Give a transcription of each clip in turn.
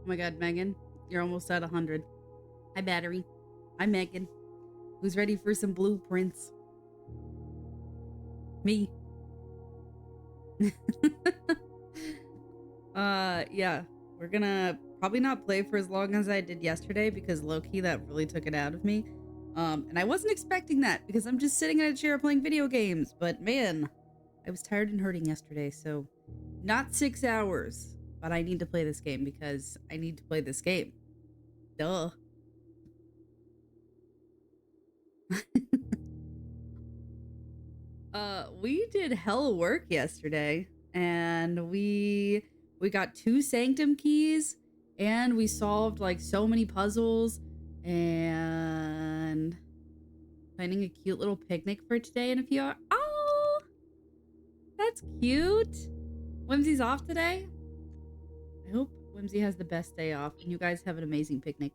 my god, Megan, you're almost at 100. Hi, battery. Hi, Megan. Who's ready for some blueprints? Me. Yeah. We're gonna probably not play for as long as I did yesterday because low-key that really took it out of me. And I wasn't expecting that because I'm just sitting in a chair playing video games. But man, I was tired and hurting yesterday, so not 6 hours. But I need to play this game because I need to play this game. Duh. We did hella work yesterday, and we got 2 sanctum keys, and we solved like so many puzzles, and planning a cute little picnic for today in a few hours. Oh, that's cute. Whimsy's off today. I hope Whimsy has the best day off, and you guys have an amazing picnic,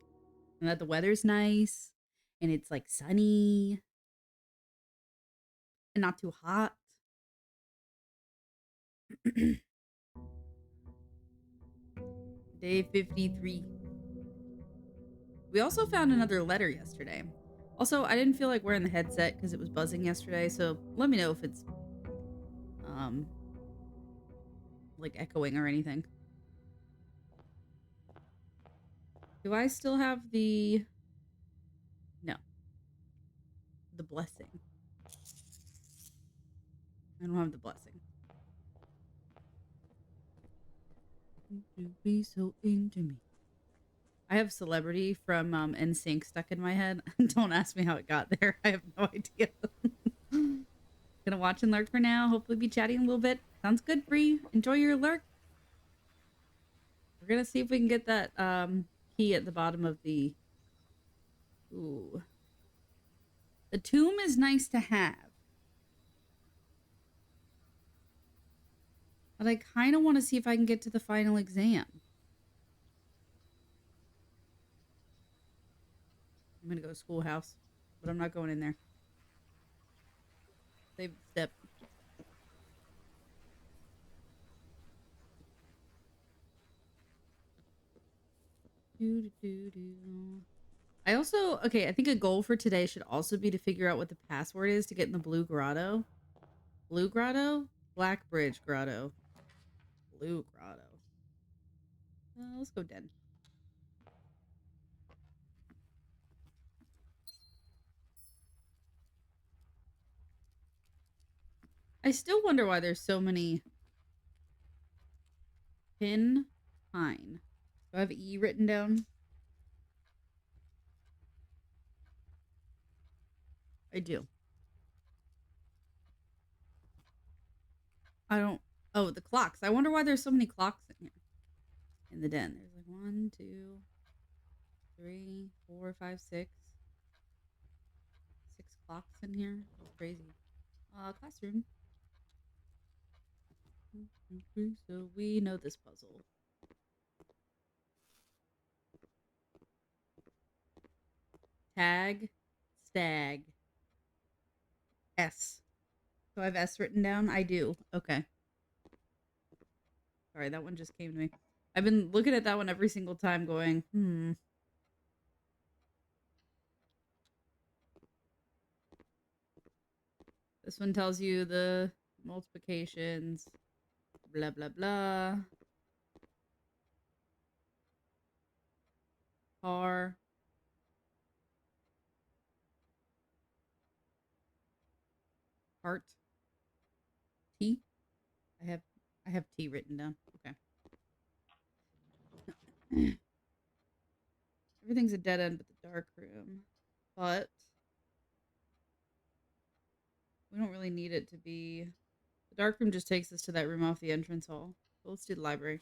and that the weather's nice, and it's like sunny, and not too hot. Day 53. We also found another letter yesterday. Also, I didn't feel like wearing the headset because it was buzzing yesterday, so let me know if it's like echoing or anything. Do I still have the... No. The blessing. I don't have the blessing. Be so into me. I have Celebrity from NSYNC stuck in my head. Don't ask me how it got there. I have no idea. Gonna watch and lurk for now. Hopefully be chatting a little bit. Sounds good, Bree. Enjoy your lurk. We're gonna see if we can get that key at the bottom of the... Ooh. The tomb is nice to have. But I kind of want to see if I can get to the final exam. I'm gonna go to schoolhouse, but I'm not going in there. Save the step. I also, okay, I think a goal for today should also be to figure out what the password is to get in the Blue Grotto. Blue Grotto? Black Bridge Grotto. Blue Grotto. Let's go Den. I still wonder why there's so many... Pin Pine. Do I have E written down? I do. I don't... Oh, the clocks. I wonder why there's so many clocks in here. In the den. There's like 1, 2, 3, 4, 5, 6. 6 clocks in here. That's crazy. Classroom. So we know this puzzle. Tag. Stag. S. Do I have S written down? I do. Okay. Sorry, that one just came to me. I've been looking at that one every single time going, This one tells you the multiplications. Blah, blah, blah. Par. Heart. T. I have T written down. Okay. Everything's a dead end but the dark room. But we don't really need it to be... The dark room just takes us to that room off the entrance hall. So let's do the library.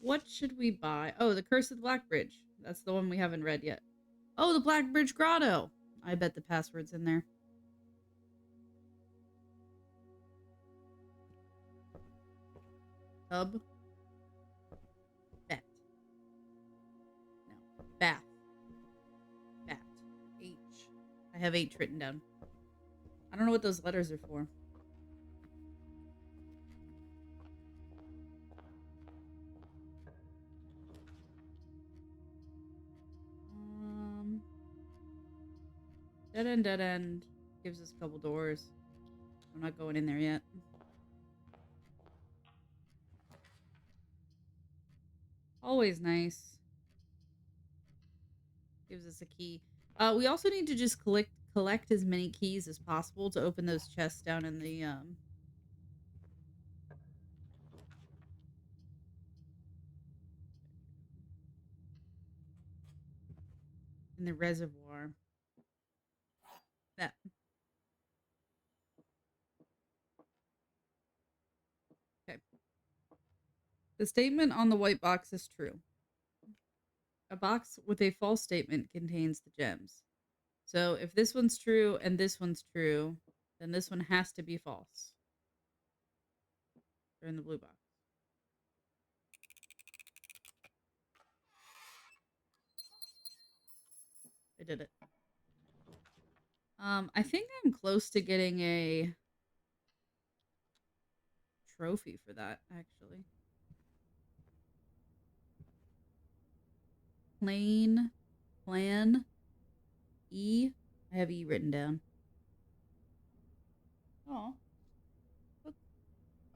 What should we buy? Oh, the Curse of the Black Bridge. That's the one we haven't read yet. Oh, the Black Bridge Grotto. I bet the password's in there. Tub. Bet. No. Bath. Bat. H. I have H written down. I don't know what those letters are for. Dead end, dead end. Gives us a couple doors. I'm not going in there yet. Always nice. Gives us a key. We also need to just collect as many keys as possible to open those chests down in the reservoir. That. Okay. The statement on the white box is true. A box with a false statement contains the gems. So if this one's true and this one's true, then this one has to be false. They're in the blue box. I did it. I think I'm close to getting a trophy for that, actually. Plan E. I have E written down. Oh.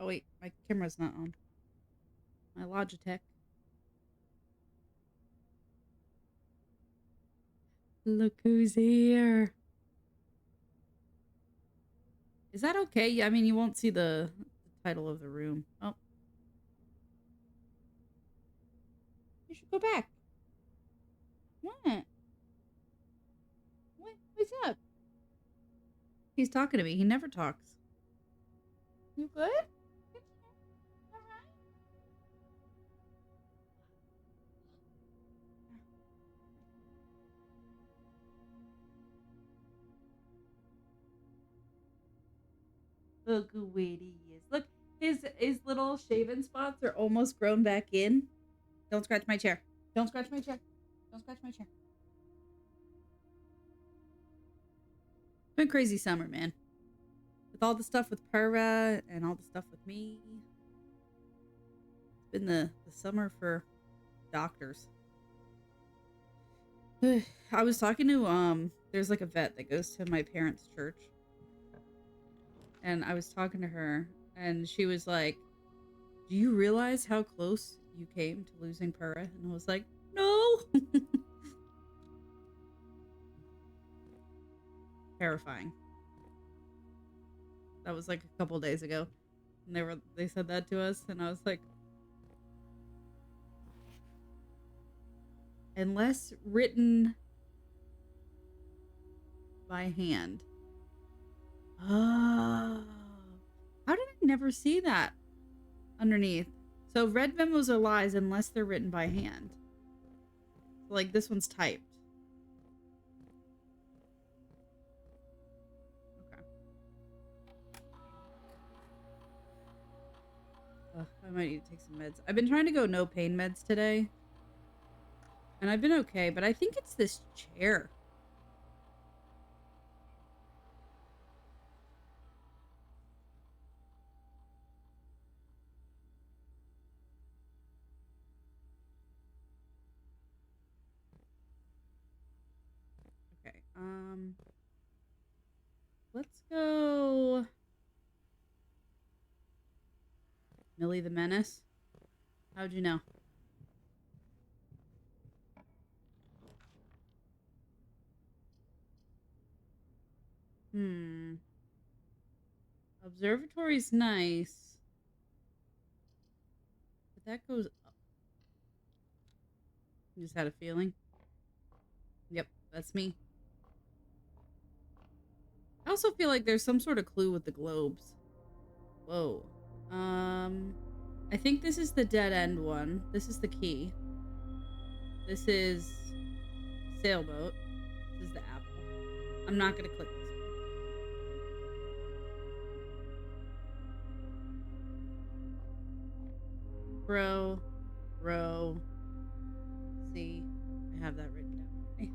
Oh wait, my camera's not on. My Logitech. Look who's here. Is that okay? Yeah, I mean, you won't see the title of the room. Oh. You should go back. What? What's up? He's talking to me. He never talks. You good? All right. Look who he is. Look, his little shaven spots are almost grown back in. Don't scratch my chair. Don't scratch my chair. Don't scratch my chair. It's been a crazy summer, man. With all the stuff with Pura and all the stuff with me. It's been the summer for doctors. I was talking to there's like a vet that goes to my parents' church. And I was talking to her and she was like, "Do you realize how close you came to losing Pura?" And I was like, "No." Terrifying. That was like a couple days ago. And they said that to us and I was like, unless written by hand. Oh. How did I never see that underneath? So red memos are lies unless they're written by hand. So like this one's typed. Okay. I might need to take some meds. I've been trying to go no pain meds today. And I've been okay, but I think it's this chair. Okay, let's go Millie the Menace. How'd you know? Observatory's nice. But that goes up. I just had a feeling. Yep, that's me. I also feel like there's some sort of clue with the globes. Whoa. I think this is the dead end one. This is the key. This is sailboat. This is the apple. I'm not gonna click this one. Row. See, I have that written down. Okay.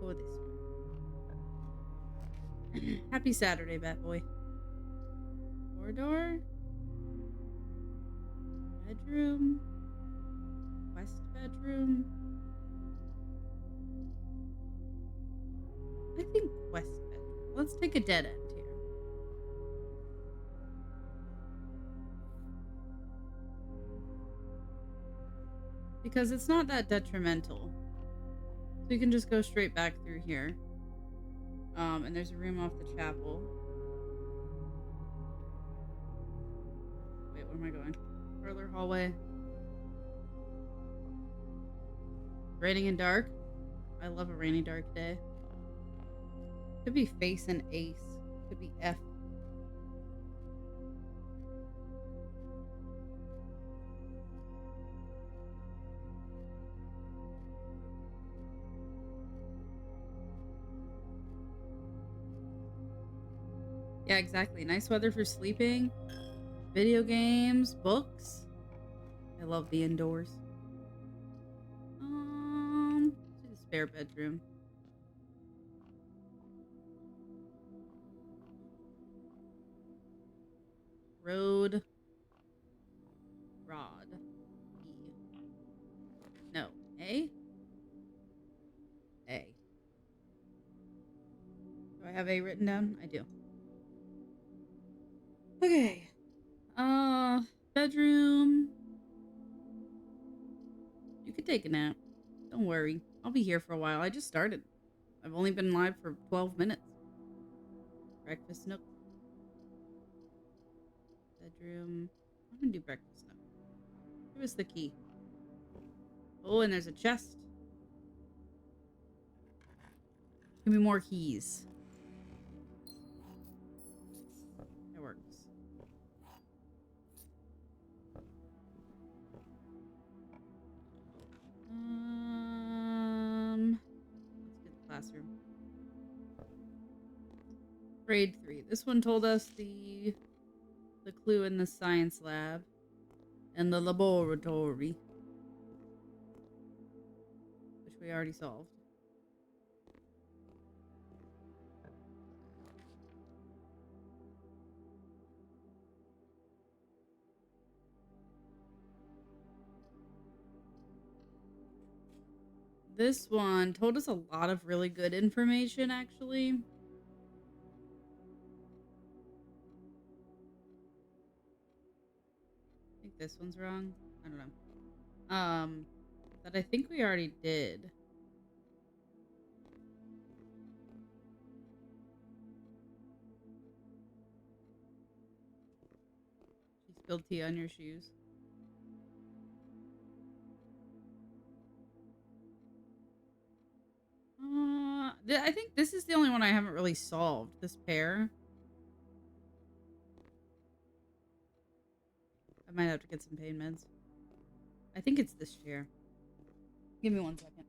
Go this way. Happy Saturday, Bat Boy. Corridor. Bedroom. West bedroom. Let's take a dead end here. Because it's not that detrimental. So you can just go straight back through here. And there's a room off the chapel. Wait, where am I going? Parlor hallway. Raining and dark. I love a rainy dark day. Could be face and ace. Could be F. Yeah, exactly. Nice weather for sleeping. Video games, books. I love the indoors. To the spare bedroom. Road. Rod. E. No. A? A. Do I have A written down? I do. Okay. Bedroom. You could take a nap. Don't worry. I'll be here for a while. I just started. I've only been live for 12 minutes. Breakfast nook. Bedroom. I'm gonna do breakfast nook. Give us the key. Oh, and there's a chest. Give me more keys. That works. Let's get the classroom. Grade 3. This one told us the clue in the science lab and the laboratory, which we already solved. This one told us a lot of really good information, actually. I think this one's wrong. I don't know. That I think we already did. She spilled tea on your shoes. I think this is the only one I haven't really solved. This pair. I might have to get some pain meds. I think it's this chair. Give me 1 second.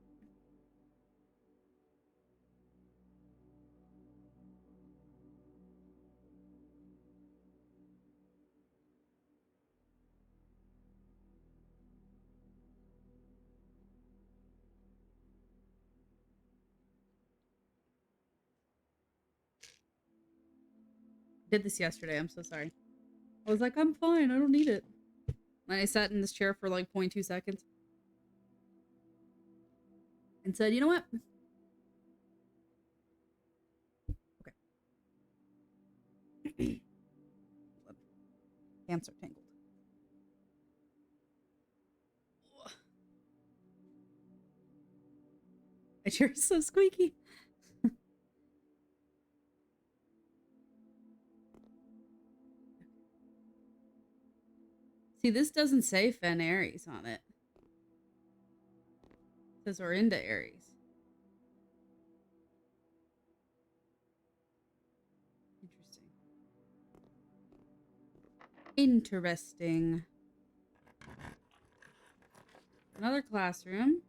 Did this yesterday. I'm so sorry. I was like, I'm fine. I don't need it. And I sat in this chair for like 0.2 seconds. And said, you know what? Okay. Pants are tangled. My chair's so squeaky. See, this doesn't say Fen Aries on it. It says we're into Aries. Interesting. Another classroom.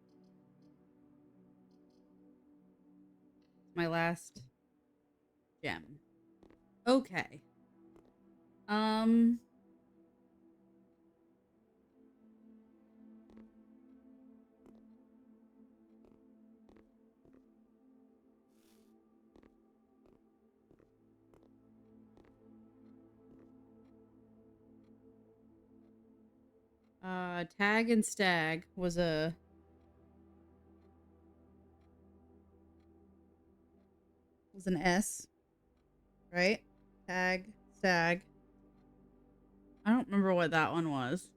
My last gem. Okay. Tag and stag was an S. right? Tag, stag. I don't remember what that one was.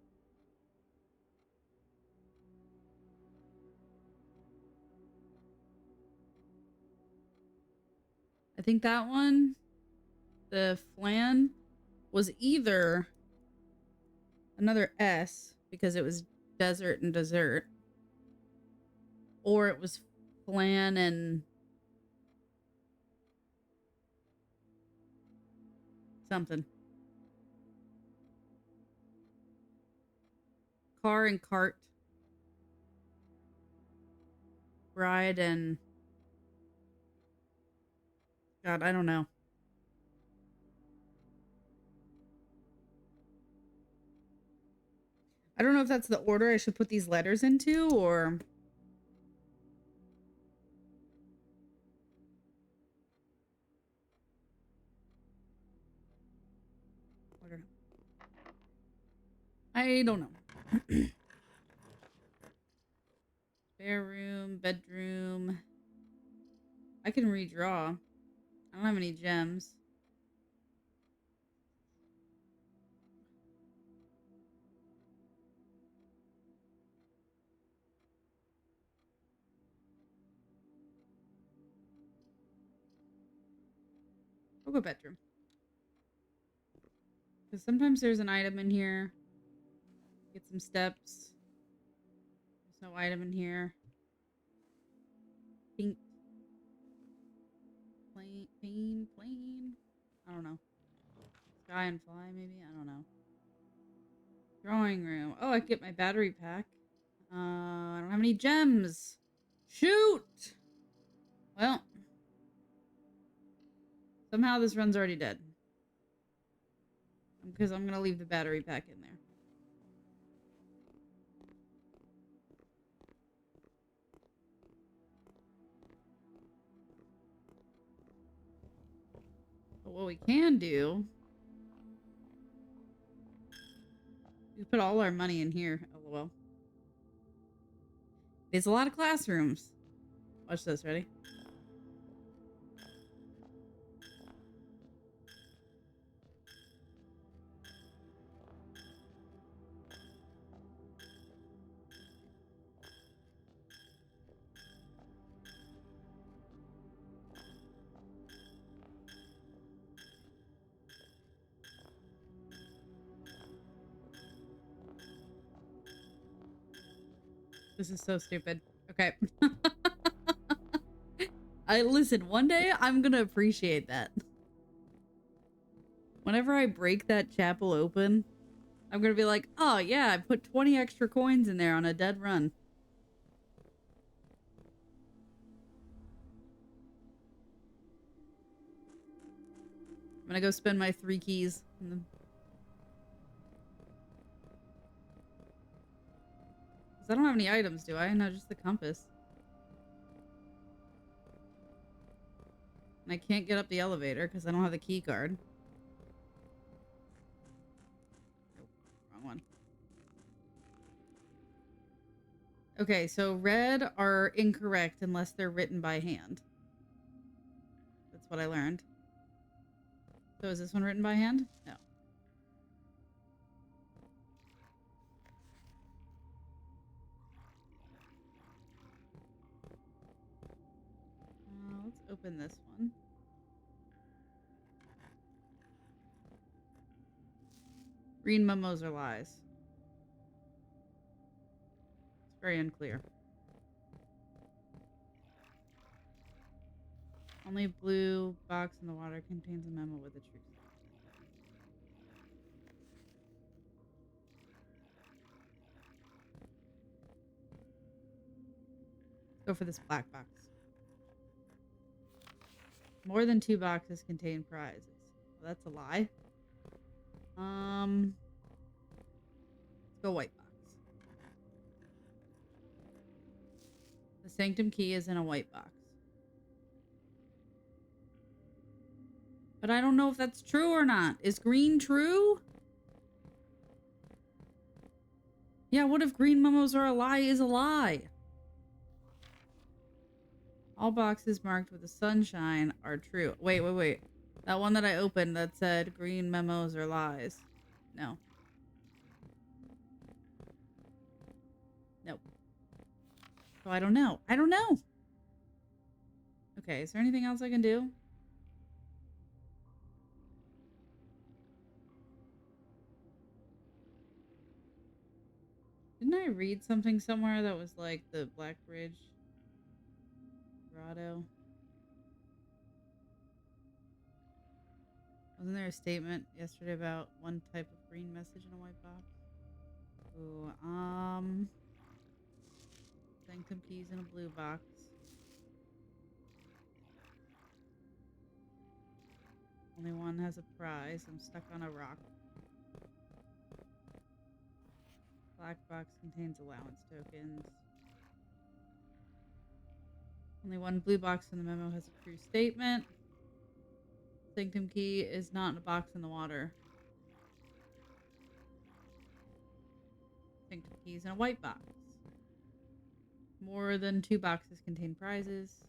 I think that one, the flan, was either another S because it was desert and dessert, or it was flan and something. Car and cart. Bride and... God, I don't know. I don't know if that's the order I should put these letters into, or... I don't know. Spare room, bedroom. I can redraw. I don't have any gems. I'll go bedroom. Because sometimes there's an item in here. Get some steps. There's no item in here. Pink. Plane. I don't know. Sky and fly, maybe? I don't know. Drawing room. Oh, I can get my battery pack. I don't have any gems. Shoot! Well. Somehow this run's already dead. Because I'm gonna leave the battery pack in there. But what we can do... We put all our money in here. LOL. It's a lot of classrooms. Watch this, ready? This is so stupid. Okay. Listen, one day I'm gonna appreciate that. Whenever I break that chapel open, I'm gonna be like, oh yeah, I put 20 extra coins in there on a dead run. I'm gonna go spend my 3 keys. I don't have any items, do I? No, just the compass. And I can't get up the elevator because I don't have the key card. Nope, wrong one. Okay, so red are incorrect unless they're written by hand. That's what I learned. So is this one written by hand? No. Let's open this one. Green memos are lies. It's very unclear. Only blue box in the water contains a memo with a truth. Go for this black box. More than 2 boxes contain prizes. Well, that's a lie. Let's go white box. The sanctum key is in a white box. But I don't know if that's true or not. Is green true? Yeah, what if green memos are a lie is a lie? All boxes marked with the sunshine are true. Wait. That one that I opened that said green memos are lies. No. Nope. So I don't know. I don't know. Okay, is there anything else I can do? Didn't I read something somewhere that was like the Black Bridge grotto? Wasn't there a statement yesterday about one type of green message in a white box? Ooh, sanctum keys in a blue box. Only one has a prize. I'm stuck on a rock. Black box contains allowance tokens. Only one blue box in the memo has a true statement. Sanctum key is not in a box in the water. Sanctum key is in a white box. More than 2 boxes contain prizes.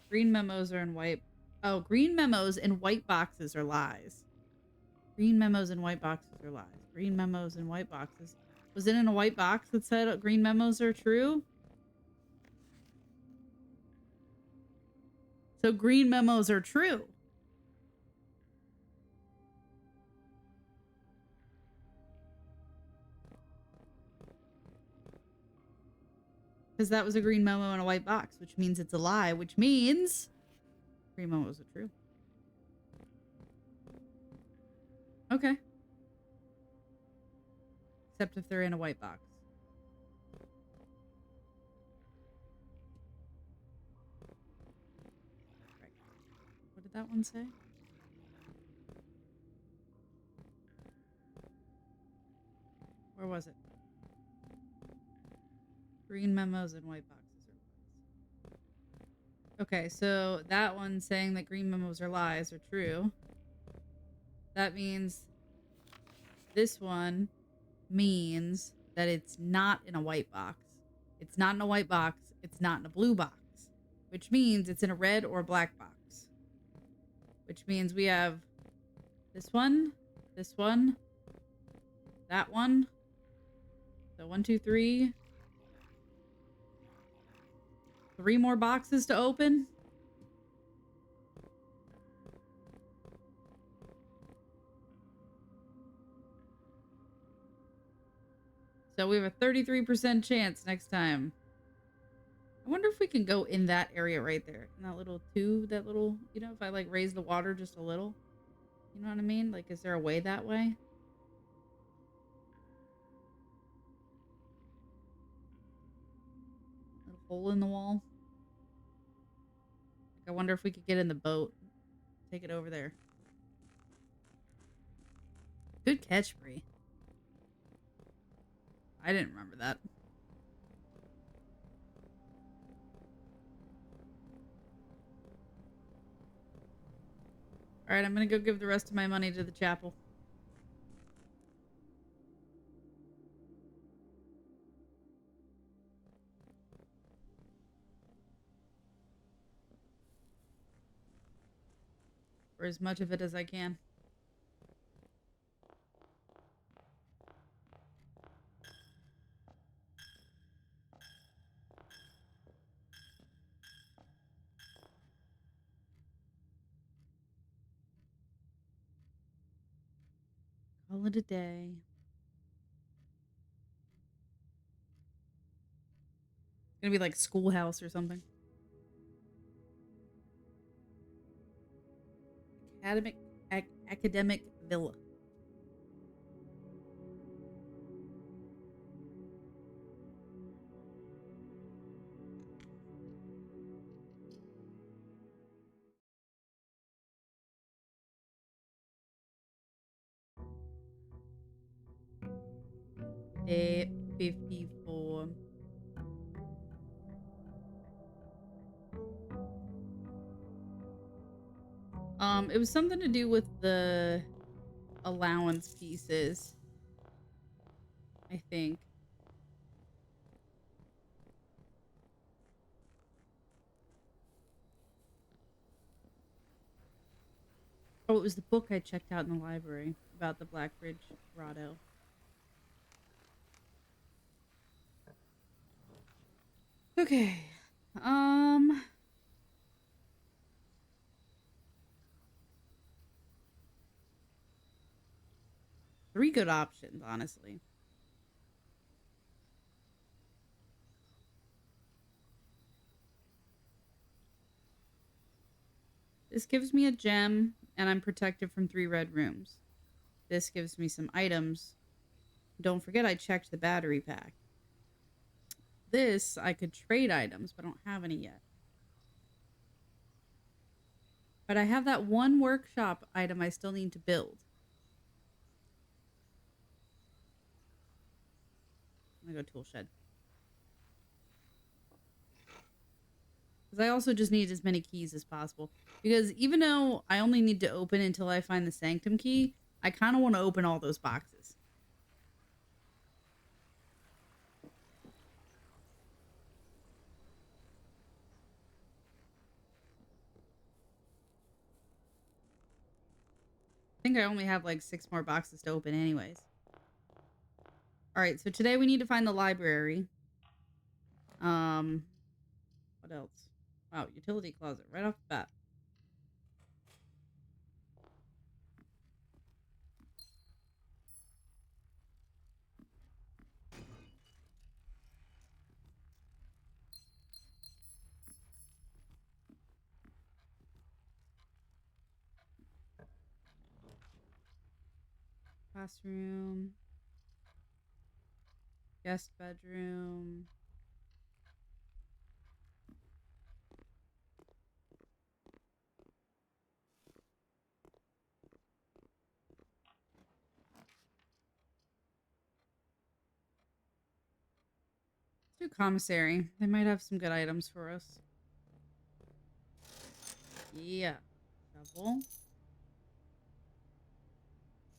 Green memos are in white. Oh, green memos in white boxes are lies. Green memos in white boxes are lies. Green memos in white boxes. Was it in a white box that said green memos are true? So green memos are true. Because that was a green memo in a white box, which means it's a lie, which means green memos are true. Okay. Except if they're in a white box. Right. What did that one say? Where was it? Green memos and white boxes are lies. Okay, so that one saying that green memos are lies are true. That means this one means that it's not in a white box. It's not in a white box. It's not in a blue box. Which means it's in a red or a black box. Which means we have this one, that one. So 1, 2, 3. 3 more boxes to open. So we have a 33% chance next time. I wonder if we can go in that area right there. In that little tube, that little, you know, if I like raise the water just a little. You know what I mean? Like, is there a way that way? Little hole in the wall. Like, I wonder if we could get in the boat. Take it over there. Good catch, Bree. I didn't remember that. Alright, I'm gonna go give the rest of my money to the chapel. For as much of it as I can. Call it a day. It's gonna be like schoolhouse or something. Academic villa. Day 54. It was something to do with the allowance pieces, I think. Oh, it was the book I checked out in the library about the Blackbridge Grotto. Okay. Um, 3 good options, honestly. This gives me a gem, and I'm protected from 3 red rooms. This gives me some items. Don't forget I checked the battery pack. This, I could trade items, but I don't have any yet. But I have that one workshop item I still need to build. I'm gonna go tool shed. Because I also just need as many keys as possible. Because even though I only need to open until I find the sanctum key, I kind of want to open all those boxes. I think I only have like 6 more boxes to open anyways. Alright, so today we need to find the library. What else? Wow, utility closet right off the bat. Classroom. Guest bedroom. Let's do commissary. They might have some good items for us. Yeah. Shovel.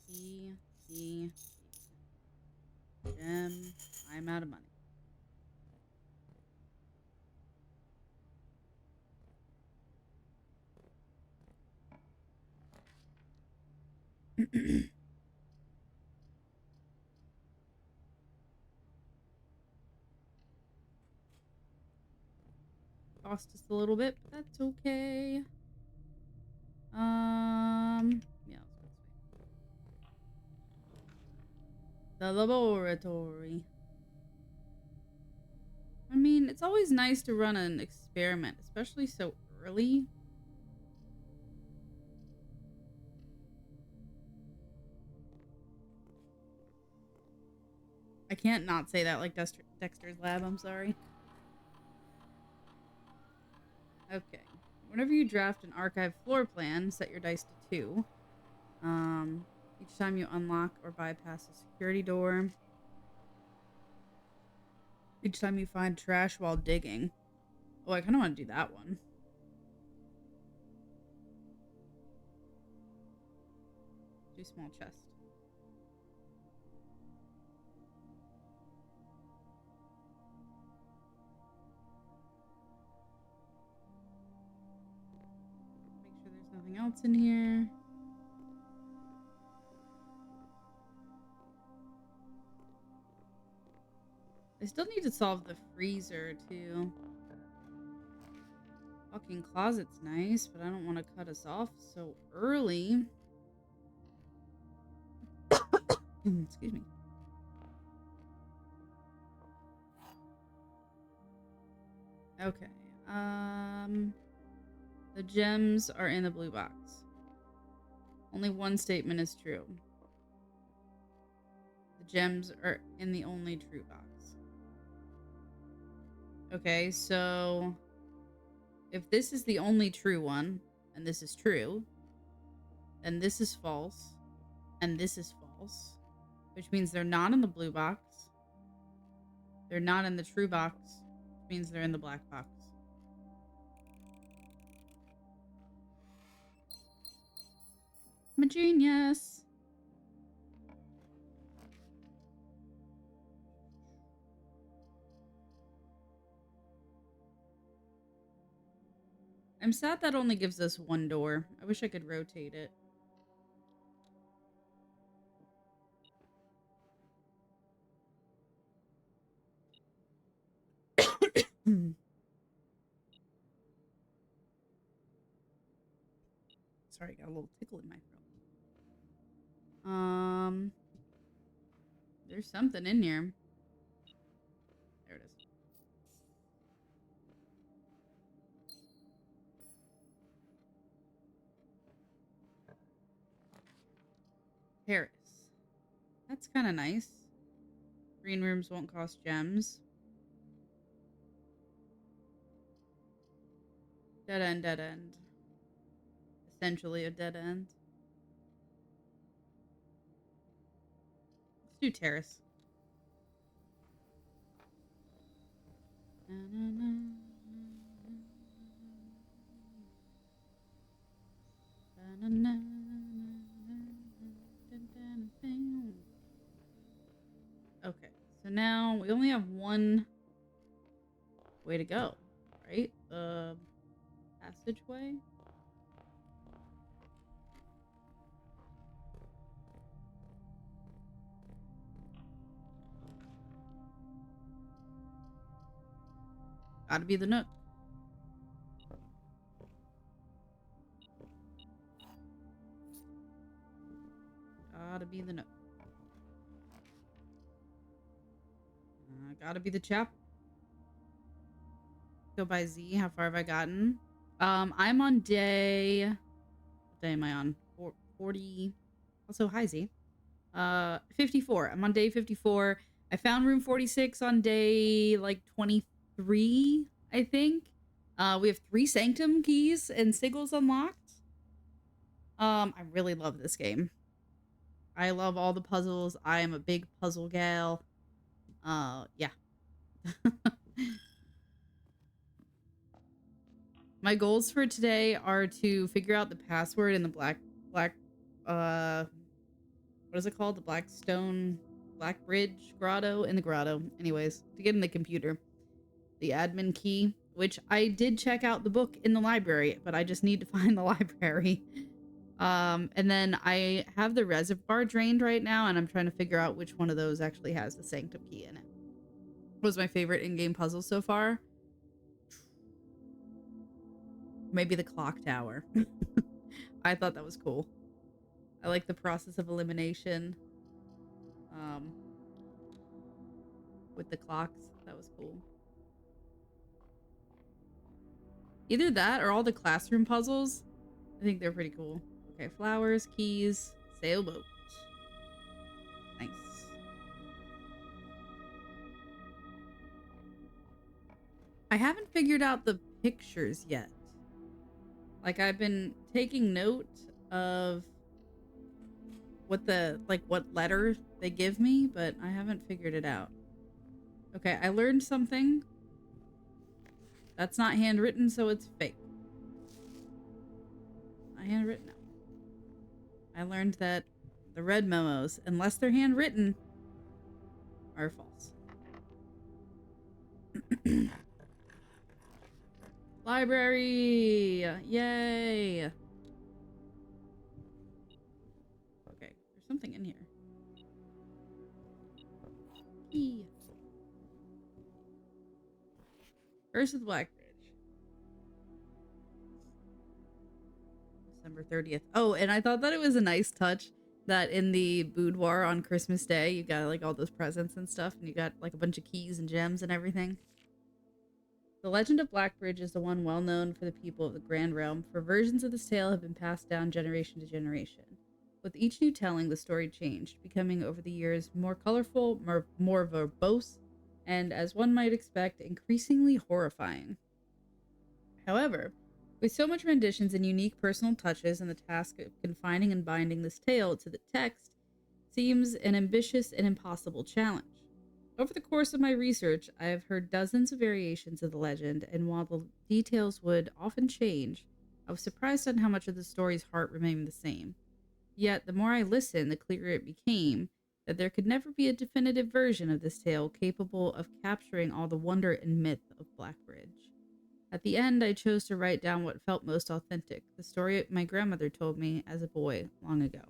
Key. Key. Gem. I'm out of money. Cost us a little bit, but that's okay. Yeah, let's go this way. The laboratory. I mean, it's always nice to run an experiment, especially so early. I can't not say that like Dexter's lab, I'm sorry. Okay. Whenever you draft an archive floor plan, set your dice to 2. Each time you unlock or bypass a security door. Each time you find trash while digging. Oh, I kind of want to do that one. Do small chest. Make sure there's nothing else in here. I still need to solve the freezer, too. Fucking closet's nice, but I don't want to cut us off so early. Excuse me. Okay. The gems are in the blue box. Only one statement is true. The gems are in the only true box. Okay, so if this is the only true one, and this is true, then this is false, and this is false, which means they're not in the blue box. They're not in the true box, which means they're in the black box. I'm a genius. I'm sad that only gives us one door. I wish I could rotate it. sorry, got a little tickle in my throat. There's something in here. There it is. Paris. That's kind of nice. Green rooms won't cost gems. Dead end, dead end. Essentially a dead end. Let's do terrace. Okay, so now we only have one way to go, right? Passageway? Gotta be the nook. Gotta be the nook. Gotta be the chapel. Go by Z. How far have I gotten? I'm on day... What day am I on? 40... Also, hi Z. 54. I'm on day 54. I found room 46 on day, like, 23, I think. We have 3 Sanctum keys and sigils unlocked. I really love this game. I love all the puzzles. I am a big puzzle gal. Yeah. My goals for today are to figure out the password in the black, what is it called? The Black Bridge grotto, in the grotto. Anyways, to get in the computer. The admin key, which I did check out the book in the library, but I just need to find the library. And then I have the reservoir drained right now, and I'm trying to figure out which one of those actually has the Sanctum key in it. Was my favorite in-game puzzle so far. Maybe the clock tower. I thought that was cool. I like the process of elimination. With the clocks. That was cool. Either that or all the classroom puzzles. I think they're pretty cool. Okay, flowers, keys, sailboat. Nice. I haven't figured out the pictures yet. Like, I've been taking note of what what letter they give me, but I haven't figured it out. Okay, I learned something. That's not handwritten, so it's fake. Not handwritten, no. I learned that the red memos, unless they're handwritten, are false. Library! Yay! Okay, there's something in here. Key. Curse of the Black Bridge. December 30th. Oh, and I thought that it was a nice touch that in the boudoir on Christmas Day, you got like all those presents and stuff, and you got like a bunch of keys and gems and everything. The legend of Blackbridge is the one well known for the people of the Grand Realm, for versions of this tale have been passed down generation to generation. With each new telling, the story changed, becoming over the years more colorful, more verbose, and, as one might expect, increasingly horrifying. However, with so much renditions and unique personal touches, and the task of confining and binding this tale to the text seems an ambitious and impossible challenge. Over the course of my research, I have heard dozens of variations of the legend, and while the details would often change, I was surprised on how much of the story's heart remained the same. Yet, the more I listened, the clearer it became that there could never be a definitive version of this tale capable of capturing all the wonder and myth of Blackbridge. At the end, I chose to write down what felt most authentic, the story my grandmother told me as a boy long ago.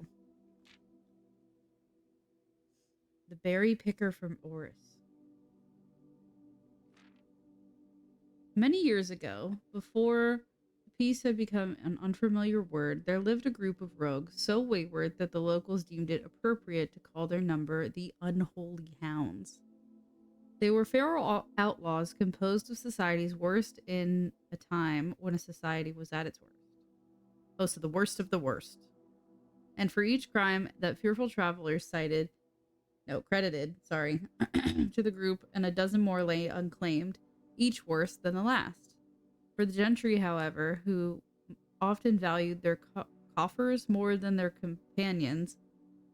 The berry picker from Oris. Many years ago, before the peace had become an unfamiliar word, there lived a group of rogues so wayward that the locals deemed it appropriate to call their number the Unholy Hounds. They were feral outlaws composed of society's worst in a time when a society was at its worst. Oh, so the worst of the worst. And for each crime that fearful travelers credited, to the group, and a dozen more lay unclaimed, each worse than the last. For the gentry, however, who often valued their coffers more than their companions,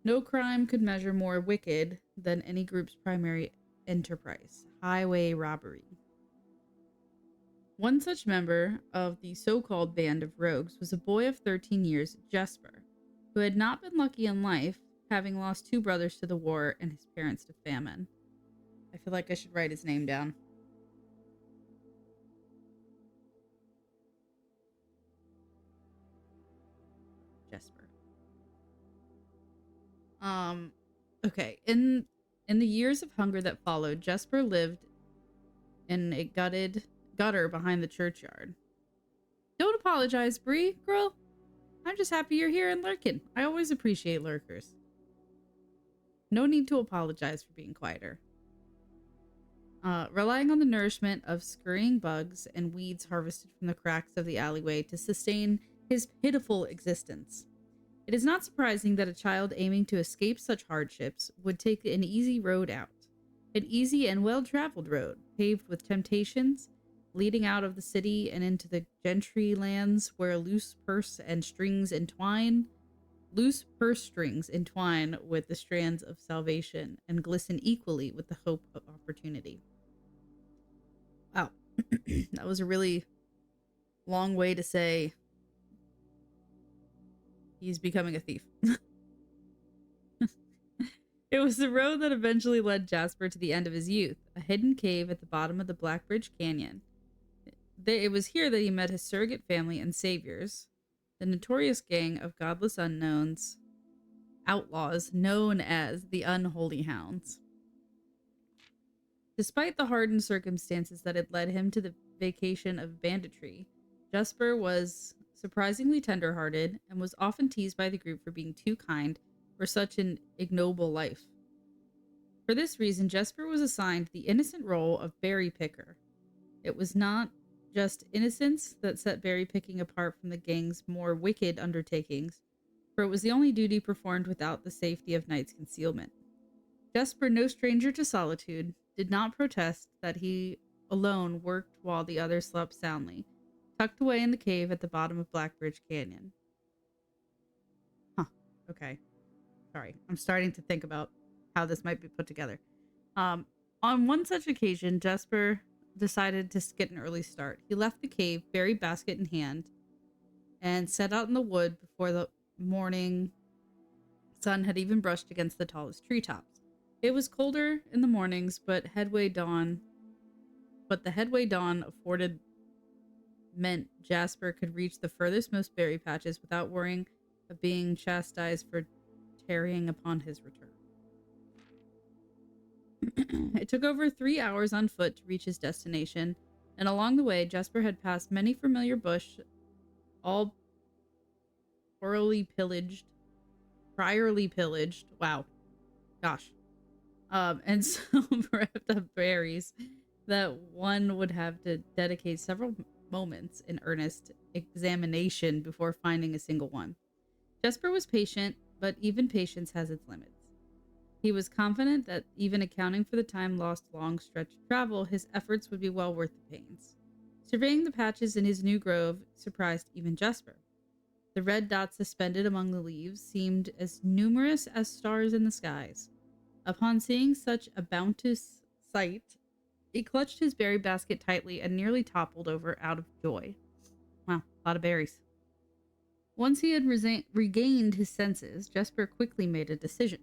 no crime could measure more wicked than any group's primary enterprise: highway robbery. One such member of the so-called band of rogues was a boy of 13 years, Jesper, who had not been lucky in life, having lost two brothers to the war and his parents to famine. I feel like I should write his name down. Jesper. Okay. In the years of hunger that followed, Jesper lived in a gutter behind the churchyard. Don't apologize, Bree, girl. I'm just happy you're here and lurking. I always appreciate lurkers. No need to apologize for being quieter. Relying on the nourishment of scurrying bugs and weeds harvested from the cracks of the alleyway to sustain his pitiful existence. It is not surprising that a child aiming to escape such hardships would take an easy road out. An easy and well-traveled road, paved with temptations, leading out of the city and into the gentry lands where loose purse strings entwine with the strands of salvation and glisten equally with the hope of opportunity. Wow. That was a really long way to say he's becoming a thief. It was the road that eventually led Jasper to the end of his youth, a hidden cave at the bottom of the Blackbridge Canyon. It was here that he met his surrogate family and saviors, the notorious gang of godless unknowns, outlaws known as the Unholy Hounds. Despite the hardened circumstances that had led him to the vacation of banditry, Jesper was surprisingly tender-hearted and was often teased by the group for being too kind for such an ignoble life. For this reason, Jesper was assigned the innocent role of berry picker. It was not just innocence that set berry picking apart from the gang's more wicked undertakings, for it was the only duty performed without the safety of night's concealment. Jesper, no stranger to solitude, did not protest that he alone worked while the others slept soundly, tucked away in the cave at the bottom of Blackbridge Canyon. Huh, okay. Sorry, I'm starting to think about how this might be put together. On one such occasion, Jesper decided to get an early start. He left the cave, berry basket in hand, and set out in the wood before the morning sun had even brushed against the tallest treetops. It was colder in the mornings, but the headway dawn afforded meant Jasper could reach the furthest most berry patches without worrying of being chastised for tarrying upon his return. It took over 3 hours on foot to reach his destination, and along the way, Jesper had passed many familiar bush, all priorly pillaged. Wow. Gosh. And so bereft of berries that one would have to dedicate several moments in earnest examination before finding a single one. Jesper was patient, but even patience has its limits. He was confident that even accounting for the time lost long stretch of travel, his efforts would be well worth the pains. Surveying the patches in his new grove surprised even Jesper. The red dots suspended among the leaves seemed as numerous as stars in the skies. Upon seeing such a bounteous sight, he clutched his berry basket tightly and nearly toppled over out of joy. Wow, a lot of berries. Once he had regained his senses, Jesper quickly made a decision.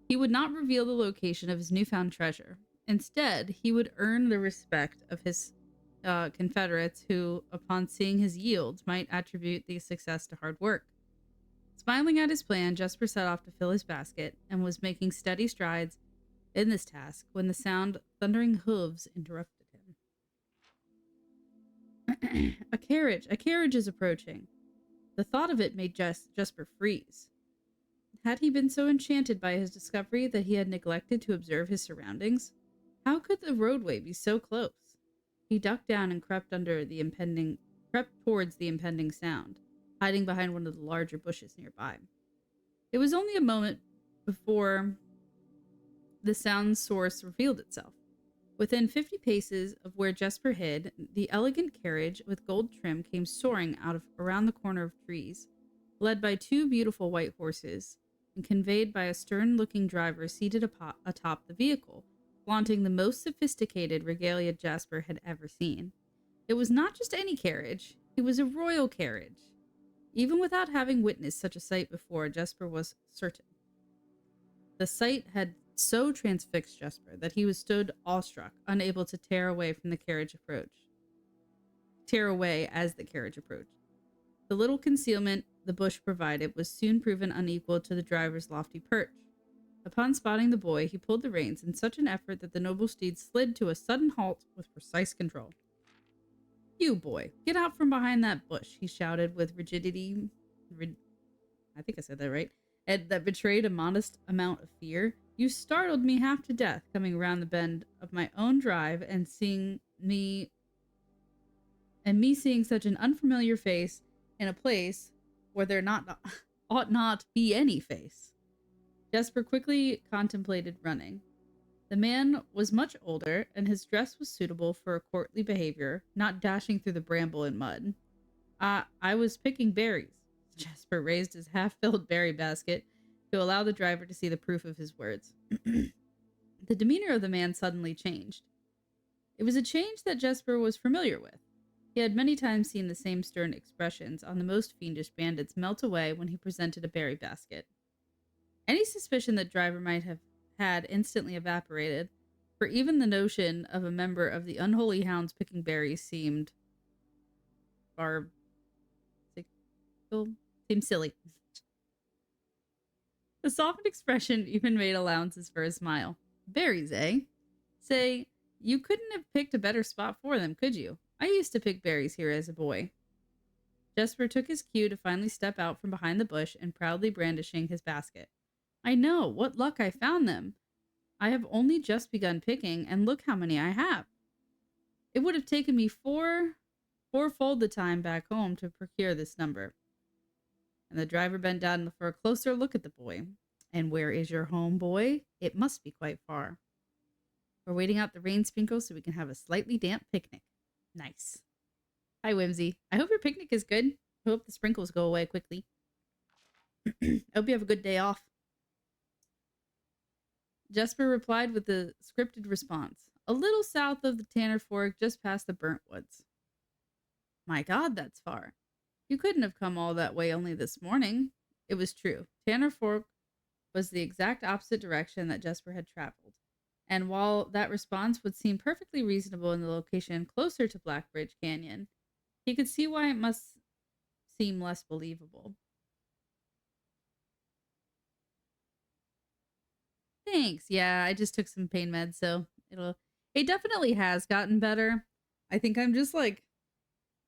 He would not reveal the location of his newfound treasure. Instead, he would earn the respect of his confederates who, upon seeing his yields, might attribute the success to hard work. Smiling at his plan, Jesper set off to fill his basket and was making steady strides in this task when the sound of thundering hooves interrupted A carriage is approaching. The thought of it made Jesper freeze. Had he been so enchanted by his discovery that he had neglected to observe his surroundings? How could the roadway be so close? He ducked down and crept towards the impending sound, hiding behind one of the larger bushes nearby. It was only a moment before the sound's source revealed itself. Within 50 paces of where Jesper hid, the elegant carriage with gold trim came soaring out of around the corner of trees, led by two beautiful white horses, and conveyed by a stern-looking driver seated atop the vehicle, flaunting the most sophisticated regalia Jasper had ever seen. It was not just any carriage, it was a royal carriage. Even without having witnessed such a sight before, Jesper was certain. The sight had so transfixed Jesper that he stood awestruck, unable to tear away as the carriage approached. The little concealment the bush provided was soon proven unequal to the driver's lofty perch. Upon spotting the boy, he pulled the reins in such an effort that the noble steed slid to a sudden halt with precise control. "You, boy, get out from behind that bush," he shouted with rigidity. I think I said that right. And that betrayed a modest amount of fear. "You startled me half to death coming around the bend of my own drive and seeing me such an unfamiliar face in a place where there ought not be any face." Jesper quickly contemplated running. The man was much older, and his dress was suitable for a courtly behavior, not dashing through the bramble and mud. I was picking berries." Jesper raised his half-filled berry basket to allow the driver to see the proof of his words. The demeanor of the man suddenly changed. It was a change that Jesper was familiar with. He had many times seen the same stern expressions on the most fiendish bandits melt away when he presented a berry basket. Any suspicion that driver might have had instantly evaporated, for even the notion of a member of the unholy hounds picking berries seemed silly. The softened expression even made allowances for a smile. "Berries, eh? Say, you couldn't have picked a better spot for them, could you? I used to pick berries here as a boy." Jesper took his cue to finally step out from behind the bush and proudly brandishing his basket. "I know, what luck I found them. I have only just begun picking, and look how many I have. It would have taken me fourfold the time back home to procure this number." And the driver bent down for a closer look at the boy. "And where is your home, boy? It must be quite far." "We're waiting out the rain sprinkles so we can have a slightly damp picnic." "Nice." "Hi, Whimsy. I hope your picnic is good. I hope the sprinkles go away quickly." "I hope you have a good day off." Jesper replied with the scripted response. "A little south of the Tanner Fork, just past the burnt woods." "My God, that's far. You couldn't have come all that way only this morning." It was true. Tanner Fork was the exact opposite direction that Jesper had traveled. And while that response would seem perfectly reasonable in the location closer to Blackbridge Canyon, he could see why it must seem less believable. "Thanks. Yeah, I just took some pain meds, so it definitely has gotten better. I think I'm just like,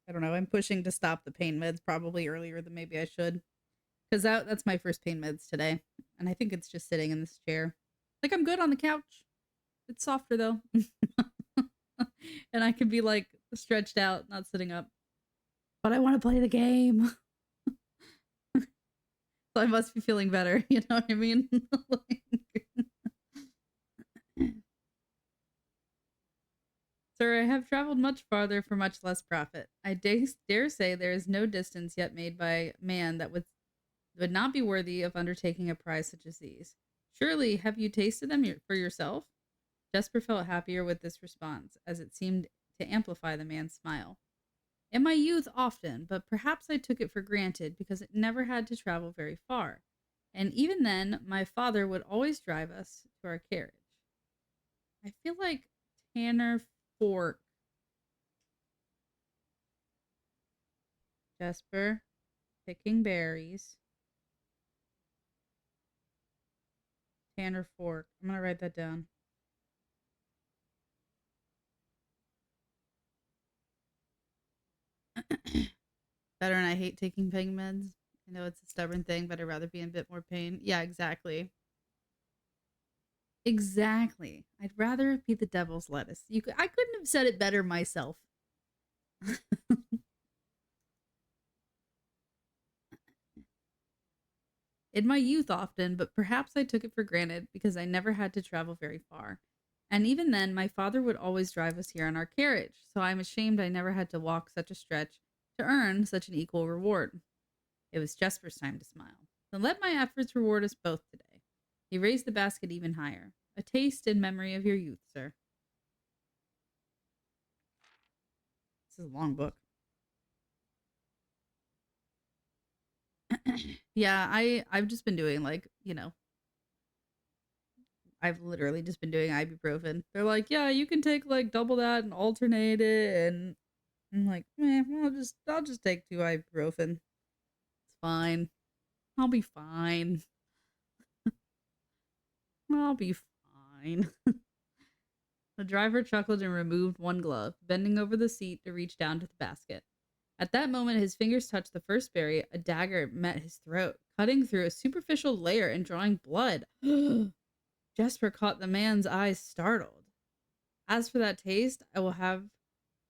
I don't know, I'm pushing to stop the pain meds probably earlier than maybe I should. Because that's my first pain meds today. And I think it's just sitting in this chair. Like, I'm good on the couch. It's softer though. And I can be like stretched out, not sitting up. But I want to play the game. So I must be feeling better. You know what I mean? "Sir, I have traveled much farther for much less profit. I dare say there is no distance yet made by man that would not be worthy of undertaking a prize such as these. Surely, have you tasted them for yourself?" Jesper felt happier with this response, as it seemed to amplify the man's smile. "In my youth, often, but perhaps I took it for granted because it never had to travel very far. And even then, my father would always drive us to our carriage." I feel like Tanner Fork. Jesper picking berries. Tanner Fork. I'm going to write that down. Better, and I hate taking pain meds. I know it's a stubborn thing, but I'd rather be in a bit more pain. Yeah, exactly. Exactly. I'd rather be the devil's lettuce. I couldn't have said it better myself. In my youth, often, but perhaps I took it for granted because I never had to travel very far. And even then, my father would always drive us here in our carriage, so I'm ashamed I never had to walk such a stretch to earn such an equal reward. It was Jesper's time to smile. Then let my efforts reward us both today. He raised the basket even higher. A taste in memory of your youth, sir. This is a long book. Yeah, I've just been doing I've literally just been doing ibuprofen. They're like, yeah, you can take like double that and alternate it, and I'm like, well, I'll just take 2 ibuprofen. It's fine. I'll be fine. I'll be fine. The driver chuckled and removed one glove, bending over the seat to reach down to the basket. At that moment, his fingers touched the first berry. A dagger met his throat, cutting through a superficial layer and drawing blood. Jesper caught the man's eyes, startled. As for that taste, I will have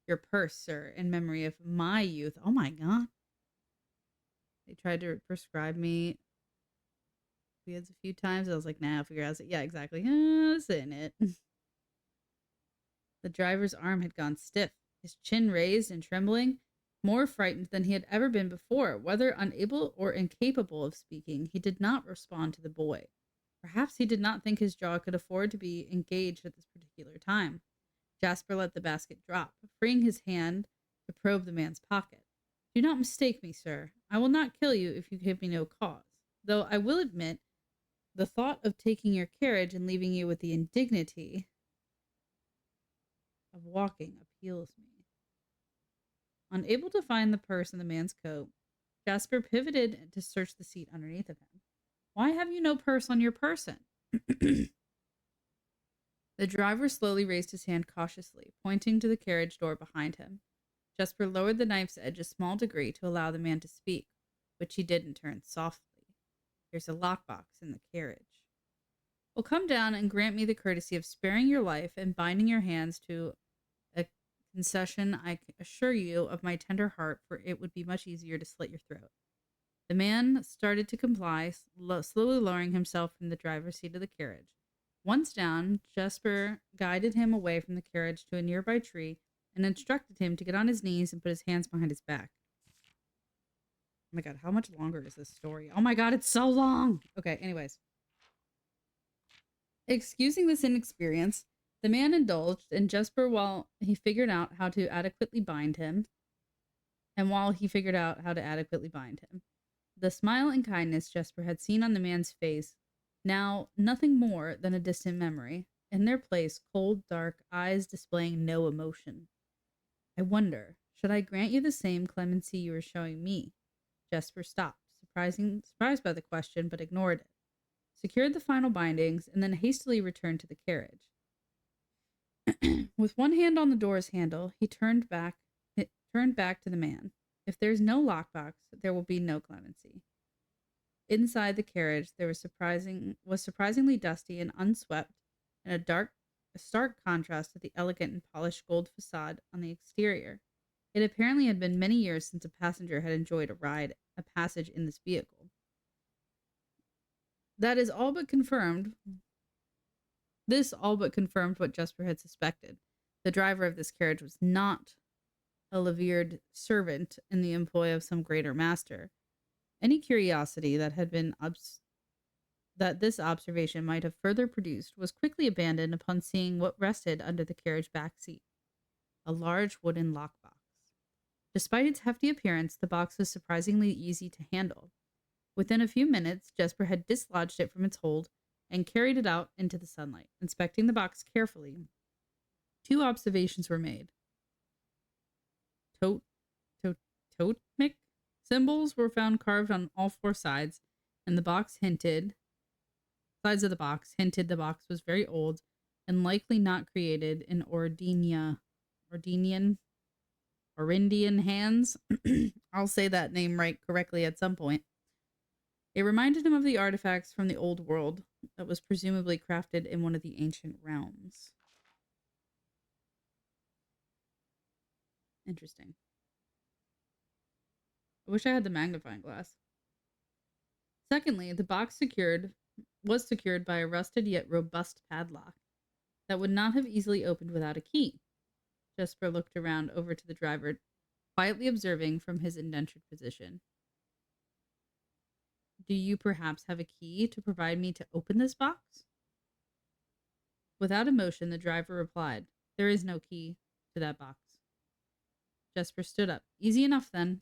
your purse, sir, in memory of my youth. Oh my god. They tried to prescribe me opiates a few times. I was like, nah, I'll figure out. Yeah, exactly. This ain't it. The driver's arm had gone stiff, his chin raised and trembling, more frightened than he had ever been before. Whether unable or incapable of speaking, he did not respond to the boy. Perhaps he did not think his jaw could afford to be engaged at this particular time. Jasper let the basket drop, freeing his hand to probe the man's pocket. Do not mistake me, sir. I will not kill you if you give me no cause. Though I will admit, the thought of taking your carriage and leaving you with the indignity of walking appeals me. Unable to find the purse in the man's coat, Jasper pivoted to search the seat underneath of him. Why have you no purse on your person? The driver slowly raised his hand cautiously, pointing to the carriage door behind him. Jasper lowered the knife's edge a small degree to allow the man to speak, which he did in turn softly. There's a lockbox in the carriage. Well, come down and grant me the courtesy of sparing your life and binding your hands to a concession I assure you of my tender heart, for it would be much easier to slit your throat. The man started to comply, slowly lowering himself from the driver's seat of the carriage. Once down, Jesper guided him away from the carriage to a nearby tree and instructed him to get on his knees and put his hands behind his back. Oh my god, how much longer is this story? Oh my god, it's so long! Okay, anyways. Excusing this inexperience, the man indulged in Jesper while he figured out how to adequately bind him. The smile and kindness Jesper had seen on the man's face, now nothing more than a distant memory. In their place, cold, dark eyes displaying no emotion. I wonder, should I grant you the same clemency you are showing me? Jesper stopped, surprised by the question, but ignored it, secured the final bindings, and then hastily returned to the carriage. With one hand on the door's handle, he turned back to the man. If there's no lockbox, there will be no clemency. Inside the carriage, there was surprisingly dusty and unswept, and a stark contrast to the elegant and polished gold facade on the exterior. It apparently had been many years since a passenger had enjoyed a passage in this vehicle. This all but confirmed what Jesper had suspected. The driver of this carriage was not a levered servant in the employ of some greater master. Any curiosity that this observation might have further produced was quickly abandoned upon seeing what rested under the carriage back seat. A large wooden lockbox. Despite its hefty appearance, the box was surprisingly easy to handle. Within a few minutes, Jesper had dislodged it from its hold and carried it out into the sunlight. Inspecting the box carefully, 2 observations were made. Totemic symbols were found carved on all 4 sides, and the box hinted the box was very old and likely not created in Ordinian Orindian hands. I'll say that name right correctly at some point. It reminded him of the artifacts from the old world that was presumably crafted in one of the ancient realms. Interesting. I wish I had the magnifying glass. Secondly, the box was secured by a rusted yet robust padlock that would not have easily opened without a key. Jesper looked around over to the driver, quietly observing from his indentured position. Do you perhaps have a key to provide me to open this box? Without emotion, the driver replied, There is no key to that box. Jesper stood up. Easy enough then.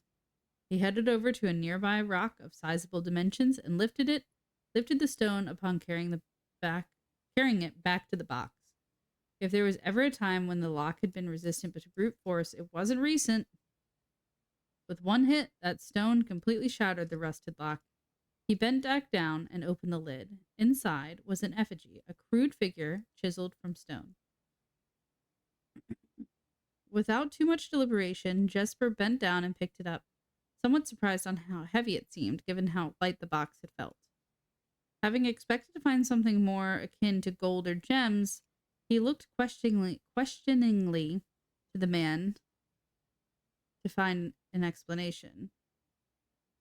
He headed over to a nearby rock of sizable dimensions and lifted the stone upon carrying it back to the box. If there was ever a time when the lock had been resistant to brute force, it wasn't recent. With one hit, that stone completely shattered the rusted lock. He bent back down and opened the lid. Inside was an effigy, a crude figure chiseled from stone. Without too much deliberation, Jesper bent down and picked it up, somewhat surprised on how heavy it seemed, given how light the box had felt. Having expected to find something more akin to gold or gems, he looked questioningly to the man to find an explanation.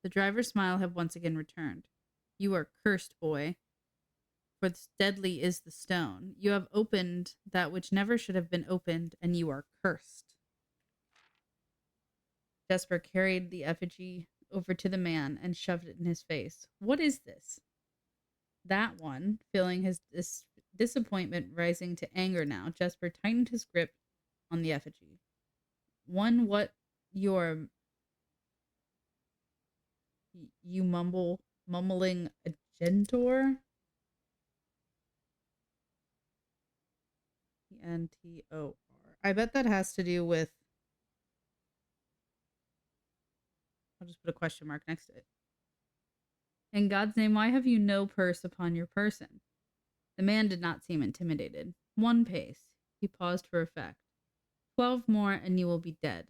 The driver's smile had once again returned. You are cursed, boy, for deadly is the stone. You have opened that which never should have been opened, and you are cursed. Jesper carried the effigy over to the man and shoved it in his face. What is this? That one, feeling his disappointment rising to anger now, Jesper tightened his grip on the effigy. One what you're you mumbling Agentor? Entor. I bet that has to do with, I'll just put a question mark next to it. In God's name, why have you no purse upon your person? The man did not seem intimidated. One pace. He paused for effect. 12 more and you will be dead.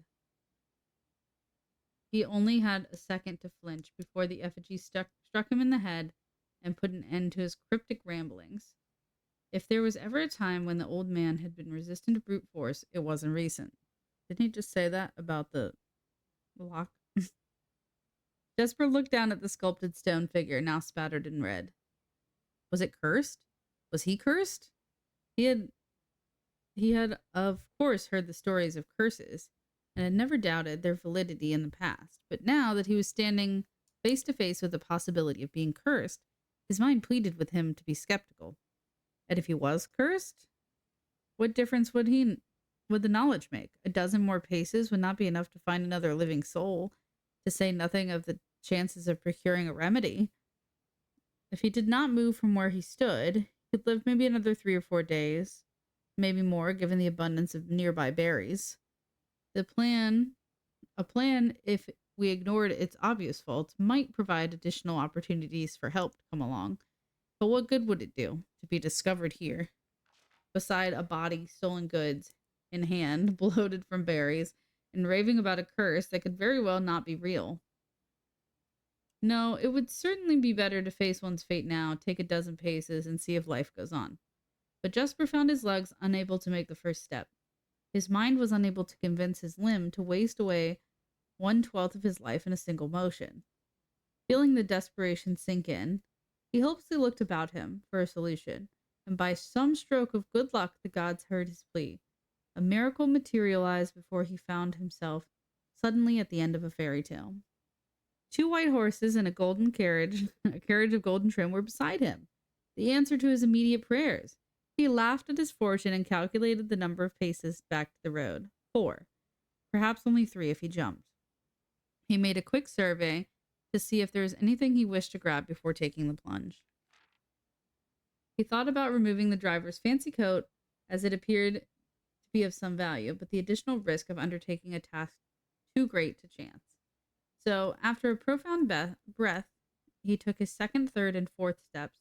He only had a second to flinch before the effigy struck him in the head and put an end to his cryptic ramblings. If there was ever a time when the old man had been resistant to brute force, it wasn't recent. Didn't he just say that about the lock? Jesper looked down at the sculpted stone figure, now spattered in red. Was it cursed? Was he cursed? He had of course heard the stories of curses, and had never doubted their validity in the past. But now that he was standing face to face with the possibility of being cursed, his mind pleaded with him to be skeptical. And if he was cursed, what difference would the knowledge make? A dozen more paces would not be enough to find another living soul, to say nothing of the chances of procuring a remedy. If he did not move from where he stood, he'd live maybe another 3 or 4 days, maybe more given the abundance of nearby berries. A plan, if we ignored its obvious faults, might provide additional opportunities for help to come along. But what good would it do to be discovered here, beside a body, stolen goods in hand, bloated from berries, and raving about a curse that could very well not be real? No, it would certainly be better to face one's fate now, take a dozen paces, and see if life goes on. But Jesper found his legs unable to make the first step. His mind was unable to convince his limb to waste away 1/12 of his life in a single motion. Feeling the desperation sink in, he hopelessly looked about him for a solution, and by some stroke of good luck the gods heard his plea. A miracle materialized before he found himself suddenly at the end of a fairy tale. 2 white horses and a golden carriage, a carriage of golden trim, were beside him, the answer to his immediate prayers. He laughed at his fortune and calculated the number of paces back to the road. 4. Perhaps only 3 if he jumped. He made a quick survey to see if there was anything he wished to grab before taking the plunge. He thought about removing the driver's fancy coat, as it appeared to be of some value, but the additional risk of undertaking a task too great to chance. So, after a profound breath, he took his second, third, and fourth steps,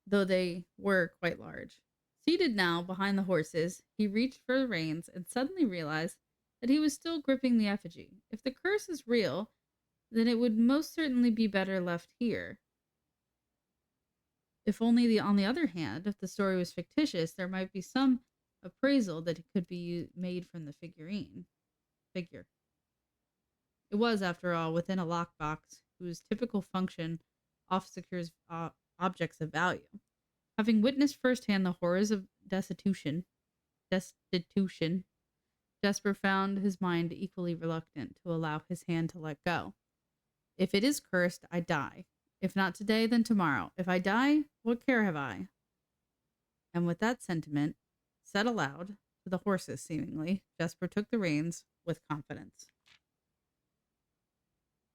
though they were quite large. Seated now behind the horses, he reached for the reins and suddenly realized that he was still gripping the effigy. If the curse is real, then it would most certainly be better left here. If only on the other hand, if the story was fictitious, there might be some appraisal that could be made from the figure. It was, after all, within a lockbox whose typical function oft secures objects of value. Having witnessed firsthand the horrors of destitution, Jasper found his mind equally reluctant to allow his hand to let go. If it is cursed, I die. If not today, then tomorrow. If I die, what care have I? And with that sentiment said aloud to the horses, seemingly, Jasper took the reins with confidence.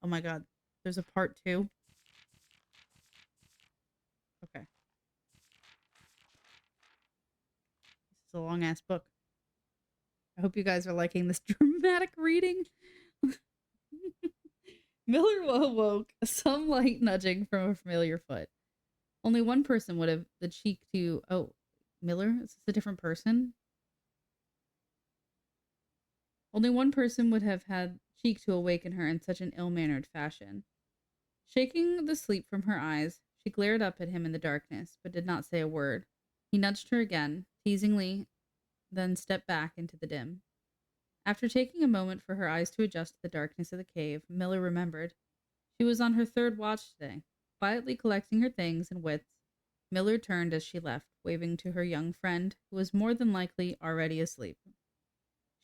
Oh my god, there's a part two. Okay. This is a long ass book. I hope you guys are liking this dramatic reading. Miller awoke, some light nudging from a familiar foot. Only one person would have the cheek to. Oh, Miller? Is this a different person? Only one person would have had cheek to awaken her in such an ill mannered fashion. Shaking the sleep from her eyes, she glared up at him in the darkness, but did not say a word. He nudged her again, teasingly, then stepped back into the dim. After taking a moment for her eyes to adjust to the darkness of the cave, Miller remembered. She was on her third watch today. Quietly collecting her things and wits, Miller turned as she left, waving to her young friend, who was more than likely already asleep.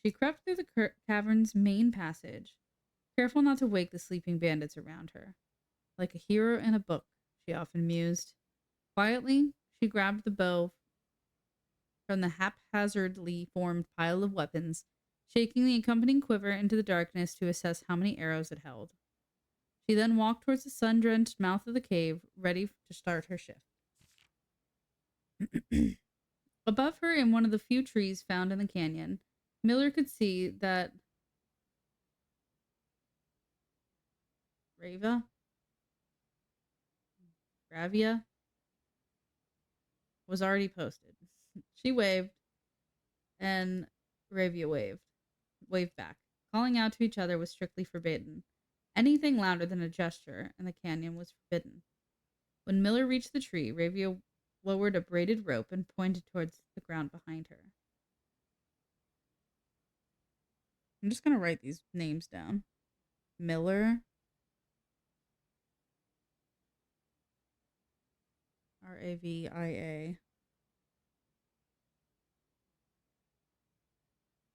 She crept through the cavern's main passage, careful not to wake the sleeping bandits around her. Like a hero in a book, she often mused. Quietly, she grabbed the bow from the haphazardly formed pile of weapons, shaking the accompanying quiver into the darkness to assess how many arrows it held. She then walked towards the sun-drenched mouth of the cave, ready to start her shift. Above her, in one of the few trees found in the canyon, Miller could see that Gravia was already posted. She waved, and Ravia waved back. Calling out to each other was strictly forbidden. Anything louder than a gesture in the canyon was forbidden. When Miller reached the tree, Ravia lowered a braided rope and pointed towards the ground behind her. I'm just going to write these names down. Miller, Ravia.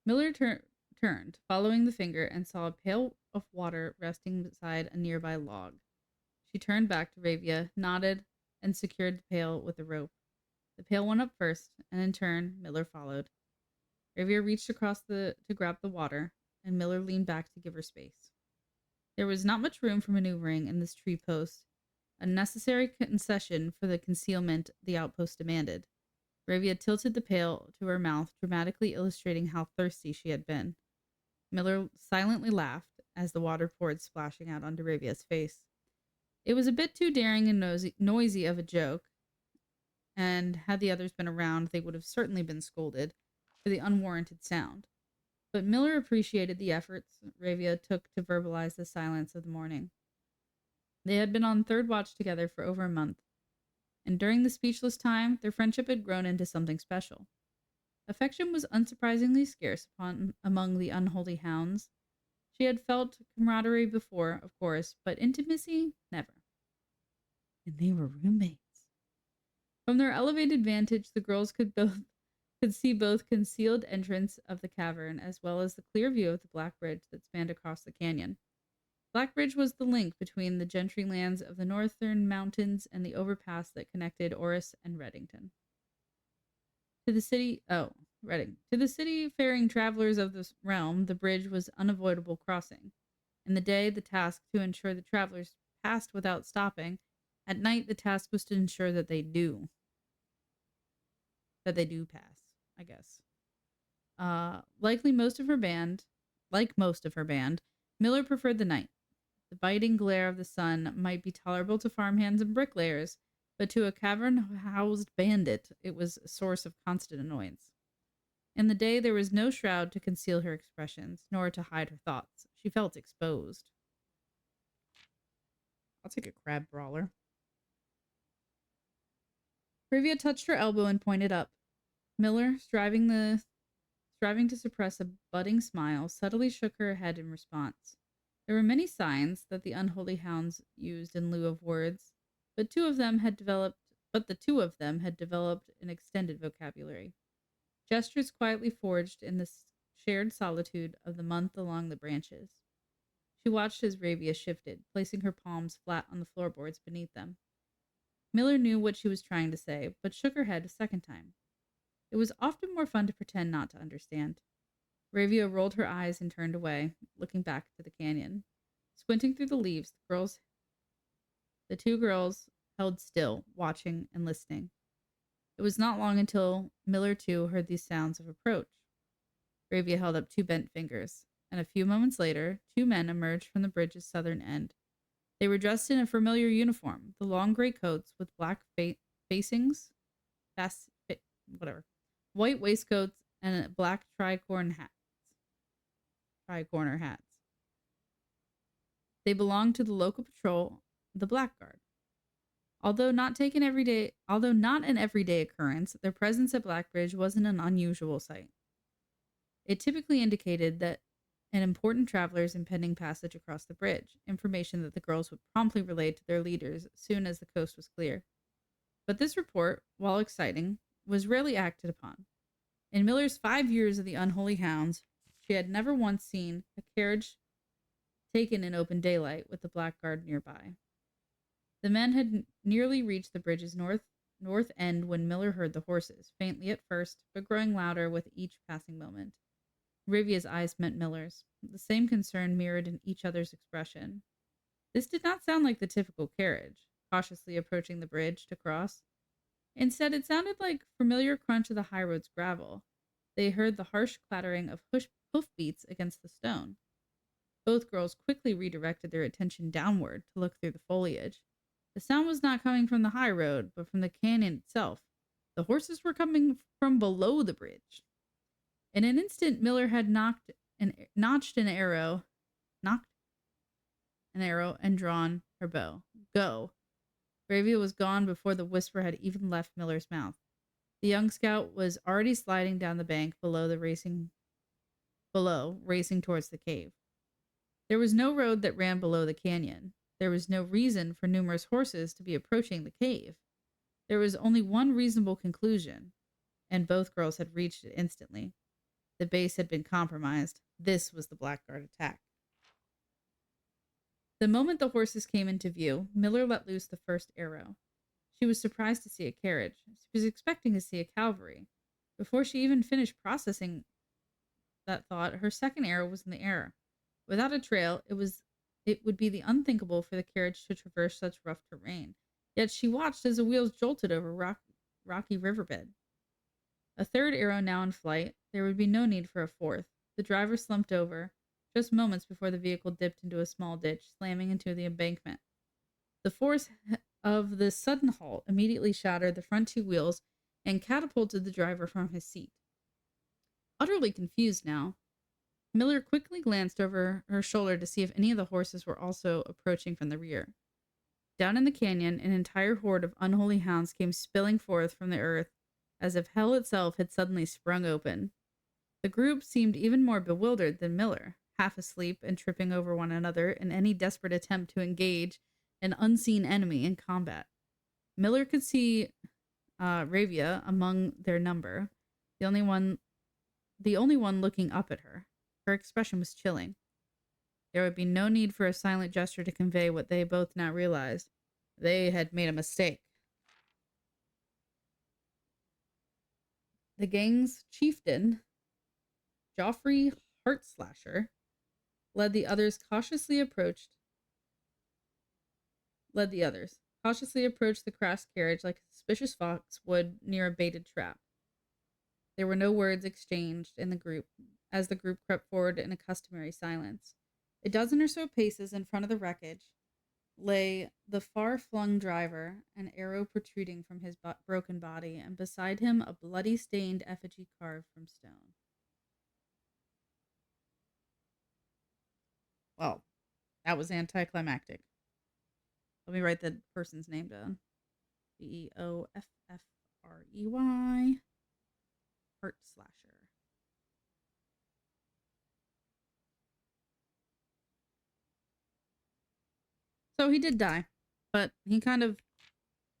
Miller turned, following the finger, and saw a pail of water resting beside a nearby log. She turned back to Ravia, nodded, and secured the pail with a rope. The pail went up first, and in turn, Miller followed. Ravia reached across to grab the water, and Miller leaned back to give her space. There was not much room for maneuvering in this tree post, a necessary concession for the concealment the outpost demanded. Ravia tilted the pail to her mouth, dramatically illustrating how thirsty she had been. Miller silently laughed as the water poured splashing out onto Ravia's face. It was a bit too daring and noisy of a joke, and had the others been around, they would have certainly been scolded for the unwarranted sound. But Miller appreciated the efforts Ravia took to verbalize the silence of the morning. They had been on third watch together for over a month, and during the speechless time, their friendship had grown into something special. Affection was unsurprisingly scarce among the unholy hounds. She had felt camaraderie before, of course, but intimacy, never. And they were roommates. From their elevated vantage, the girls could see both concealed entrance of the cavern as well as the clear view of the Black Bridge that spanned across the canyon. Black Bridge was the link between the gentry lands of the northern mountains and the overpass that connected Oris and Reddington. Redding. To the city-faring travelers of this realm, the bridge was unavoidable crossing. In the day, the task to ensure the travelers passed without stopping. At night, the task was to ensure that they do. That they do pass, I guess. Like most of her band, Miller preferred the night. The biting glare of the sun might be tolerable to farmhands and bricklayers, but to a cavern-housed bandit, it was a source of constant annoyance. In the day, there was no shroud to conceal her expressions, nor to hide her thoughts. She felt exposed. I'll take a crab brawler. Rivia touched her elbow and pointed up. Miller, striving to suppress a budding smile, subtly shook her head in response. There were many signs that the unholy hounds used in lieu of words, but the two of them had developed an extended vocabulary. Gestures quietly forged in the shared solitude of the month along the branches. She watched as Ravia shifted, placing her palms flat on the floorboards beneath them. Miller knew what she was trying to say, but shook her head a second time. It was often more fun to pretend not to understand. Ravia rolled her eyes and turned away, looking back to the canyon. Squinting through the leaves, the two girls held still, watching and listening. It was not long until Miller, too, heard these sounds of approach. Ravia held up two bent fingers, and a few moments later, two men emerged from the bridge's southern end. They were dressed in a familiar uniform, the long gray coats with black facings, whatever, white waistcoats, and black tricorner hats. They belonged to the local patrol, the Blackguard. Although not an everyday occurrence, their presence at Blackbridge wasn't an unusual sight. It typically indicated that an important traveler's impending passage across the bridge, information that the girls would promptly relay to their leaders as soon as the coast was clear. But this report, while exciting, was rarely acted upon. In Miller's 5 years of the Unholy Hounds, she had never once seen a carriage taken in open daylight with the Blackguard nearby. The men had nearly reached the bridge's north end when Miller heard the horses, faintly at first, but growing louder with each passing moment. Rivia's eyes met Miller's. The same concern mirrored in each other's expression. This did not sound like the typical carriage, cautiously approaching the bridge to cross. Instead, it sounded like familiar crunch of the highroad's gravel. They heard the harsh clattering of hoofbeats against the stone. Both girls quickly redirected their attention downward to look through the foliage. The sound was not coming from the high road, but from the canyon itself. The horses were coming from below the bridge. In an instant, Miller had notched an arrow and drawn her bow. Go. Bravia was gone before the whisper had even left Miller's mouth. The young scout was already sliding down the bank racing towards the cave. There was no road that ran below the canyon. There was no reason for numerous horses to be approaching the cave. There was only one reasonable conclusion, and both girls had reached it instantly. The base had been compromised. This was the Blackguard attack. The moment the horses came into view, Miller let loose the first arrow. She was surprised to see a carriage. She was expecting to see a cavalry. Before she even finished processing that thought, her second arrow was in the air. Without a trail, it would be the unthinkable for the carriage to traverse such rough terrain. Yet she watched as the wheels jolted over rocky riverbed. A third arrow now in flight, there would be no need for a fourth. The driver slumped over, just moments before the vehicle dipped into a small ditch, slamming into the embankment. The force of this sudden halt immediately shattered the front two wheels and catapulted the driver from his seat. Utterly confused now, Miller quickly glanced over her shoulder to see if any of the horses were also approaching from the rear. Down in the canyon, an entire horde of unholy hounds came spilling forth from the earth, as if hell itself had suddenly sprung open. The group seemed even more bewildered than Miller, half asleep and tripping over one another in any desperate attempt to engage an unseen enemy in combat. Miller could see Ravia among their number, the only one looking up at her. Her expression was chilling. There would be no need for a silent gesture to convey what they both now realized. They had made a mistake. The gang's chieftain, Joffrey Heartslasher, led the others, cautiously approached the crash carriage like a suspicious fox would near a baited trap. There were no words exchanged in the group as the group crept forward in a customary silence. A dozen or so paces in front of the wreckage lay the far-flung driver, an arrow protruding from his broken body, and beside him a bloody stained effigy carved from stone. Well, that was anticlimactic. Let me write the person's name down. Beoffrey. Heart Slasher. So he did die, but he kind of.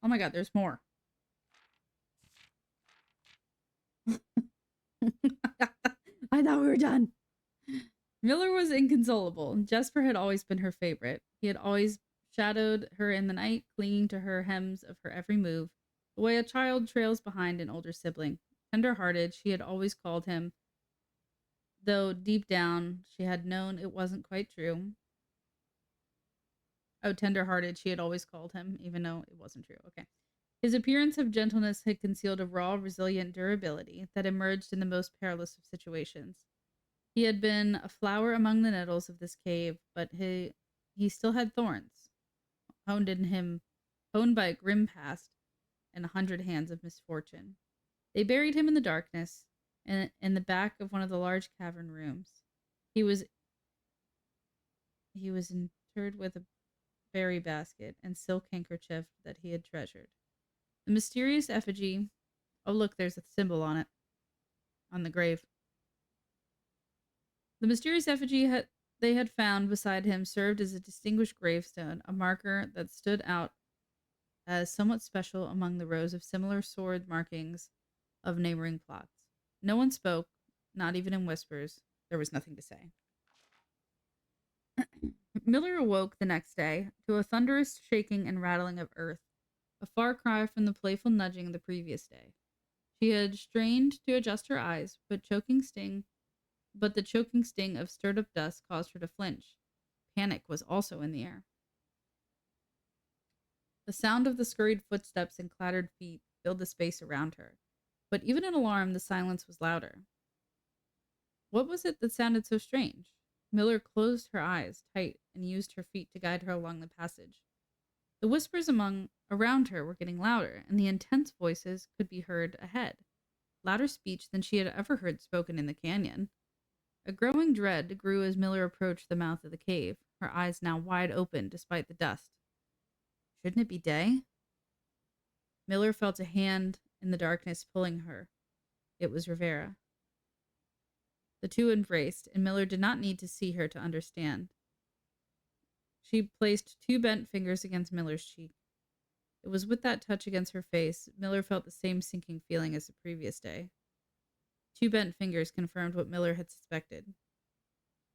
Oh my god, there's more. I thought we were done. Miller was inconsolable. Jesper had always been her favorite. He had always shadowed her in the night, clinging to her hems of her every move, the way a child trails behind an older sibling. Tender-hearted, she had always called him, though deep down she had known it wasn't quite true. Oh, tender-hearted, she had always called him, even though it wasn't true. Okay. His appearance of gentleness had concealed a raw, resilient durability that emerged in the most perilous of situations. He had been a flower among the nettles of this cave, but he still had thorns, honed in him, honed by a grim past and 100 hands of misfortune. They buried him in the darkness, in the back of one of the large cavern rooms. He was interred with a berry basket and silk handkerchief that he had treasured. The mysterious effigy. Oh, look, there's a symbol on it, on the grave. The mysterious effigy they had found beside him served as a distinguished gravestone, a marker that stood out as somewhat special among the rows of similar sword markings of neighboring plots. No one spoke, not even in whispers. There was nothing to say. Miller awoke the next day to a thunderous shaking and rattling of earth, a far cry from the playful nudging of the previous day. She had strained to adjust her eyes, but the choking sting of stirred up dust caused her to flinch. Panic was also in the air. The sound of the scurried footsteps and clattered feet filled the space around her, but even in alarm, the silence was louder. What was it that sounded so strange? Miller closed her eyes tight and used her feet to guide her along the passage. The whispers around her were getting louder, and the intense voices could be heard ahead, louder speech than she had ever heard spoken in the canyon. A growing dread grew as Miller approached the mouth of the cave, her eyes now wide open despite the dust. Shouldn't it be day? Miller felt a hand in the darkness pulling her. It was Rivera. The two embraced, and Miller did not need to see her to understand. She placed two bent fingers against Miller's cheek. It was with that touch against her face, Miller felt the same sinking feeling as the previous day. Two bent fingers confirmed what Miller had suspected.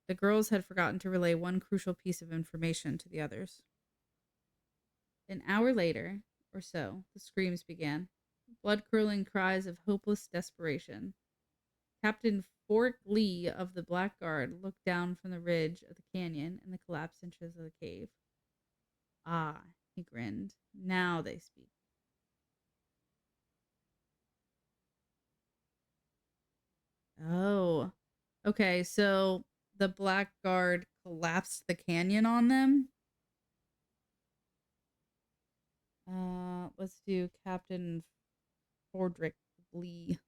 The girls had forgotten to relay one crucial piece of information to the others. An hour later, or so, the screams began, blood-curdling cries of hopeless desperation. Captain Fort Lee of the Black Guard looked down from the ridge of the canyon and the collapsed entrance of the cave. Ah, he grinned. Now they speak. Oh, okay, so the Black Guard collapsed the canyon on them? Let's do Captain Fordrick Lee.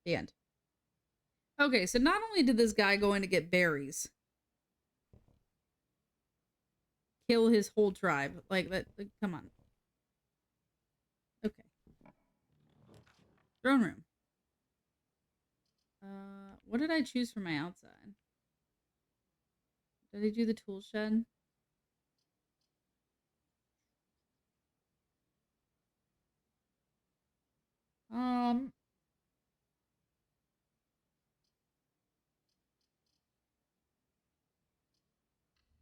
The end. Okay, so not only did this guy go in to get berries, kill his whole tribe. Like that. Like, come on. Okay. Throne room. What did I choose for my outside? Did I do the tool shed? Um,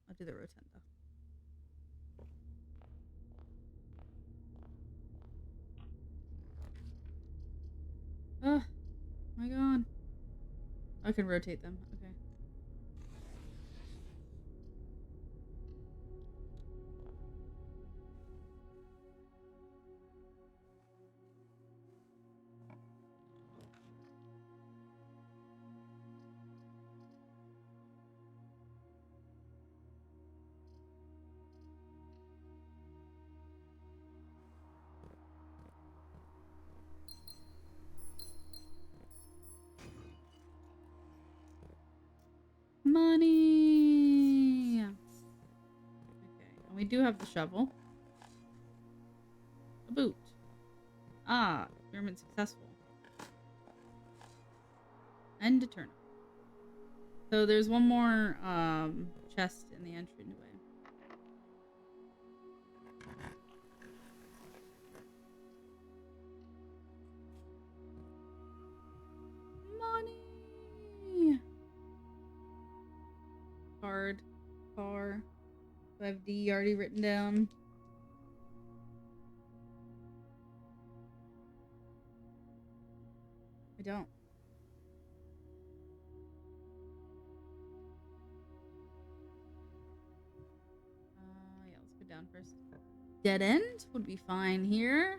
I'll do the rotunda. Oh my god. I can rotate them. Okay. do have the shovel. A boot. Ah, experiment successful. And a turnip. So there's one more chest in the entryway. Money! Card. Car. Do I have D already written down? I don't. Yeah, let's go down first. Dead end would be fine here.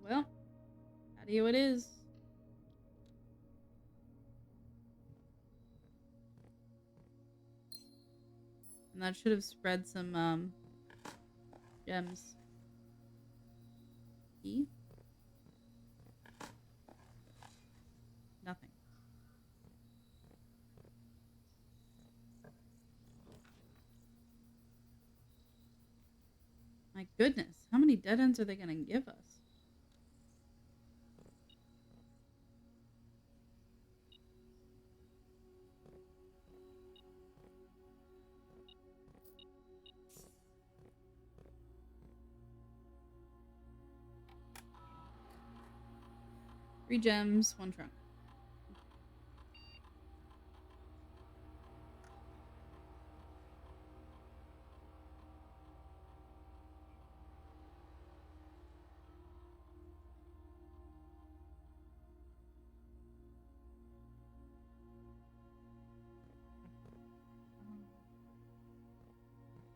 Well, patio it is. And that should have spread some gems. E? Nothing. My goodness, how many dead ends are they gonna give us? Three gems, one trunk.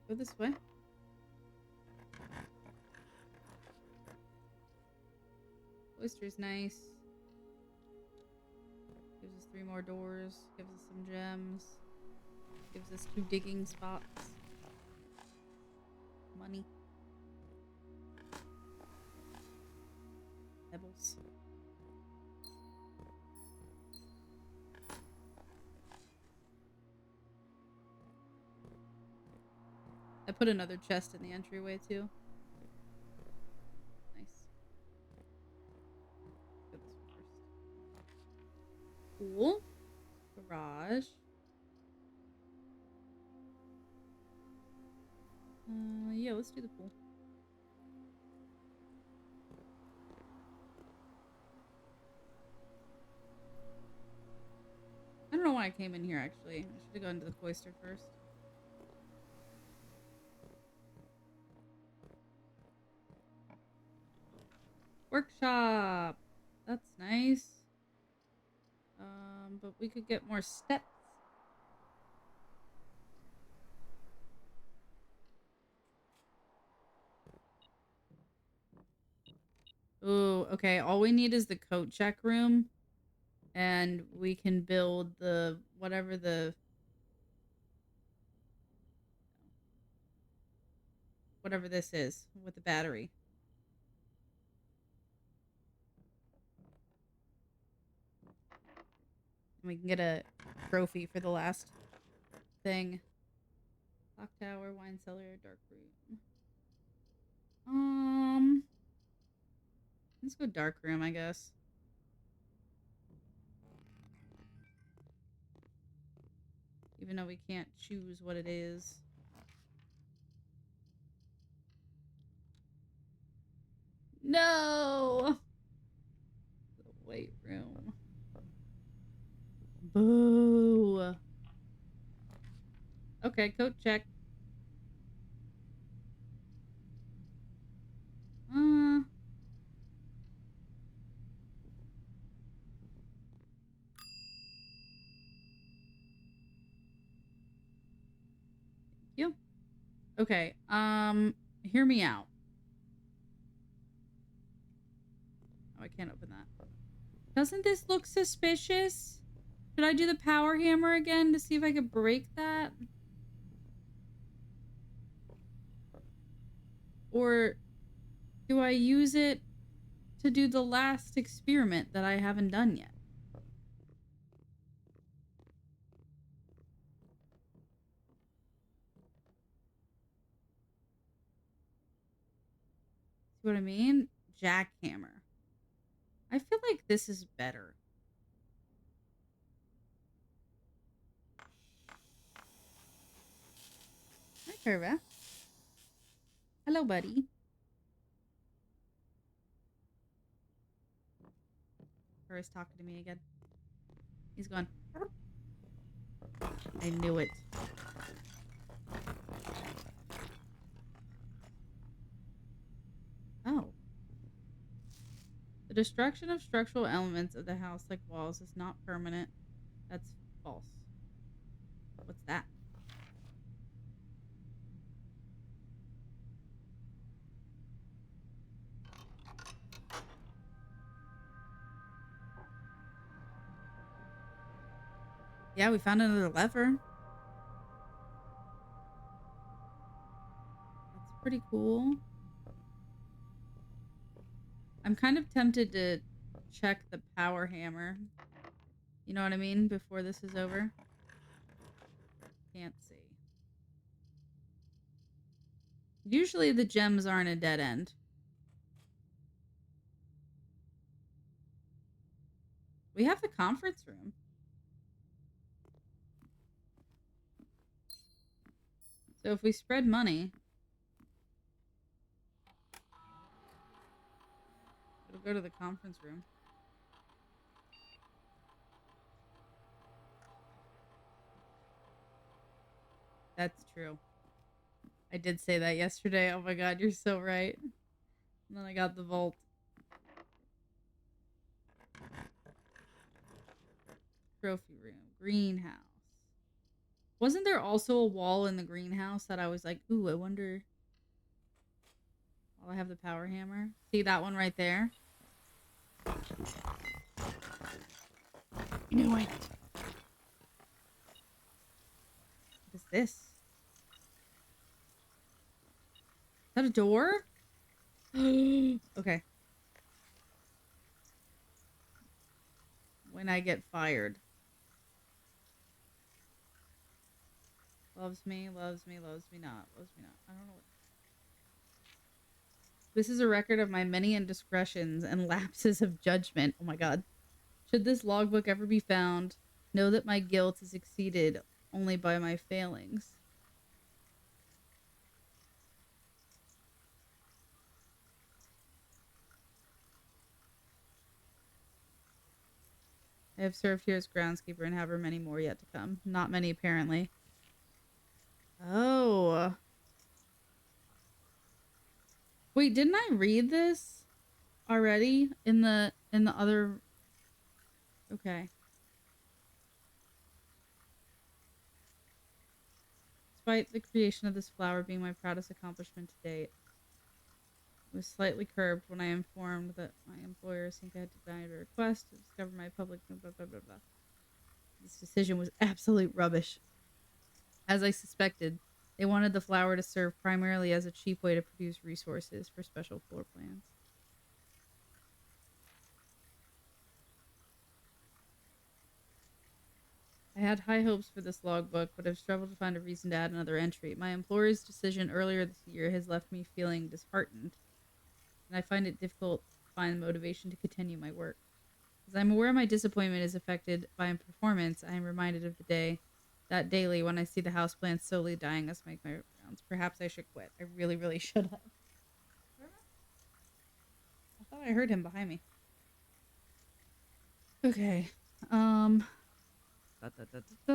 Go this way. Oyster's nice. Gives us 3 more doors. Gives us some gems. Gives us 2 digging spots. Money. Pebbles. I put another chest in the entryway too. Nice. Go this one first. Cool. Garage. Yeah, let's do the pool. I don't know why I came in here actually. I should have gone to the cloister first. Workshop. That's nice. But we could get more steps. Ooh, okay. All we need is the coat check room. And we can build the whatever this is with the battery. And we can get a trophy for the last thing. Clock tower, wine cellar, dark room. Let's go dark room, I guess. Even though we can't choose what it is. No! The weight room. Boo! Okay, coat check. You. Okay, hear me out. Oh, I can't open that. Doesn't this look suspicious? Should I do the power hammer again to see if I could break that? Or do I use it to do the last experiment that I haven't done yet? See what I mean? Jackhammer. I feel like this is better. Hi, Curva. Hello, buddy. Curva's talking to me again. He's going. I knew it. Oh. The destruction of structural elements of the house, like walls, is not permanent. That's false. What's that? Yeah, we found another lever. That's pretty cool. I'm kind of tempted to check the power hammer. You know what I mean? Before this is over. Can't see. Usually the gems aren't a dead end. We have the conference room. So if we spread money, it'll go to the conference room. That's true. I did say that yesterday. Oh my god, you're so right. And then I got the vault. Trophy room. Greenhouse. Wasn't there also a wall in the greenhouse that I was like, ooh, I wonder. While I have the power hammer. See that one right there? Knew it. What is this? Is that a door? Okay. When I get fired. Loves me, loves me, loves me not. Loves me not. I don't know what. This is a record of my many indiscretions and lapses of judgment. Oh my god. Should this logbook ever be found, know that my guilt is exceeded only by my failings. I have served here as groundskeeper and have many more yet to come. Not many, apparently. Oh. Wait, didn't I read this already in the other? Okay. Despite the creation of this flower being my proudest accomplishment to date, it was slightly curbed when I informed that my employers think I had denied a request to discover my public blah blah blah blah. This decision was absolute rubbish. As I suspected, they wanted the flower to serve primarily as a cheap way to produce resources for special floor plans. I had high hopes for this logbook, but have struggled to find a reason to add another entry. My employer's decision earlier this year has left me feeling disheartened, and I find it difficult to find motivation to continue my work. As I'm aware my disappointment is affected by my performance, I am reminded of the day that daily when I see the houseplants slowly dying as I make my rounds. Perhaps I should quit. I really, really should have. I thought I heard him behind me. Okay. Da, da, da, da,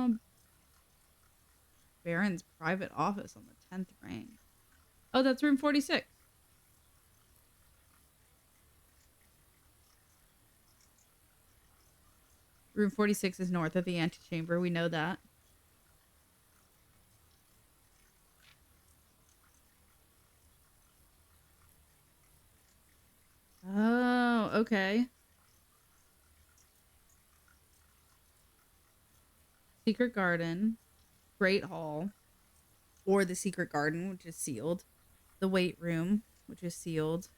da. Baron's private office on the 10th rank. Oh, that's room 46. Room 46 is north of the antechamber. We know that. Oh, okay. secret garden, great hall, Or the secret garden, which is sealed. the weight room, which is sealed,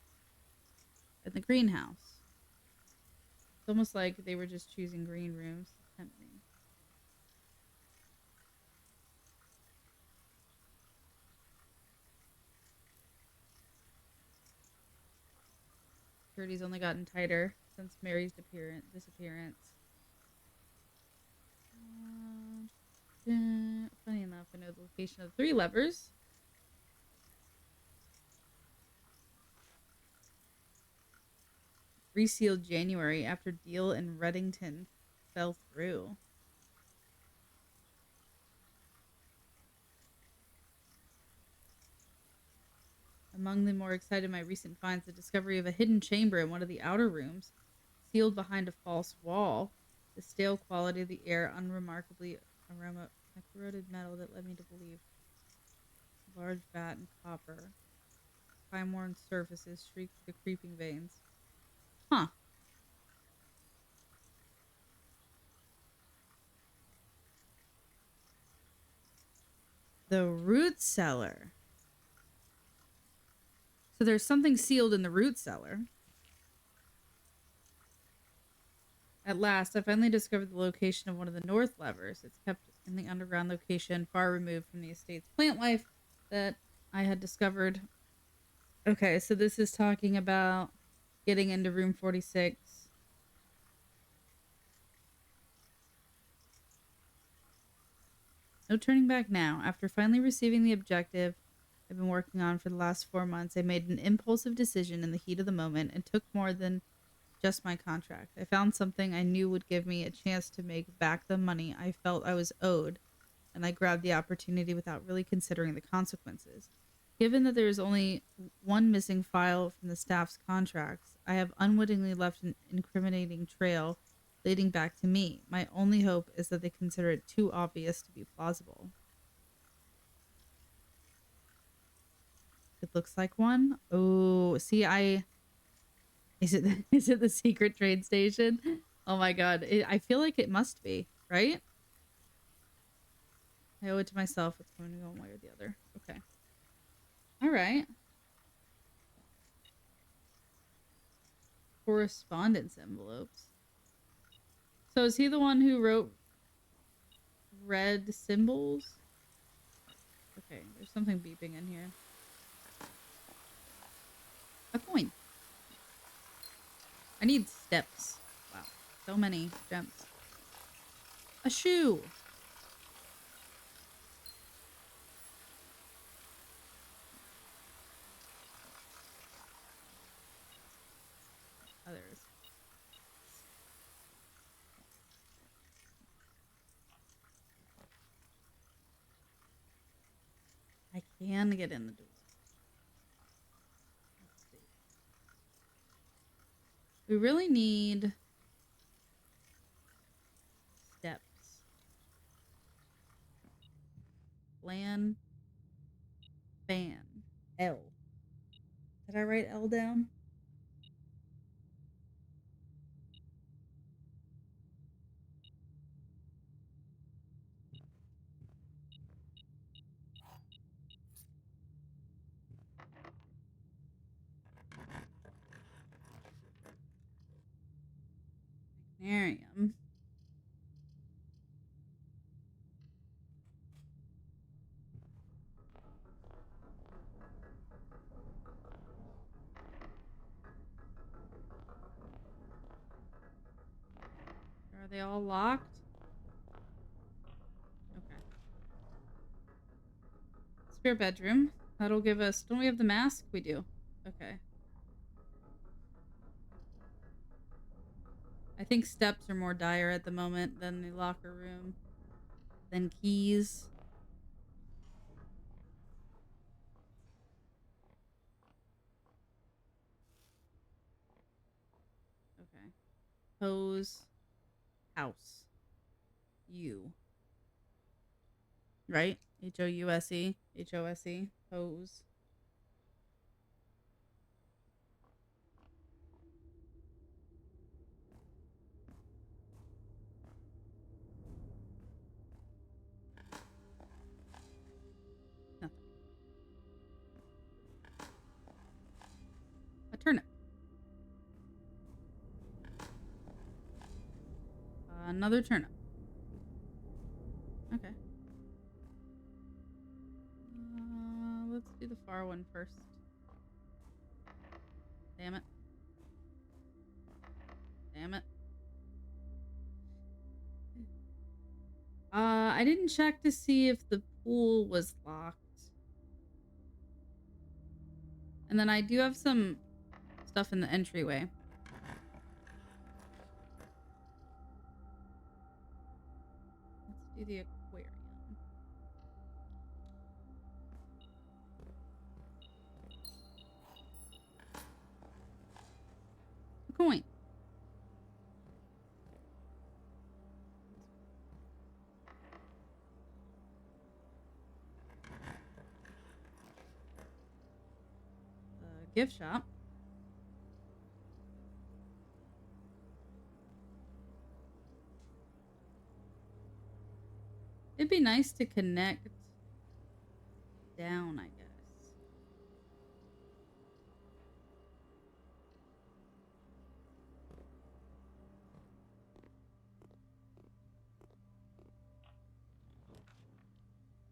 and the greenhouse. It's almost like they were just choosing green rooms to tempt me. Security's only gotten tighter since Mary's disappearance. Funny enough, I know the location of 3 levers. Resealed January after deal in Reddington fell through. Among the more excited my recent finds, the discovery of a hidden chamber in one of the outer rooms, sealed behind a false wall. The stale quality of the air, unremarkably aroma, a corroded metal that led me to believe. Large vat and copper. Time-worn surfaces shrieked the creeping veins. Huh. The root cellar. So there's something sealed in the root cellar. At last, I finally discovered the location of one of the north levers. It's kept in the underground location, far removed from the estate's plant life that I had discovered. Okay, so this is talking about getting into room 46. No turning back now. After finally receiving the objective I've been working on for the last 4 months, I made an impulsive decision in the heat of the moment and took more than just my contract. I found something I knew would give me a chance to make back the money I felt I was owed, and I grabbed the opportunity without really considering the consequences. Given that there is only one missing file from the staff's contracts, I have unwittingly left an incriminating trail leading back to me. My only hope is that they consider it too obvious to be plausible. It looks like one. Oh, see, is it is it the secret train station? Oh my god, I feel like it must be, right? I owe it to myself. It's going to go one way or the other. Okay. All right. Correspondence envelopes. So is he the one who wrote red symbols? Okay, there's something beeping in here. A coin. I need steps. Wow, so many gems. A shoe. Others. I can get in the door. Let's see. We really need steps. Plan. Fan. L. Did I write L down? Miriam. Are they all locked? Okay. Spare bedroom. That'll give us... Don't we have the mask? We do. Okay. I think steps are more dire at the moment than the locker room. Then keys. Okay. Hose. House. U. Right? House. Hose. Hose. another turnip. Okay. Let's do the far one first. Damn it. Damn it. I didn't check to see if the pool was locked. And then I do have some stuff in the entryway. Let's do the aquarium. A coin. Gift shop. It'd be nice to connect down, I guess.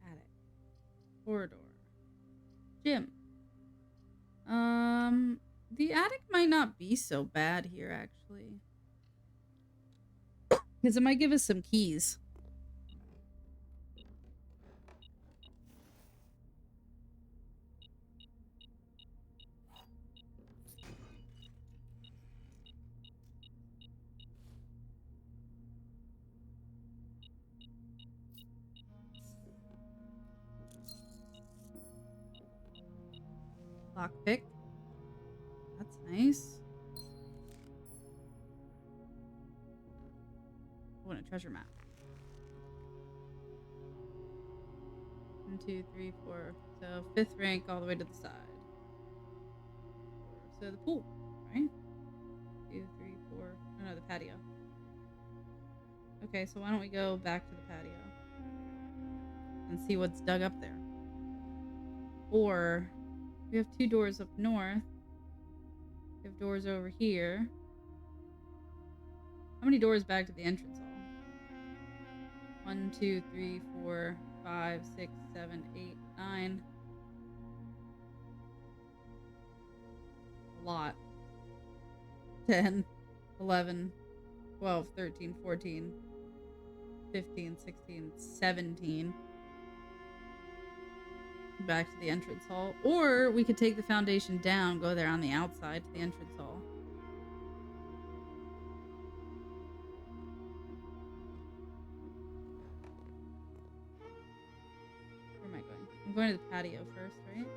Attic. Corridor. Gym. The attic might not be so bad here, actually. Because it might give us some keys. Lockpick. That's nice. Oh, and a treasure map. 1, 2, 3, 4. So 5th rank all the way to the side. So the pool, right? 2, 3, 4. Oh no, the patio. Okay, so why don't we go back to the patio and see what's dug up there? Or we have 2 doors up north. We have doors over here. How many doors back to the entrance hall? 1, 2, 3, 4, 5, 6, 7, 8, 9. A lot. 10, 11, 12, 13, 14, 15, 16, 17. Back to the entrance hall. Or we could take the foundation down, go there on the outside to the entrance hall. Where am I going? I'm going to the patio first, right?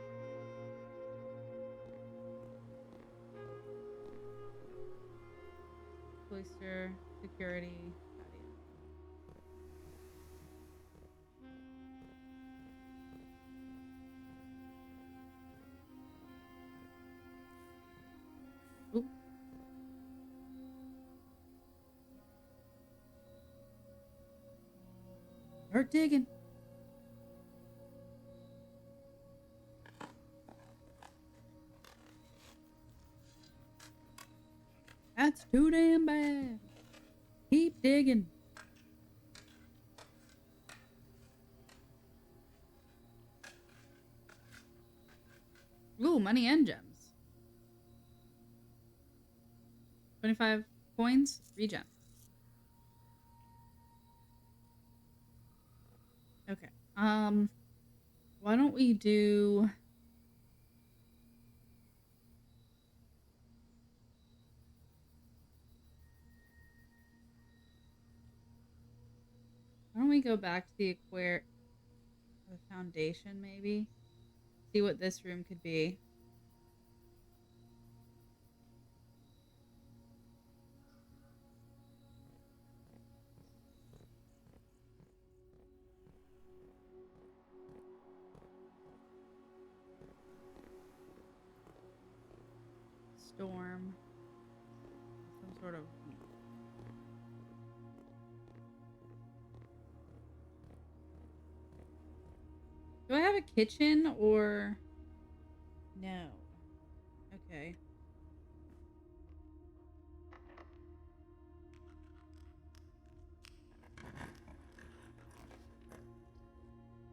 Cloister, security, patio. Oop. Start digging. That's too damn bad. Keep digging. Ooh, money and gems. 25 coins, 3 gems. Okay. Why don't we do... Why don't we go back to the the foundation, maybe? See what this room could be. Storm. Some sort of... Do I have a kitchen or... No. Okay.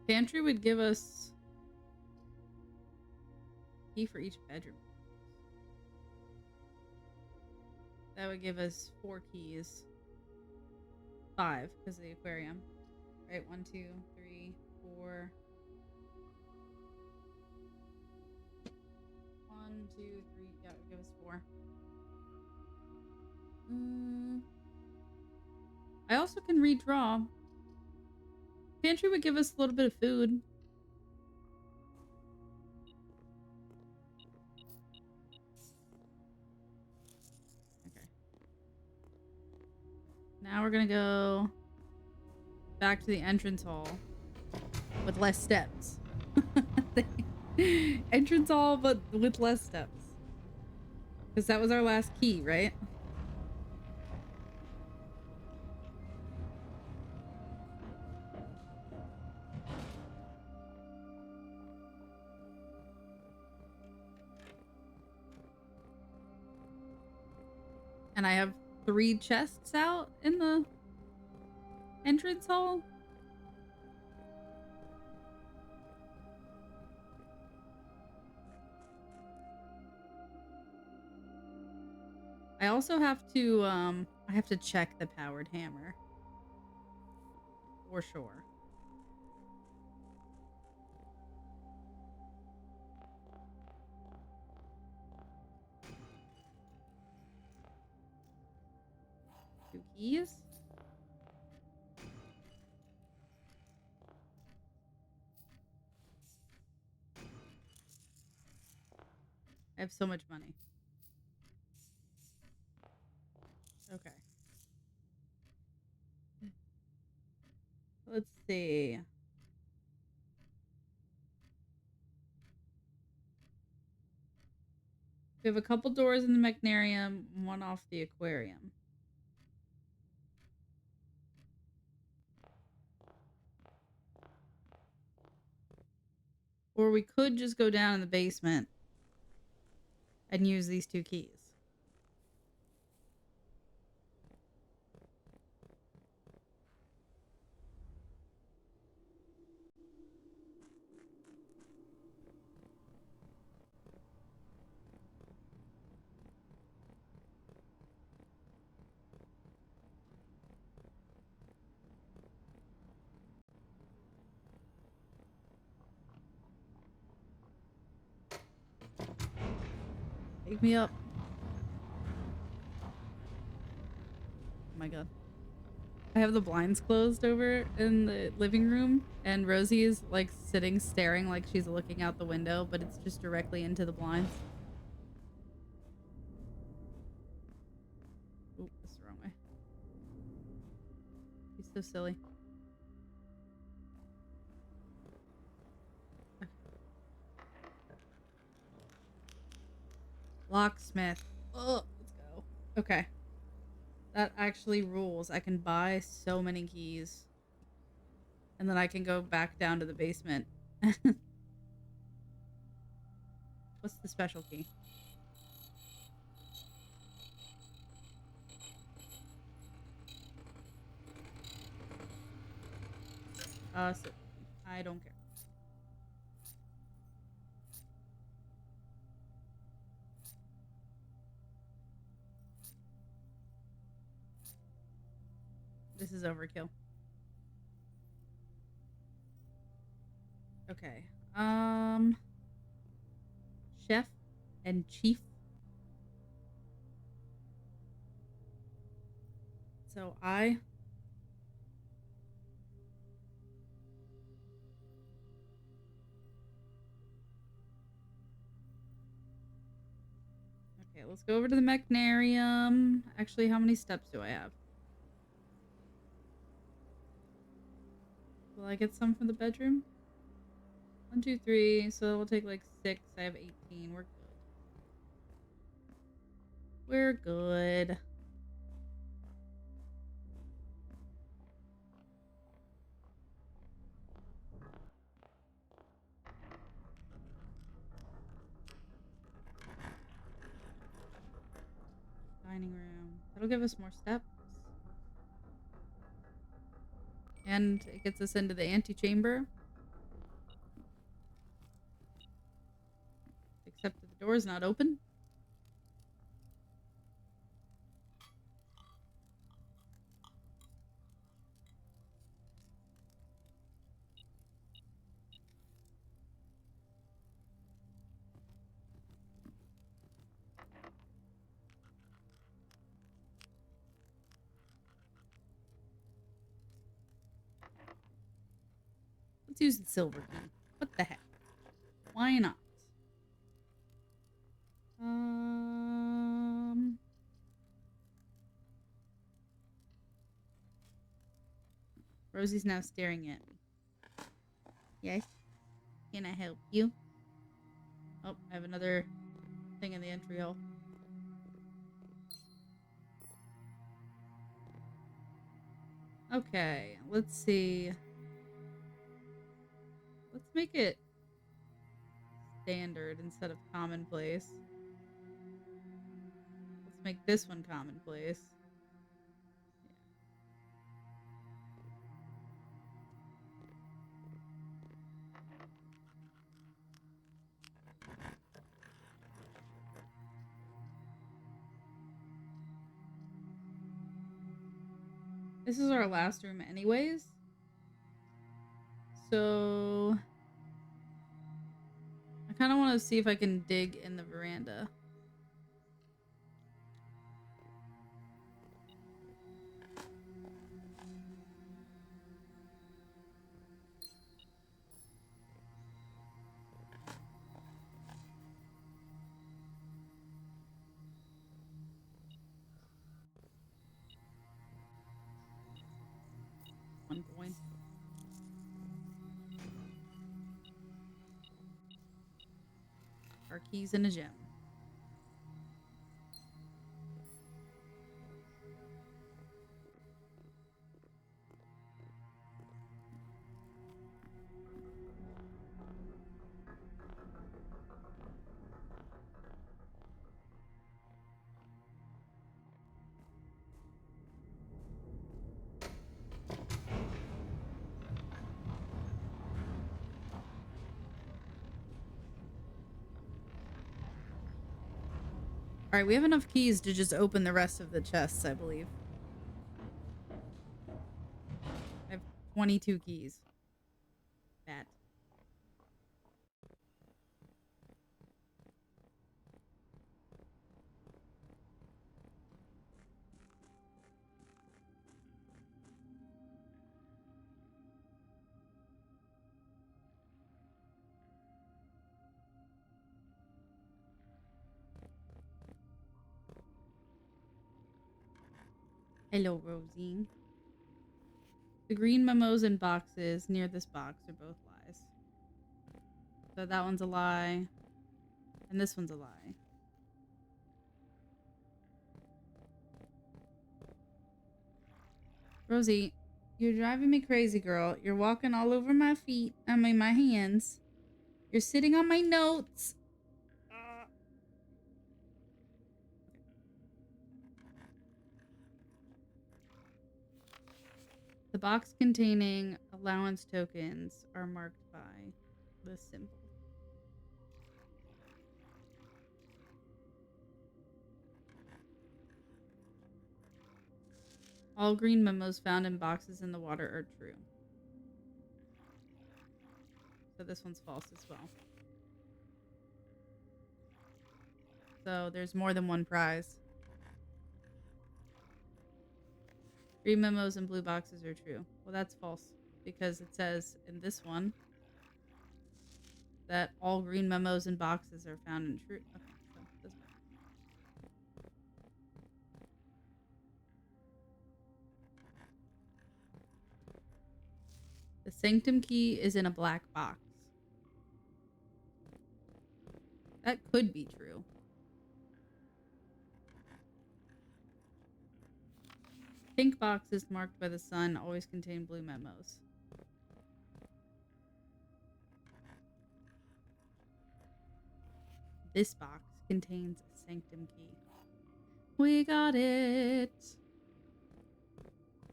Pantry would give us a key for each bedroom. That would give us 4 keys. 5, because of the aquarium. Right, 1, 2, 3, 4. 1, 2, 3. Yeah, it would give us 4. I also can redraw. Pantry would give us a little bit of food. Okay. Now we're gonna go back to the entrance hall with less steps. Entrance hall, but with less steps. Because that was our last key, right? And I have 3 chests out in the entrance hall. I also have to I have to check the powered hammer. For sure. Two keys. I have so much money. Okay. Let's see. We have a couple doors in the mechnarium, one off the aquarium. Or we could just go down in the basement and use these 2 keys. Wake me up. Oh my god. I have the blinds closed over in the living room, and Rosie is like sitting staring like she's looking out the window, but it's just directly into the blinds. Oop, that's the wrong way. He's so silly. Okay. Locksmith. Oh, let's go. Okay. That actually rules. I can buy so many keys. And then I can go back down to the basement. What's the special key? So I don't care. This is overkill. Okay. Chef and chief. So I Okay, let's go over to the mechnarium. Actually, how many steps do I have? Will I get some from the bedroom? 1, 2, 3. So we'll take like 6. I have 18. We're good. We're good. Dining room. That'll give us more steps. And it gets us into the antechamber. Door's not open. Let's use the silver key. What the heck? Why not? Rosie's now staring at me. Yes? Can I help you? Oh, I have another thing in the entry hall. Okay, let's see. Let's make it standard instead of commonplace. Let's make this one commonplace. This is our last room anyways. So I kind of want to see if I can dig in the veranda. One point. Our keys and a gem. Alright, we have enough keys to just open the rest of the chests, I believe. I have 22 keys. That. Hello, Rosie. The green memos and boxes near this box are both lies. So that one's a lie. And this one's a lie. Rosie, you're driving me crazy, girl. You're walking all over my feet. I mean, my hands. You're sitting on my notes. The box containing allowance tokens are marked by this symbol. All green memos found in boxes in the water are true. So this one's false as well. So there's more than one prize. Green memos and blue boxes are true. Well, that's false because it says in this one that all green memos and boxes are found in true. Okay, so it doesn't matter. The sanctum key is in a black box. That could be true. Pink boxes marked by the sun always contain blue memos. This box contains a sanctum key. We got it.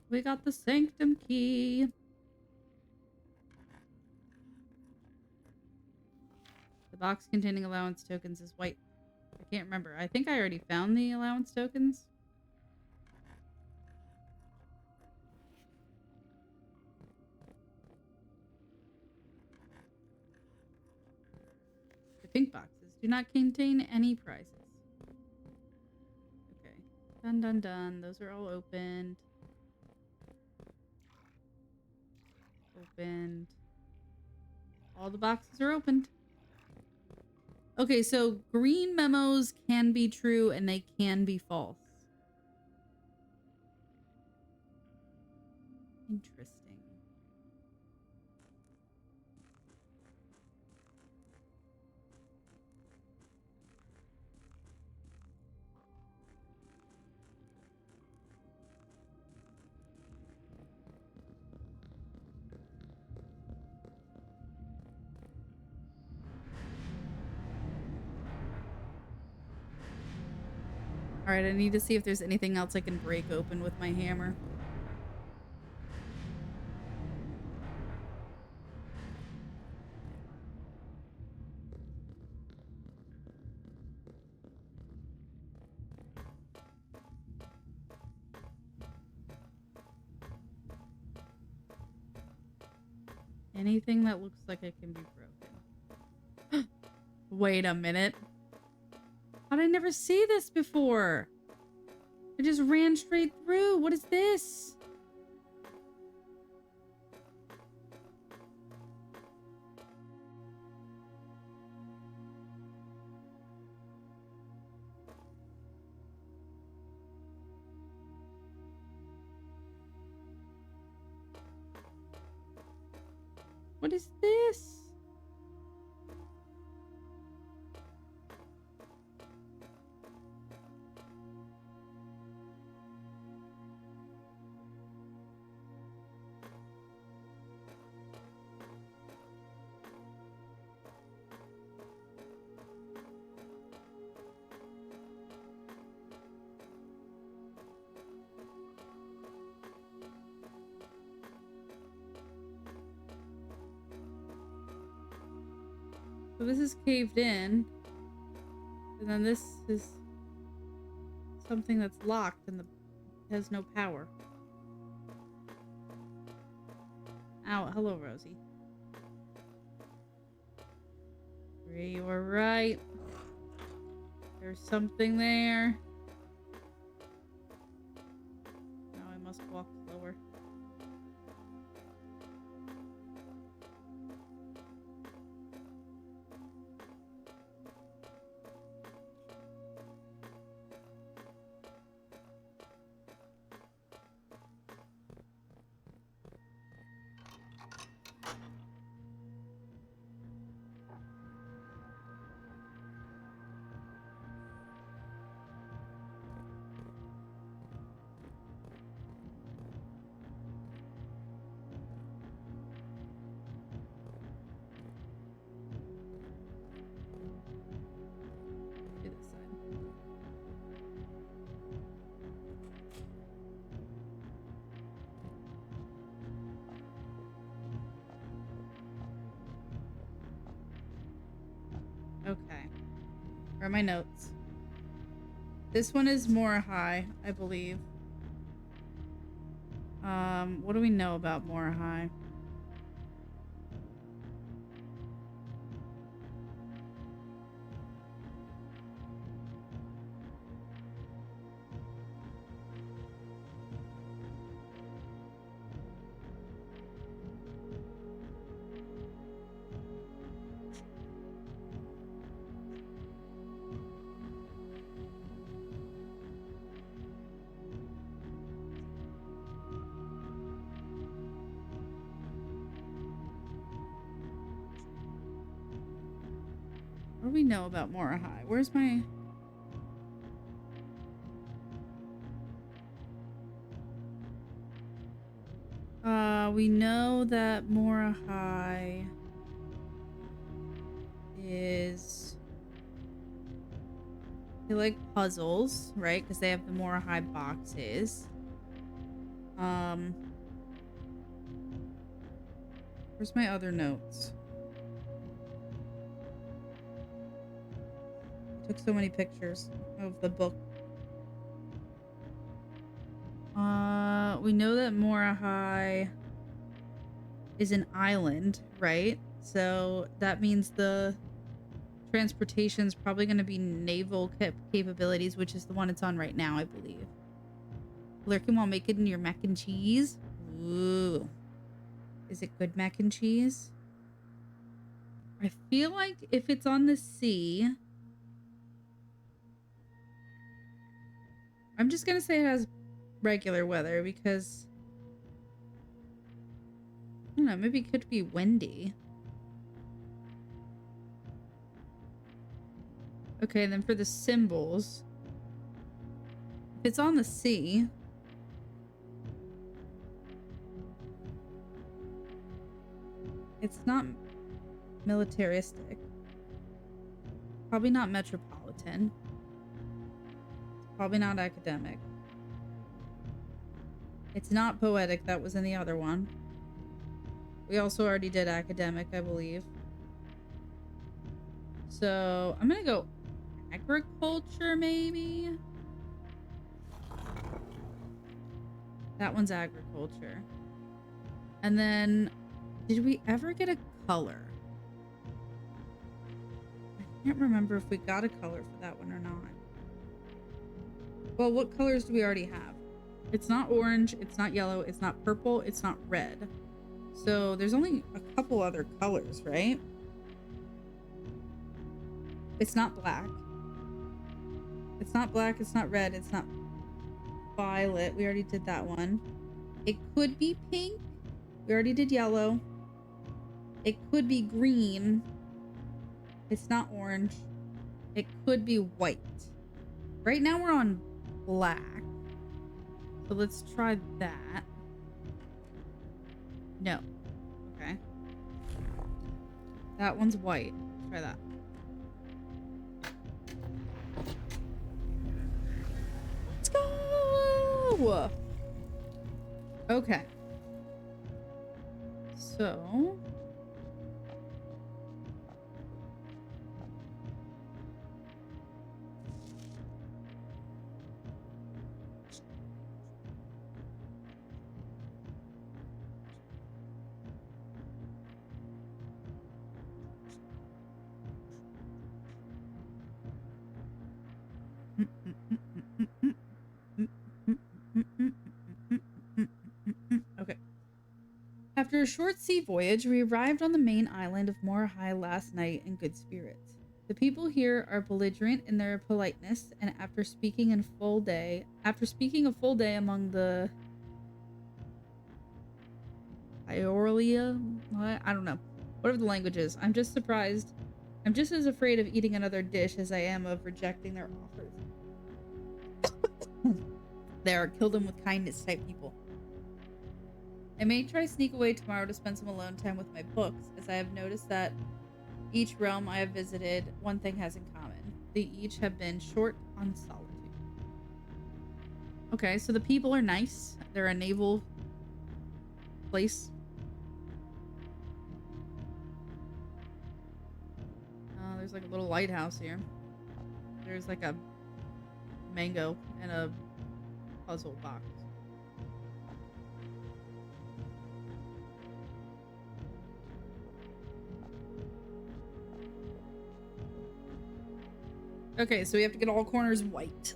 We got the sanctum key. The box containing allowance tokens is white. I can't remember. I think I already found the allowance tokens. The pink boxes do not contain any prizes. Okay. Done, done, done. Those are all opened. Opened. All the boxes are opened. Okay, so green memos can be true and they can be false. Interesting. All right, I need to see if there's anything else I can break open with my hammer. Anything that looks like it can be broken. Wait a minute. How did I never see this before? I just ran straight through. What is this? What is this? So this is caved in. And then this is something that's locked and has no power. Ow, hello, Rosie. You were right. There's something there. Now I must walk slower. Do this side. Okay. Where are my notes? This one is more high, I believe. What do we know about more high? What do we know about Mora High? Where's my... we know that Mora High is... They like puzzles, right? Because they have the Mora High boxes. Where's my other notes? Took so many pictures of the book. We know that Mora High is an island, right? So that means the transportation is probably going to be naval capabilities, which is the one it's on right now, I believe. Lurking while making your mac and cheese. Ooh. Is it good mac and cheese? I feel like if it's on the sea, I'm just going to say it has regular weather because, I don't know, maybe it could be windy. Okay, then for the symbols, if it's on the sea, it's not militaristic. Probably not metropolitan. It's probably not academic. It's not poetic. That was in the other one. We also already did academic, I believe. So I'm gonna go agriculture, maybe? That one's agriculture. And then, did we ever get a color? I can't remember if we got a color for that one or not. Well, what colors do we already have? It's not orange, it's not yellow, it's not purple, it's not red. So there's only a couple other colors, right? It's not black. It's not black, it's not red, it's not violet. We already did that one. It could be pink. We already did yellow. It could be green. It's not orange. It could be white. Right now we're on black. So let's try that. No. Okay. That one's white. Try that. Let's go! Okay. So... Okay. After a short sea voyage, we arrived on the main island of Morahai last night in good spirits. The people here are belligerent in their politeness, and after speaking a full day among the Ioria, I don't know, whatever the language is, I'm just surprised. I'm just as afraid of eating another dish as I am of rejecting their offers. They are kill them with kindness type people. I may try sneak away tomorrow to spend some alone time with my books, as I have noticed that each realm I have visited, one thing has in common. They each have been short on solitude. Okay, so the people are nice. They're a naval place. There's like a little lighthouse here. There's like a mango and a puzzle box. Okay, so we have to get all corners white.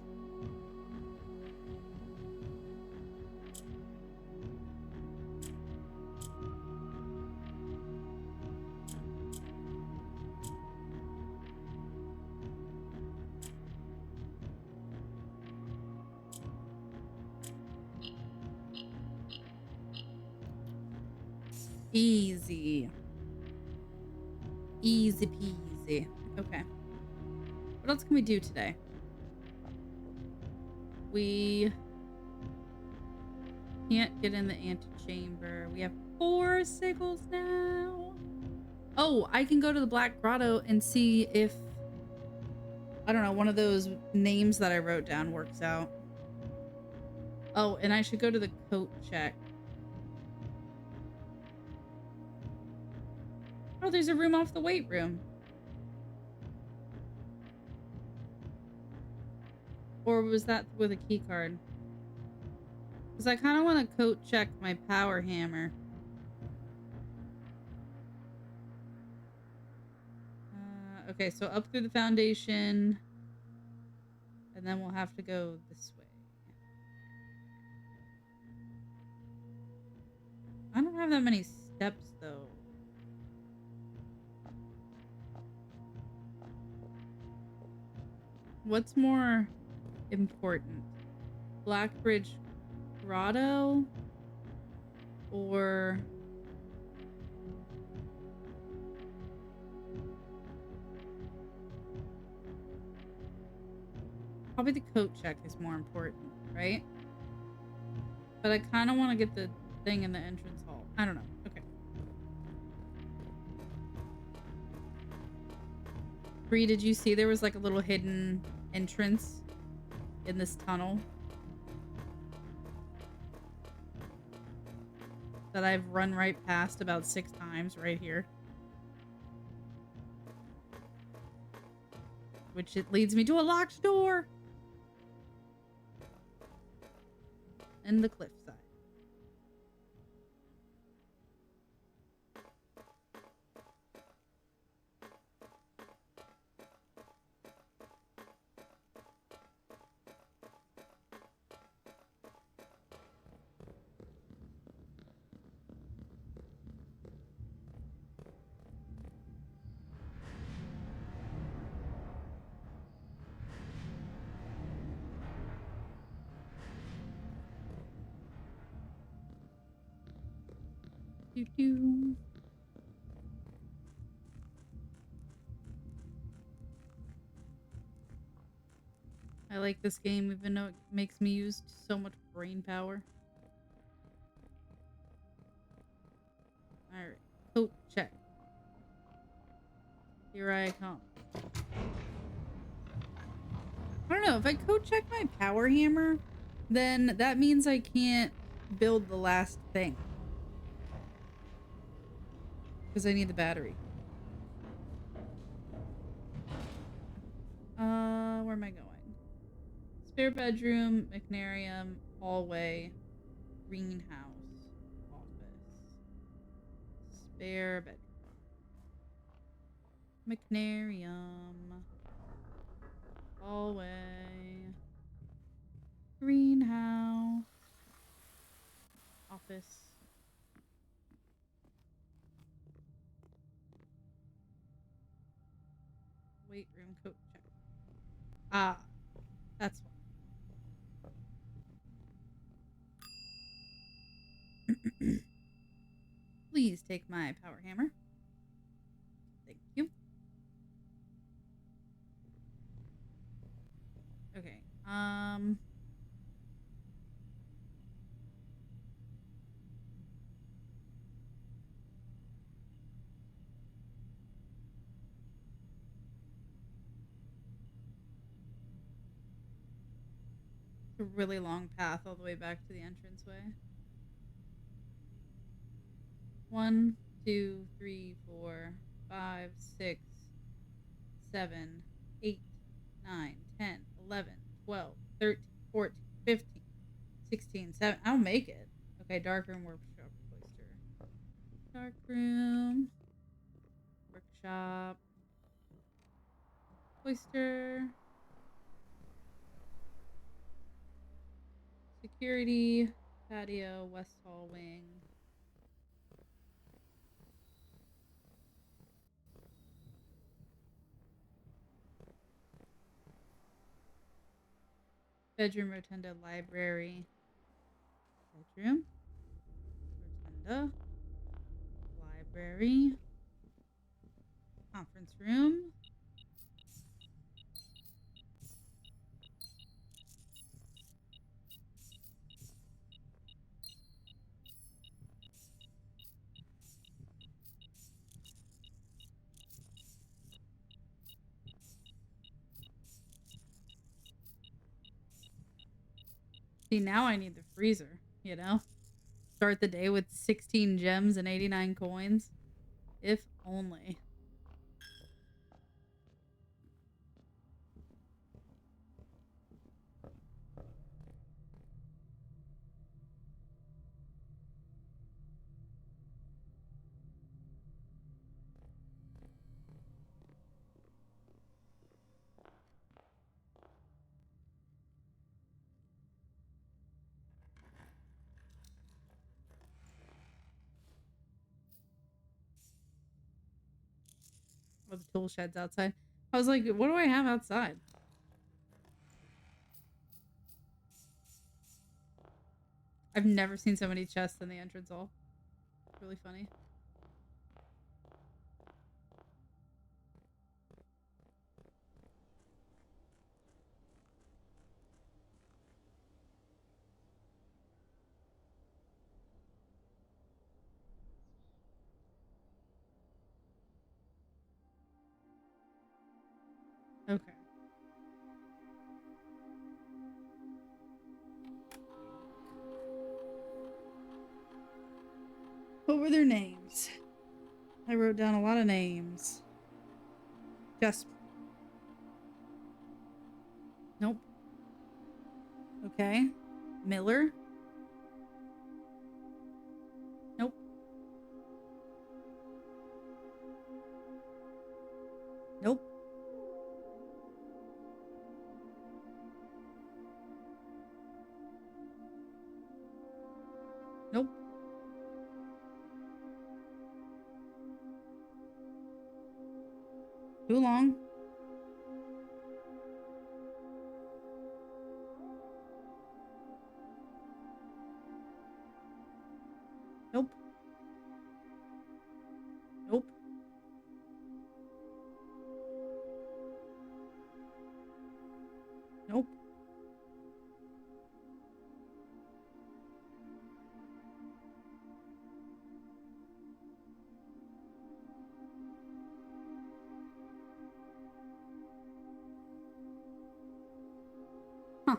Easy. Easy peasy. Okay. What else can we do today? We can't get in the antechamber. We have 4 sickles now. Oh, I can go to the Black Grotto and see if, I don't know, one of those names that I wrote down works out. Oh, and I should go to the coat check. Oh, there's a room off the weight room. Or was that with a key card? Because I kind of want to coat check my power hammer. Okay, so up through the foundation. And then we'll have to go this way. I don't have that many steps, though. What's more important? Blackbridge Grotto? Or... probably the coat check is more important, right? But I kind of want to get the thing in the entrance hall. I don't know. Okay. Bree, did you see there was like a little hidden entrance in this tunnel that I've run right past about 6 times right here? Which it leads me to a locked door in the cliffside. Doo -doo. I like this game even though it makes me use so much brain power. Alright. Coat check. Here I come. I don't know. If I coat check my power hammer, then that means I can't build the last thing. Because I need the battery. Where am I going? Spare bedroom, mechnarium, hallway, greenhouse, office. Spare bedroom. Mechnarium. Hallway. Greenhouse. Office. Weight room, coat check. Ah, that's one. Please take my power hammer. Thank you. Okay. It's a really long path all the way back to the entranceway. 1, 2, 3, 4, 5, 6, 7, 8, 9, 10, 11, 12, 13, 14, 15, 16, 17. I'll make it. Okay, darkroom, workshop, cloister. Darkroom, workshop, cloister, security, patio, west hall wing. Bedroom, rotunda, library. Bedroom, rotunda, library, conference room. See, now I need the freezer, you know? Start the day with 16 gems and 89 coins. If only. Oh, the tool shed's outside. I was like, what do I have outside? I've never seen so many chests in the entrance hall. It's really funny. Okay. What were their names? I wrote down a lot of names. Just. Nope. Okay. Miller. Nope. Nope. Nope. Too long. Nope. Nope. Nope. Huh.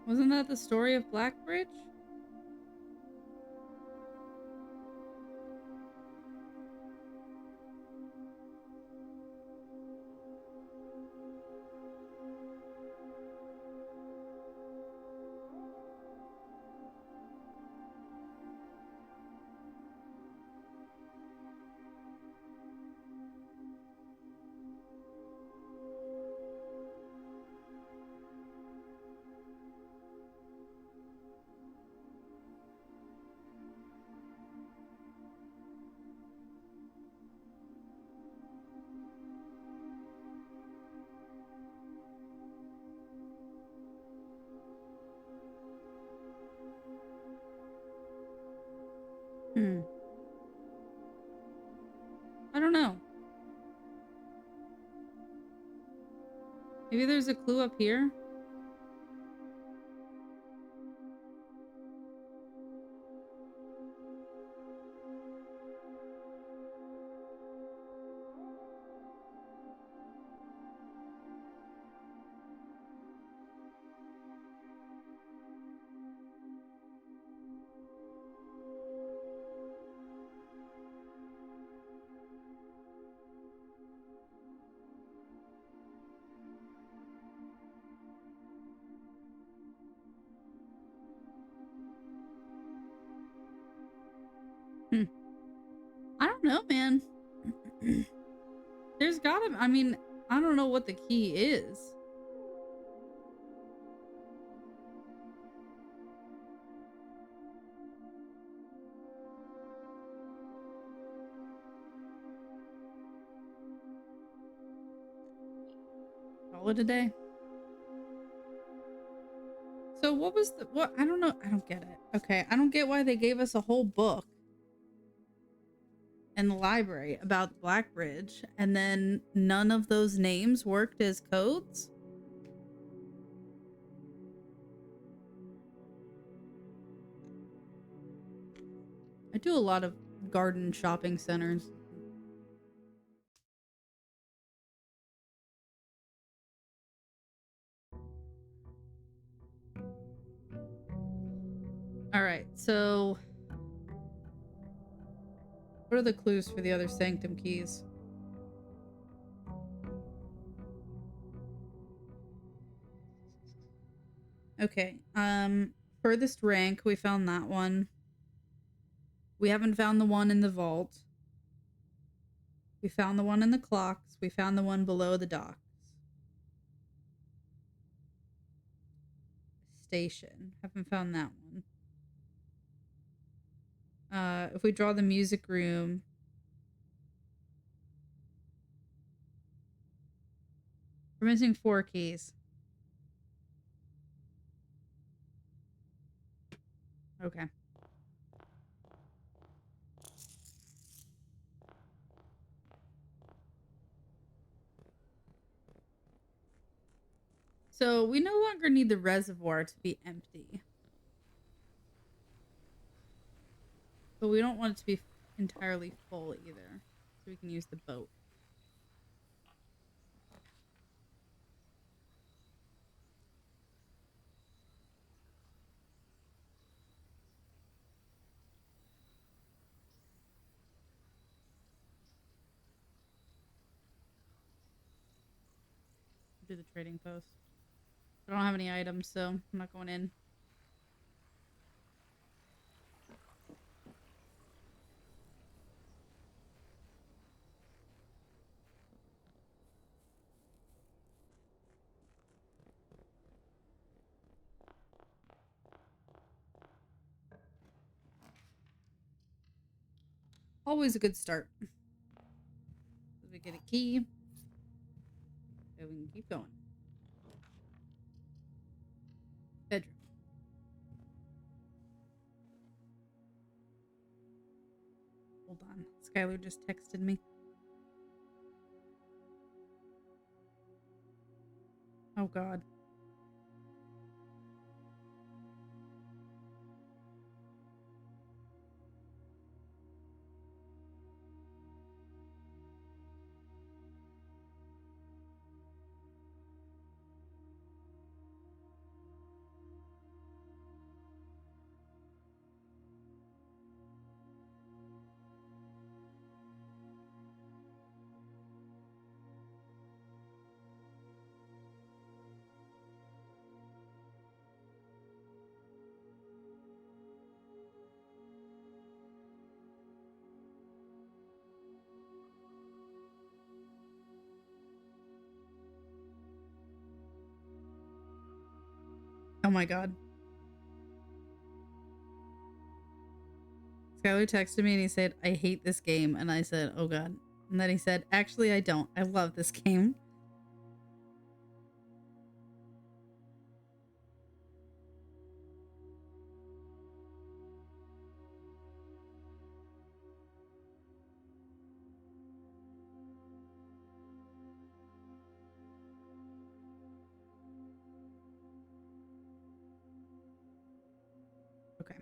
Wasn't that the story of Blackbridge? Hmm. I don't know. Maybe there's a clue up here? Hmm. I don't know, man. There's gotta, I mean, I don't know what the key is. Call it a day. So what was the, what? I don't know. I don't get it. Okay. I don't get why they gave us a whole book in the library about Blackbridge and then none of those names worked as codes. I do a lot of garden shopping centers. All right. So what are the clues for the other sanctum keys? Okay. Furthest rank, we found that one. We haven't found the one in the vault. We found the one in the clocks. We found the one below the docks. Station. Haven't found that one. If we draw the music room, we're missing 4 keys. Okay. So we no longer need the reservoir to be empty. But we don't want it to be entirely full either. So we can use the boat. Do the trading post. I don't have any items, so I'm not going in. Always a good start. We get a key. So we can keep going. Bedroom. Hold on. Skylar just texted me. Oh god. Oh my god. Skylar texted me and he said, I hate this game. And I said, oh god. And then he said, actually, I don't. I love this game. Okay.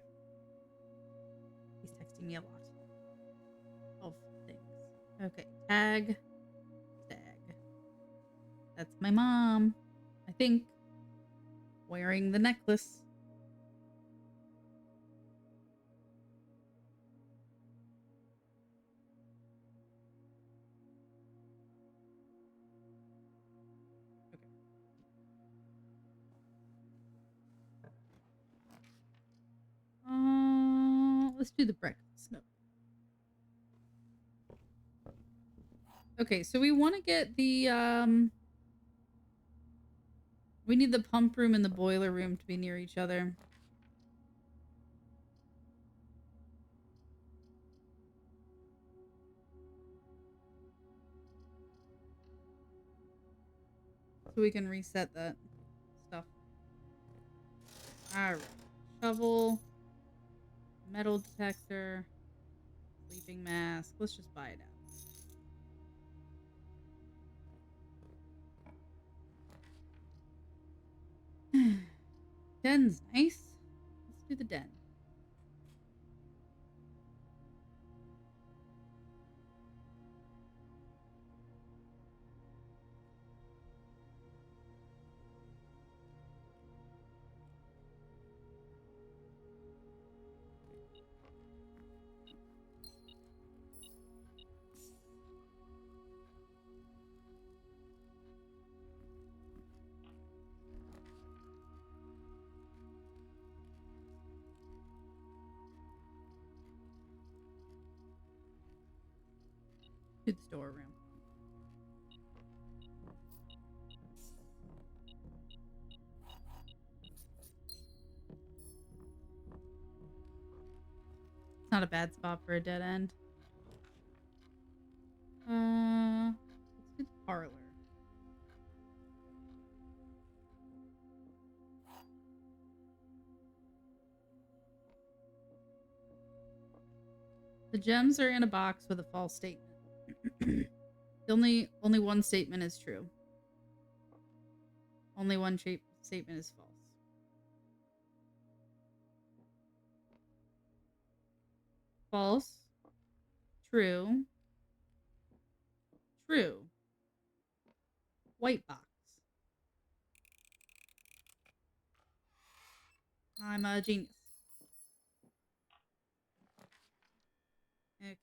He's texting me a lot of things. Okay. Tag. That's my mom. I think. Wearing the necklace. Let's do the breakfast. No. Okay, so we want to get the we need the pump room and the boiler room to be near each other. So we can reset that stuff. Alright. Shovel. Metal detector. Sleeping mask. Let's just buy it out. Den's nice. Let's do the den. Do the storeroom. It's not a bad spot for a dead end. Let's do the parlor. The gems are in a box with a false statement. only one statement is true. Only one statement is false. False. True. True. White box. I'm a genius. Okay.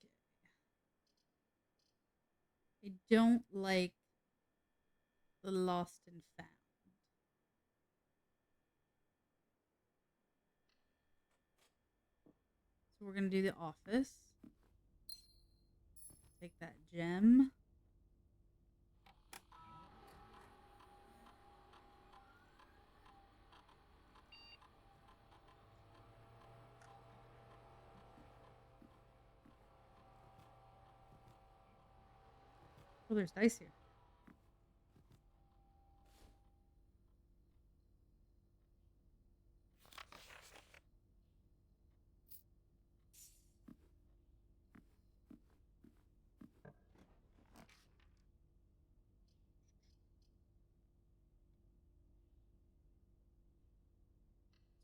I don't like the lost and found. So we're going to do the office. Take that gem. Oh, there's dice here.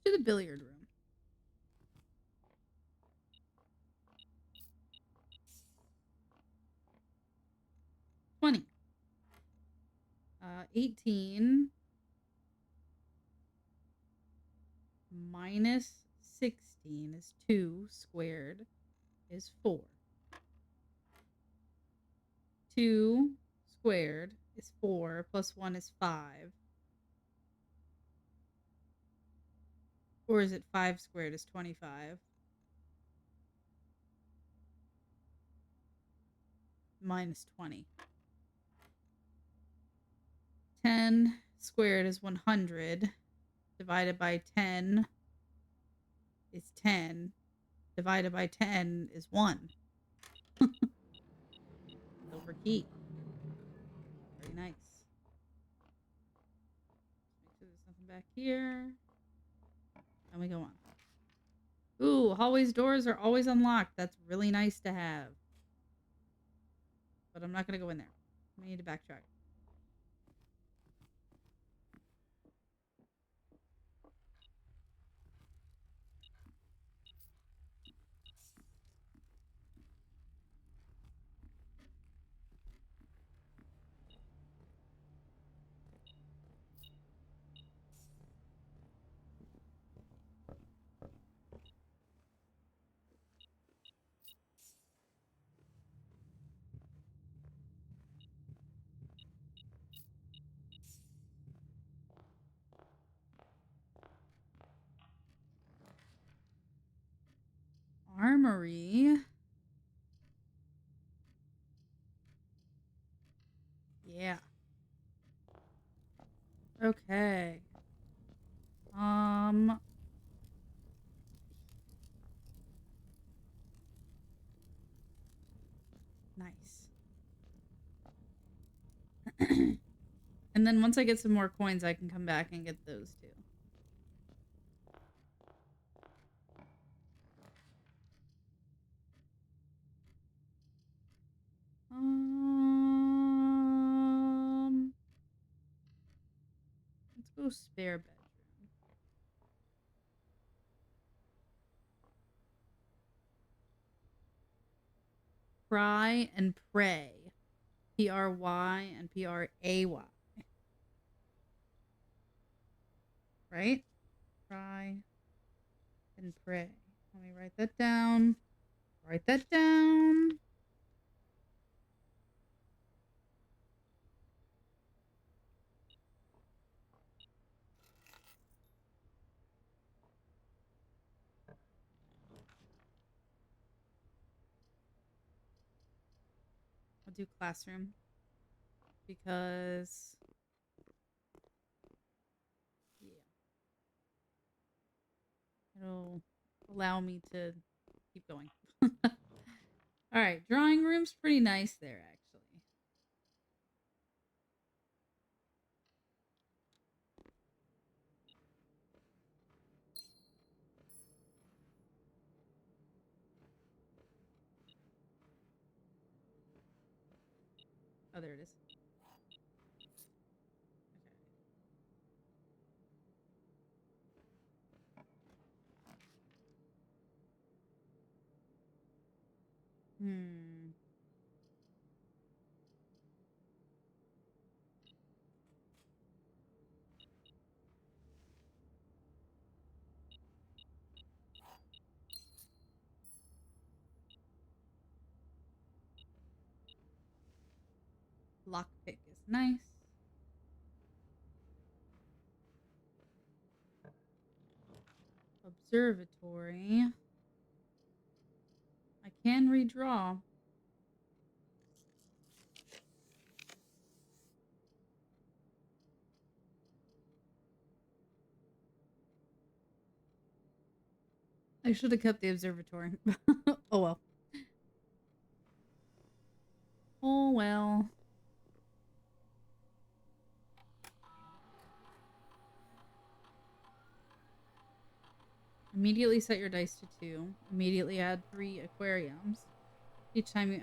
To the billiard room. $20. 18 minus 16 is 2 squared is 4. 2 squared is 4 plus 1 is 5. Or is it 5 squared is 25? Minus 20. 10 squared is 100. Divided by 10 is 10. Divided by 10 is 1. Silver key. Very nice. Make sure there's nothing back here. And we go on. Ooh, hallways doors are always unlocked. That's really nice to have. But I'm not going to go in there. I need to backtrack. Armory. Yeah. Okay. Nice. And then once I get some more coins, I can come back and get those too. Let's go spare bedroom. Pry and pray. Pry and pray. Right? Pry and pray. Let me write that down. Write that down. I'll do classroom because yeah, it'll allow me to keep going. All right, drawing room's pretty nice there, actually. Oh, there it is. Okay. Lockpick is nice. Observatory. I can redraw. I should have kept the observatory. Oh well. Oh well. Immediately set your dice to 2. Immediately add 3 aquariums. Each time you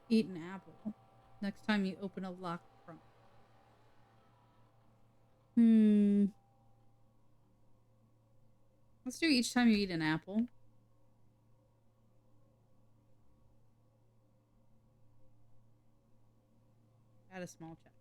eat an apple. Next time you open a locked trunk. Let's do each time you eat an apple. Add a small check.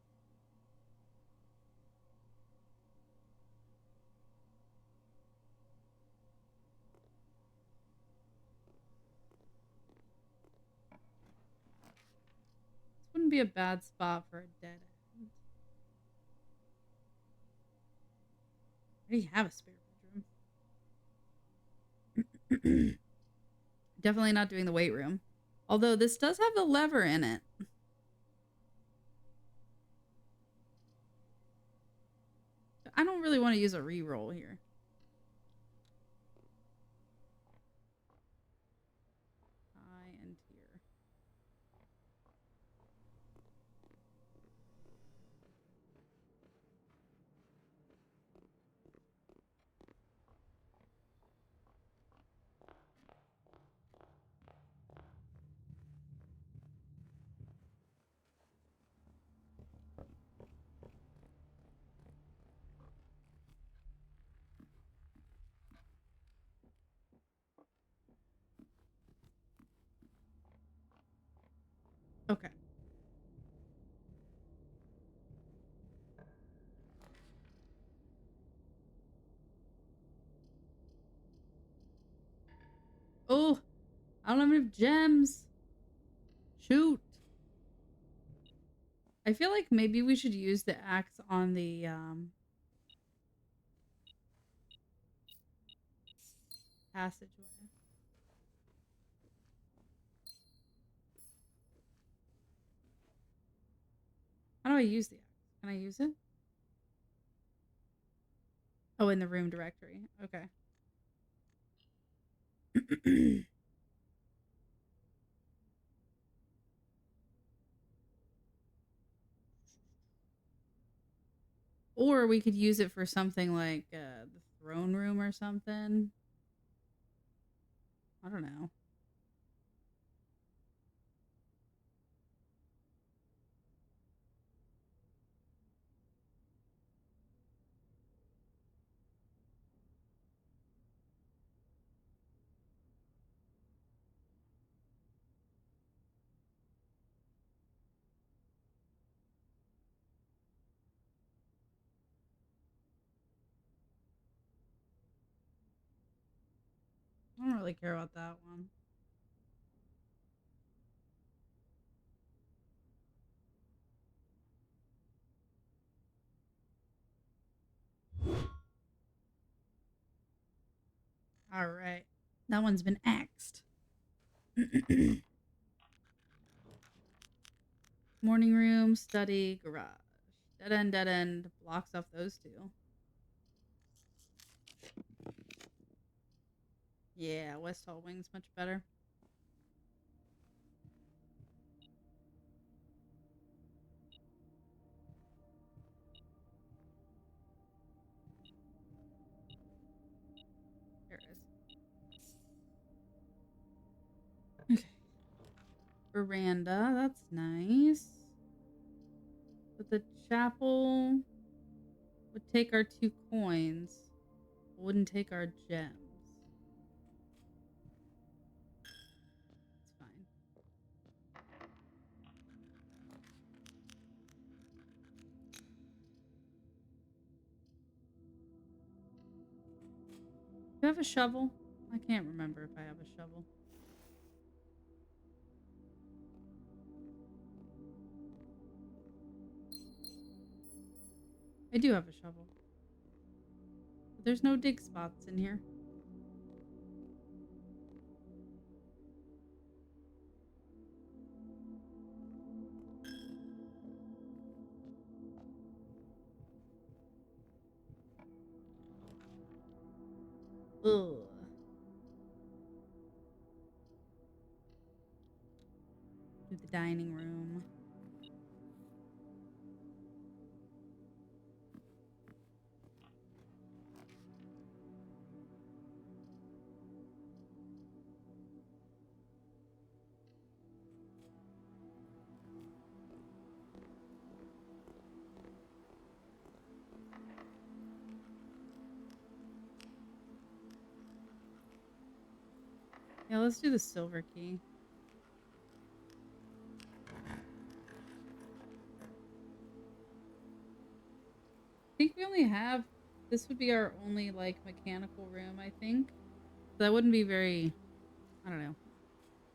This wouldn't be a bad spot for a dead end. I already have a spare bedroom. Definitely not doing the weight room. Although this does have the lever in it. I don't really want to use a reroll here. High and tier. Okay. Oh, I don't have enough gems. Shoot. I feel like maybe we should use the axe on the passageway. How do I use the axe? Can I use it? Oh, in the room directory. Okay. Or we could use it for something like the throne room or something. I don't know. I don't really care about that one. All right. That one's been axed. Morning room, study, garage. Dead end. Blocks off those 2. Yeah, West Hall Wing's much better. Okay. Veranda, that's nice. But the chapel would take our 2 coins. Wouldn't take our gems. It's fine. Do you have a shovel? I can't remember if I have a shovel. I do have a shovel. But there's no dig spots in here. Ugh. To the dining room. Yeah, let's do the silver key. I think we only have... This would be our only, like, mechanical room, I think. So that wouldn't be very... I don't know.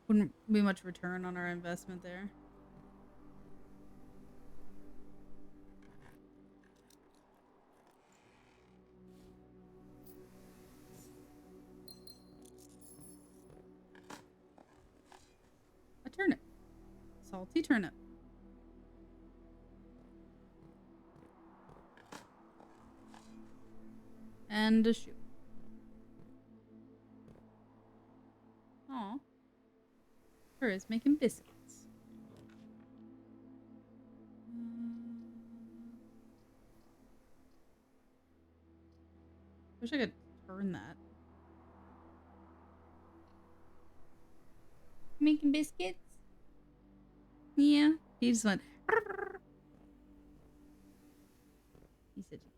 Wouldn't be much return on our investment there. A turnip. Salty turnip. And a shoe. Aw. Her is making biscuits. Wish I could turn that. Making biscuits? Yeah. He just went... He's such a cutie.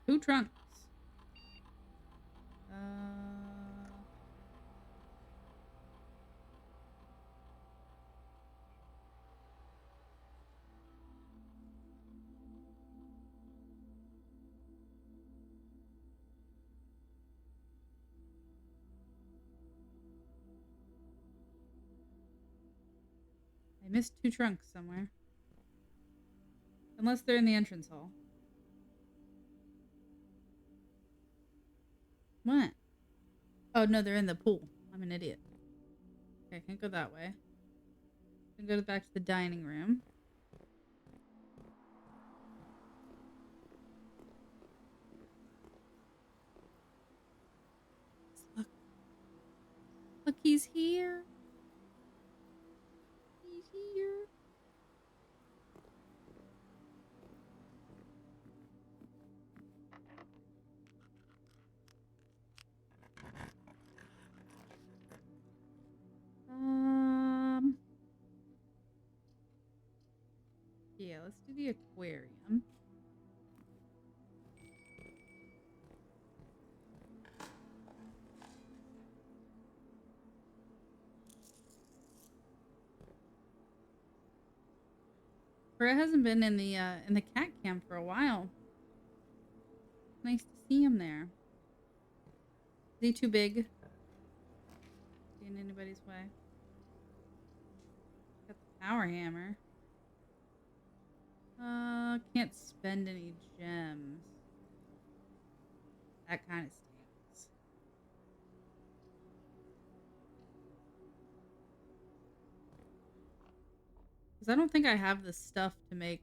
Two trunks. I missed 2 trunks somewhere. Unless they're in the entrance hall. What? Oh, no, they're in the pool. I'm an idiot. Okay, I can't go that way. I can go back to the dining room. Look. Look, he's here. He's here. Yeah, let's do the aquarium. Brett hasn't been in the cat camp for a while. Nice to see him there. Is he too big? Get in anybody's way? Got the power hammer. Can't spend any gems. That kind of stinks. Because I don't think I have the stuff to make...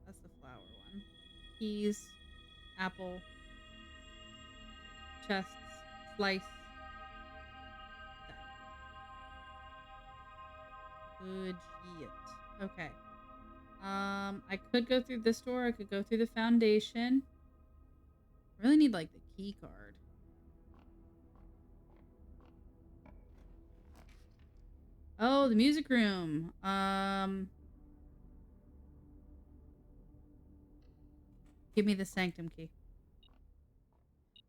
That's the flower one. Keys, apple, chests, slice. Good G. Okay. I could go through this door. I could go through the foundation. I really need, like, the key card. Oh, the music room. Give me the sanctum key.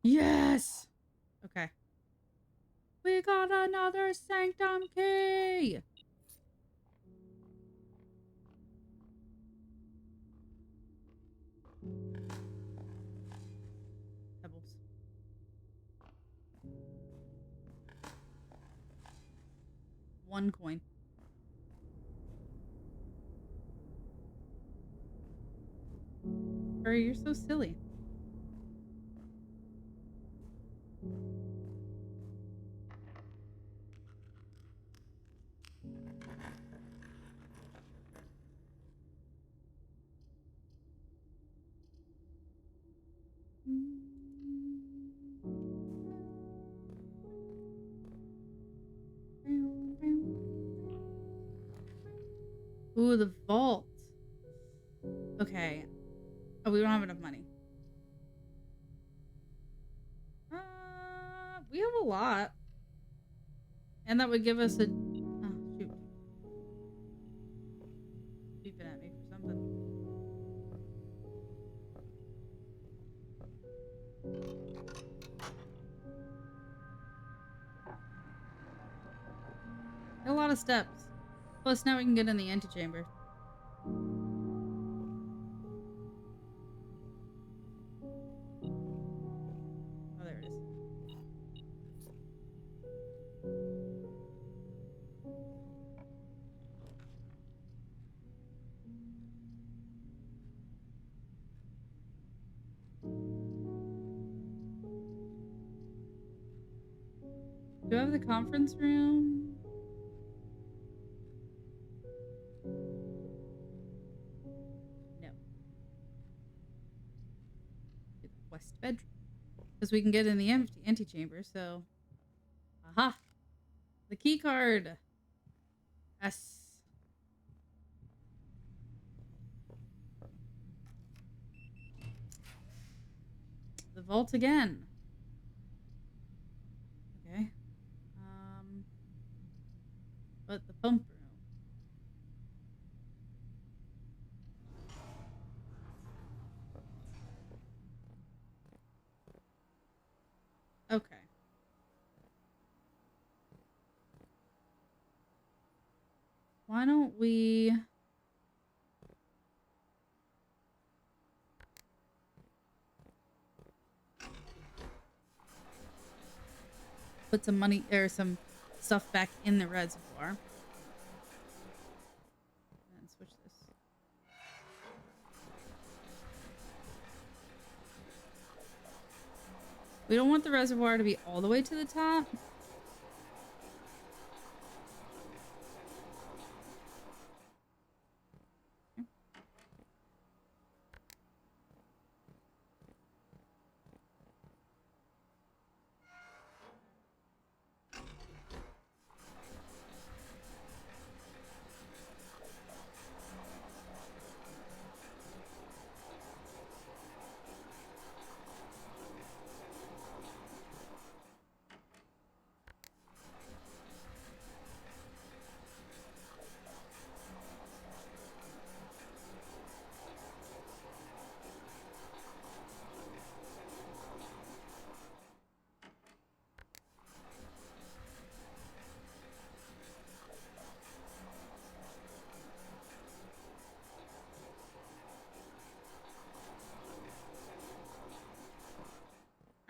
Yes! Okay. We got another sanctum key! Pebbles. One coin. Hurry, you're so silly. Ooh, the vault. Okay. Oh, we don't have enough money. We have a lot. And that would give us a... Oh, shoot. Beeping at me for something. A lot of steps. Plus, now we can get in the antechamber. Oh, there it is. Do I have the conference room? No. The west bedroom. Because we can get in the antechamber, so... Aha! The key card! Yes. The vault again. Okay. But the pump room. Okay. Why don't we... put some money or some stuff back in the reservoir. And switch this. We don't want the reservoir to be all the way to the top.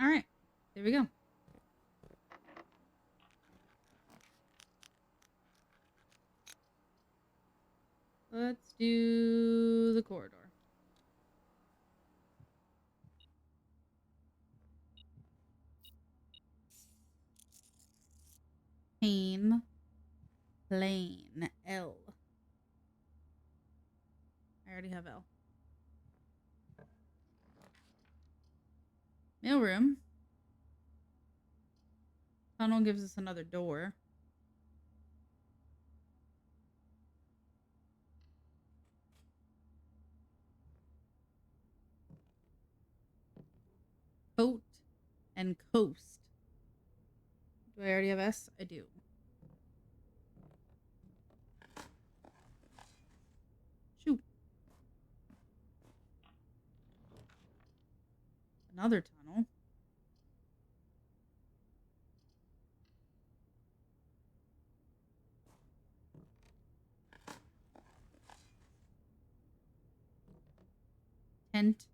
All right, there we go. Let's do the corridor. Plane. L. I already have L. Mailroom. Tunnel gives us another door. Coat and coast. Do I already have S? I do. Shoot. Another tunnel. Tent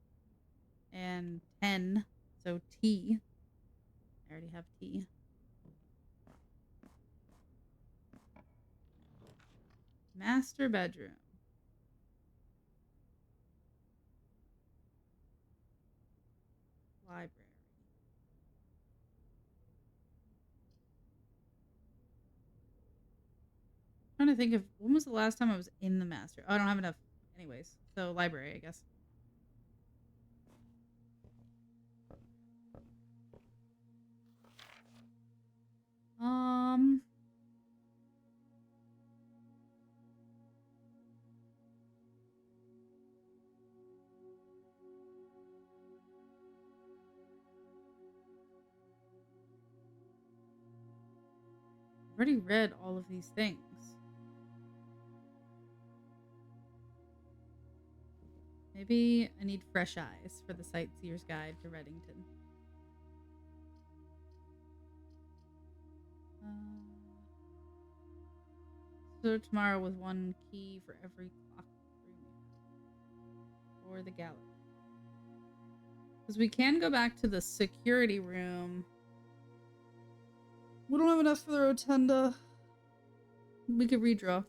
and 10. So T. I already have T. Master bedroom. Library. Trying to think of when was the last time I was in the master. Oh, I don't have enough anyways. So library, I guess. Um I've already read all of these things. Maybe I need fresh eyes for the Sightseer's Guide to Reddington. So tomorrow with one key for every clock room or the gallery. Because we can go back to the security room. We don't have enough for the rotunda. We could redraw.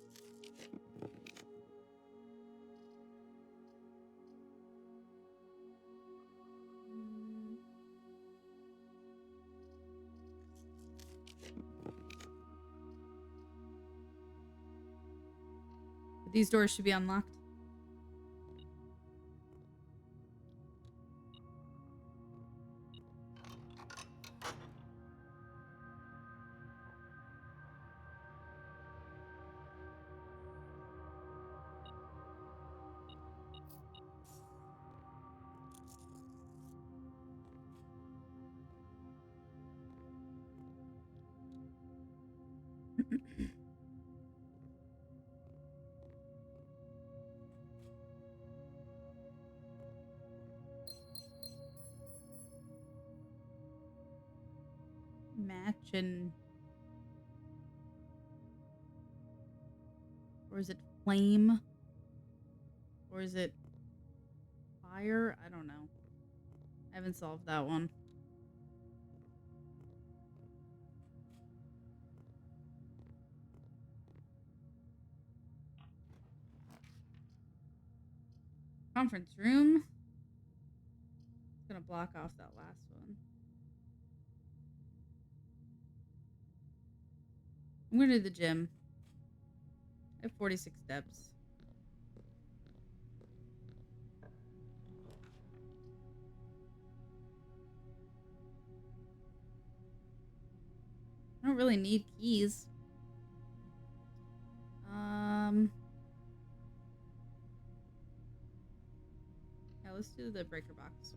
These doors should be unlocked. Match and... Or is it flame? Or is it fire? I don't know. I haven't solved that one. Conference room. It's gonna block off that last one. I'm gonna do the gym. I have 46 steps. I don't really need keys. Yeah, let's do the breaker box.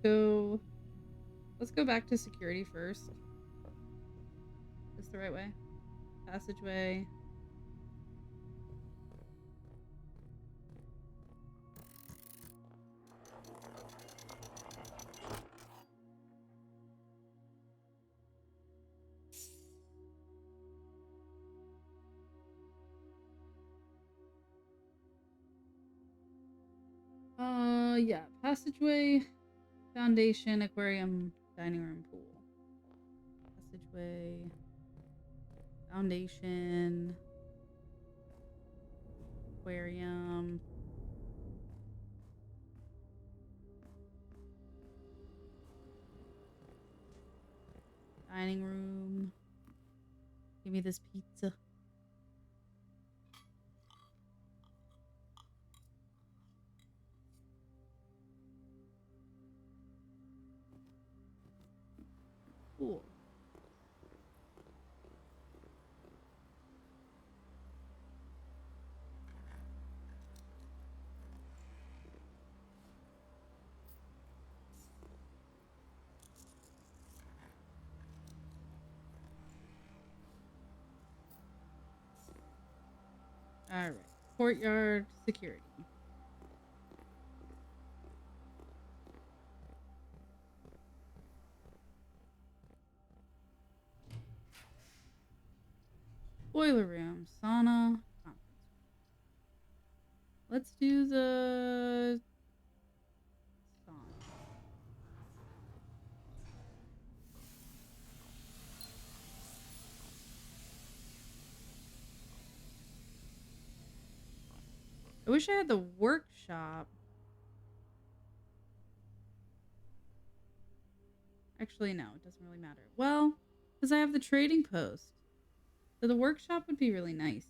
So let's go back to security first. Is the right way? Passageway. Yeah, passageway, foundation, aquarium, dining room, pool. Passageway, foundation, aquarium. Dining room. Give me this pizza. Cool. Alright. Courtyard security. Boiler room. Sauna. Conference room. Let's do the sauna. I wish I had the workshop. Actually, no, it doesn't really matter. Well, because I have the trading post. So the workshop would be really nice.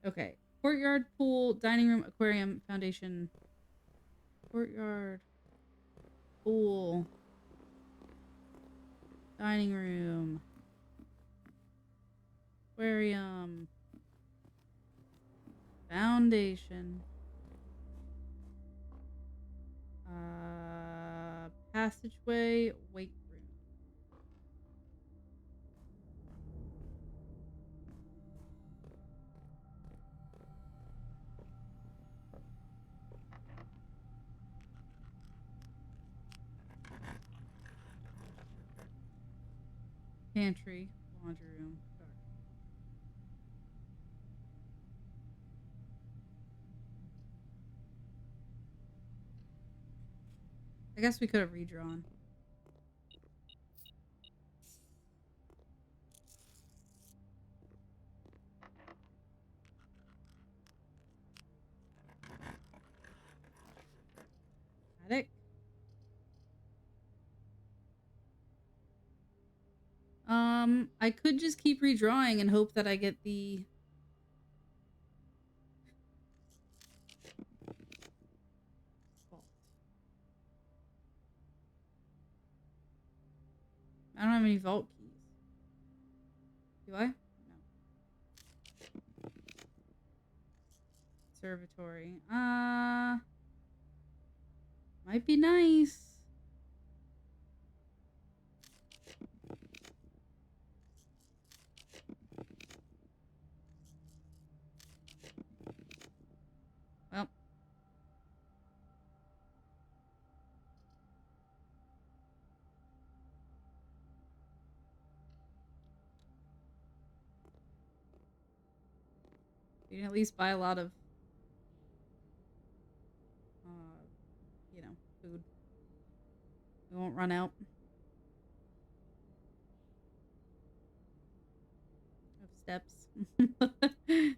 Okay. Courtyard, pool, dining room, aquarium, foundation. Courtyard, pool, dining room, aquarium, foundation. Passageway, weight room. Pantry, laundry room, dark. I guess we could have redrawn. Attic. I could just keep redrawing and hope that I get the vault. I don't have any vault keys. Do I? No. Observatory. Might be nice. Well. You can at least buy a lot of, you know, food. We won't run out of steps. Okay.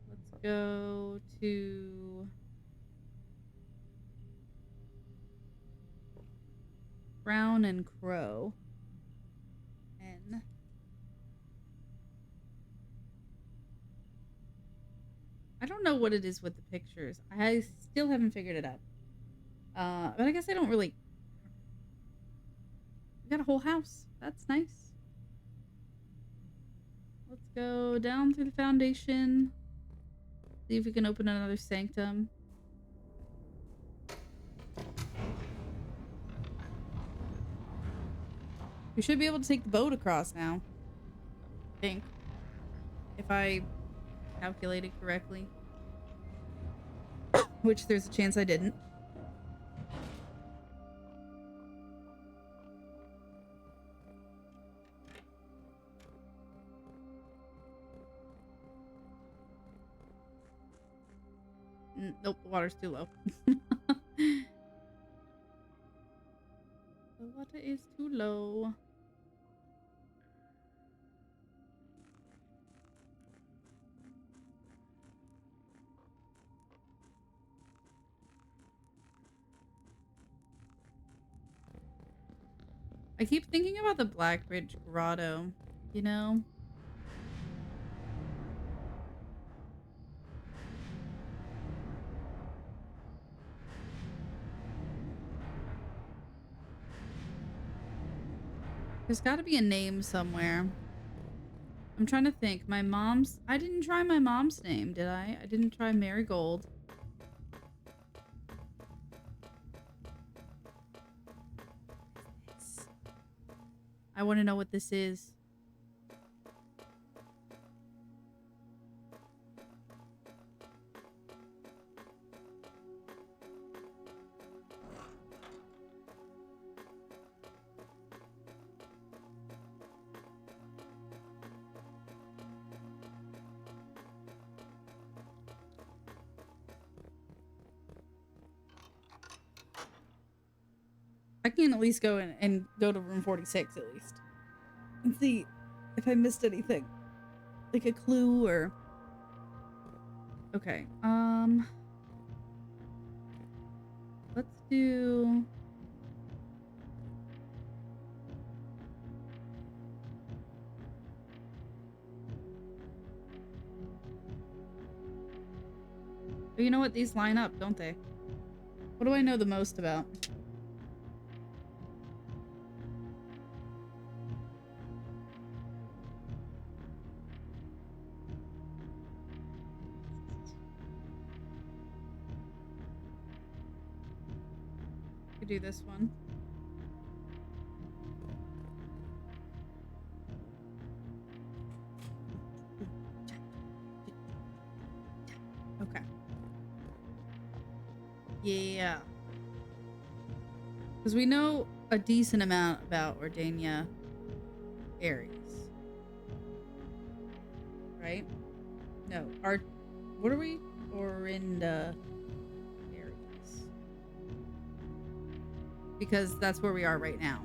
Let's go to Brown and Crow. N. I don't know what it is with the pictures. I still haven't figured it out. But I guess I don't really. We got a whole house. That's nice. Let's go down through the foundation. See if we can open another sanctum. We should be able to take the boat across now. I think. If I calculated correctly. Which there's a chance I didn't. Nope, the water's too low. The water is too low. I keep thinking about the Blackbridge Grotto, you know? There's got to be a name somewhere. I'm trying to think. My mom's... I didn't try my mom's name, did I? I didn't try Marigold. I want to know what this is. I can at least go in and go to room 46 at least. And see if I missed anything. Like a clue or... Okay, let's do... Oh, you know what? These line up, don't they? What do I know the most about? Could do this one. Okay. Yeah. Because we know a decent amount about Ordania Aries. Right? No. What are we? Orinda Aries. Because that's where we are right now.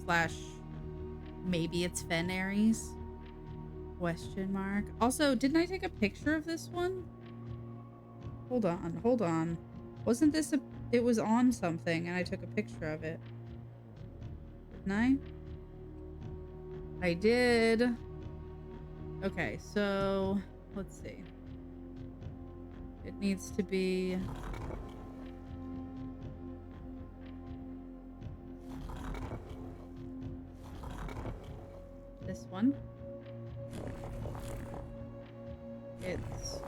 / maybe it's Fen Aries? Question mark. Also, didn't I take a picture of this one? Hold on. Wasn't this a... It was on something and I took a picture of it. Didn't I? I did. Okay, so... Let's see. It needs to be... this one. It's...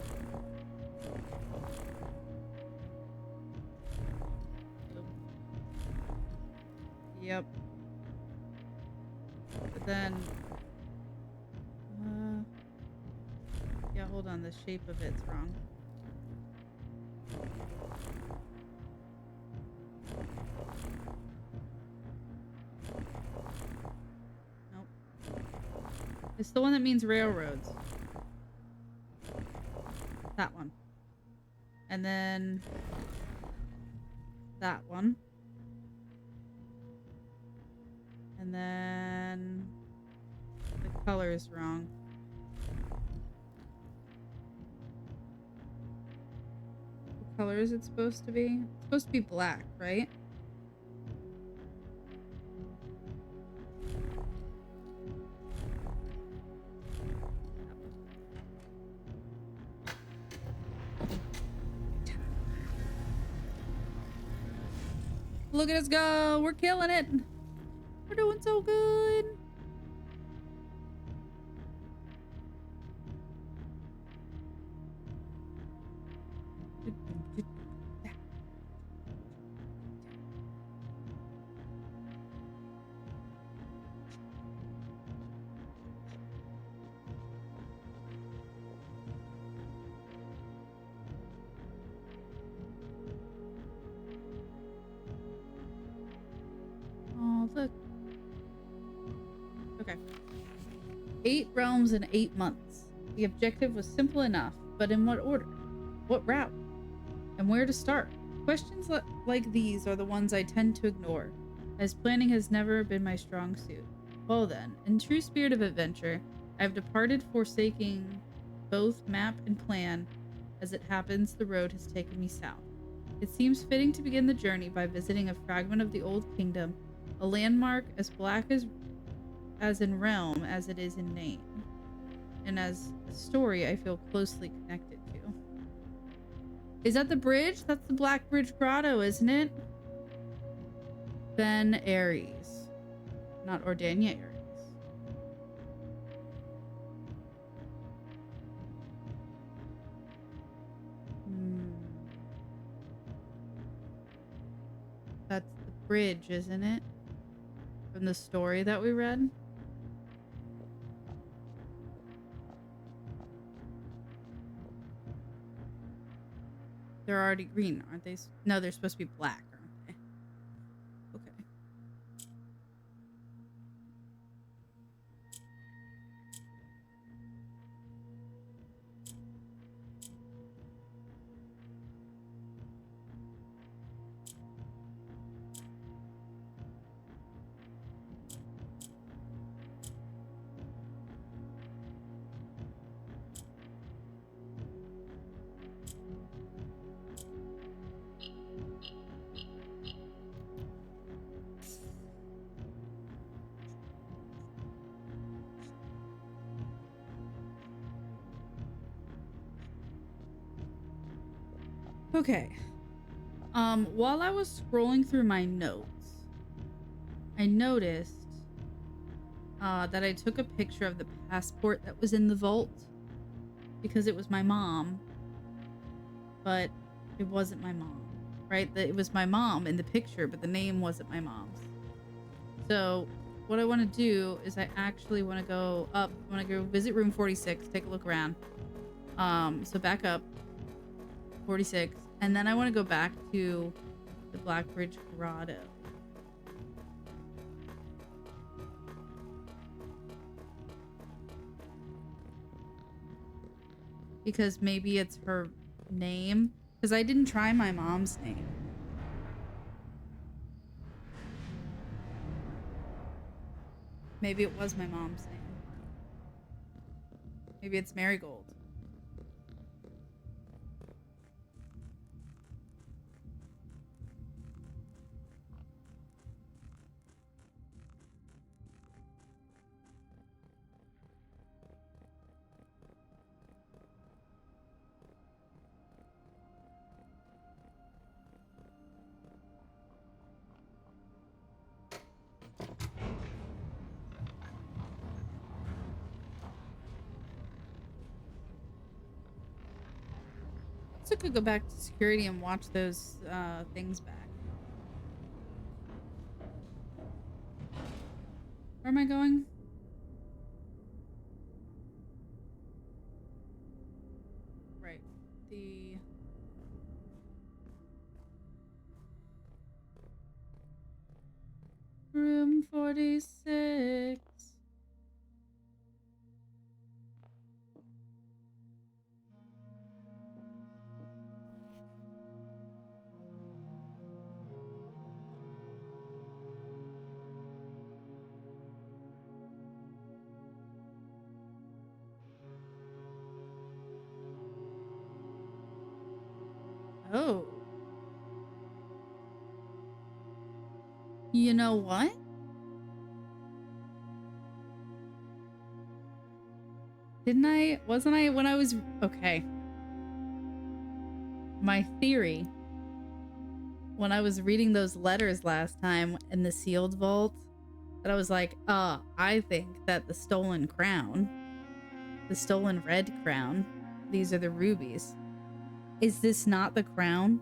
Yep. But then... yeah, hold on. The shape of it's wrong. Nope. It's the one that means railroads. That one. And then... that one. And then... the color is wrong. What color is it supposed to be? It's supposed to be black, right? Look at us go! We're killing it! We're doing so good! Oh, look. Okay. 8 realms in 8 months. The objective was simple enough, but in what order? What route? And where to start? Questions like these are the ones I tend to ignore, as planning has never been my strong suit. Well then, in true spirit of adventure, I have departed, forsaking both map and plan. As it happens, the road has taken me south. It seems fitting to begin the journey by visiting a fragment of the old kingdom A landmark as black as in realm as it is in name, and as a story I feel closely connected to. Is that the bridge? That's the Black Bridge Grotto, isn't it? Ben Aries. Not Ordania Aries. That's the bridge, isn't it? From the story that we read? They're already green, aren't they? No, they're supposed to be black, aren't they? Okay. Okay. While I was scrolling through my notes, I noticed that I took a picture of the passport that was in the vault because it was my mom, but it wasn't my mom, right? It was my mom in the picture, but the name wasn't my mom's. So what I want to do is I actually want to go up. I want to go visit room 46, take a look around. So back up 46, and then I want to go back to the Black Bridge Grotto. Because maybe it's her name. Because I didn't try my mom's name. Maybe it was my mom's name. Maybe it's Marigold. So I could go back to security and watch those things back. Where am I going? Right. The... Room 46. Oh. You know what? Wasn't I, when I was, okay. My theory, when I was reading those letters last time in the sealed vault, that I was like, I think that the stolen crown, the stolen red crown, these are the rubies. Is this not the crown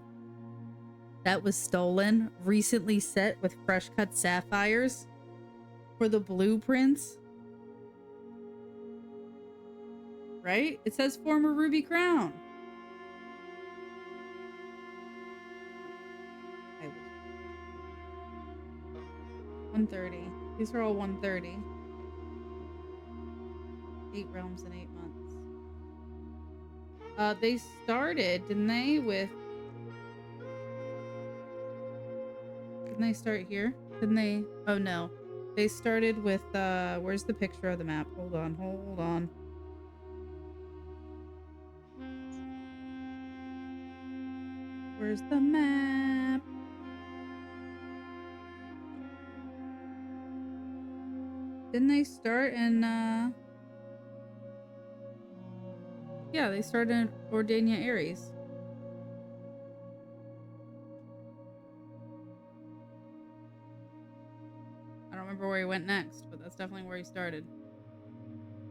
that was stolen, recently set with fresh cut sapphires for the blueprints? Right? It says former ruby crown. 130. These are all 130. 8 realms in 8 months. They started, didn't they, with... Didn't they start here? Didn't they? Oh, no. They started with, where's the picture of the map? Hold on, hold on. Where's the map? Didn't they start in, yeah, they started in Ordania Aries. I don't remember where he went next, but that's definitely where he started.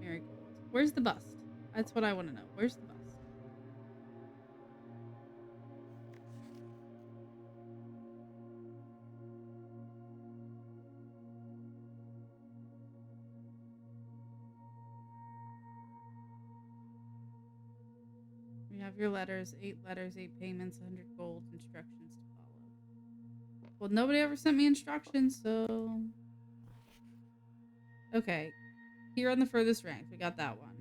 Marigold. Where's the bust? That's what I want to know. Where's the bust? We have your letters, 8 payments, 100 gold, instructions to follow. Well, nobody ever sent me instructions, so... Okay. Here on the furthest rank, we got that one.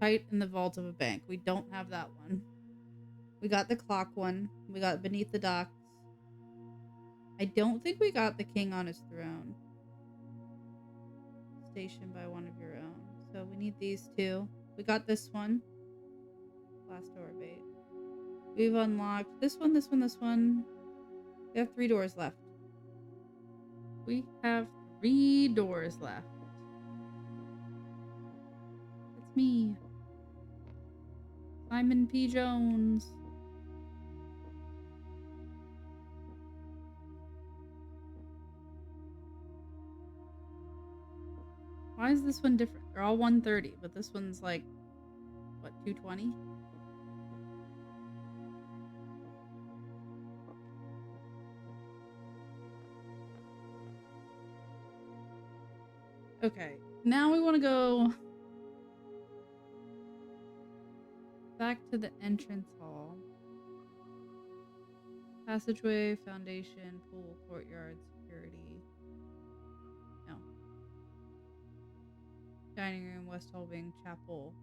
Tight in the vault of a bank. We don't have that one. We got the clock one. We got beneath the docks. I don't think we got the king on his throne. Stationed by one of your own. So we need these two. We got this one. Last door bait. We've unlocked this one, this one, this one. We have 3 doors left. We have 3 doors left. It's me. Simon P. Jones. Why is this one different? They're all 130, but this one's like, what, 220? Okay, now we want to go back to the entrance hall. Passageway, foundation, pool, courtyard, security. No. Dining room, West Hall wing, chapel.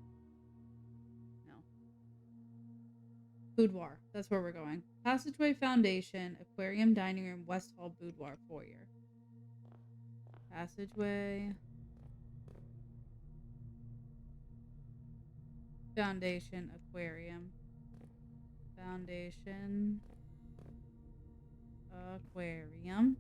No. Boudoir. That's where we're going. Passageway, foundation, aquarium, dining room, West Hall, boudoir, foyer. Passageway. Foundation, aquarium. Foundation. Aquarium.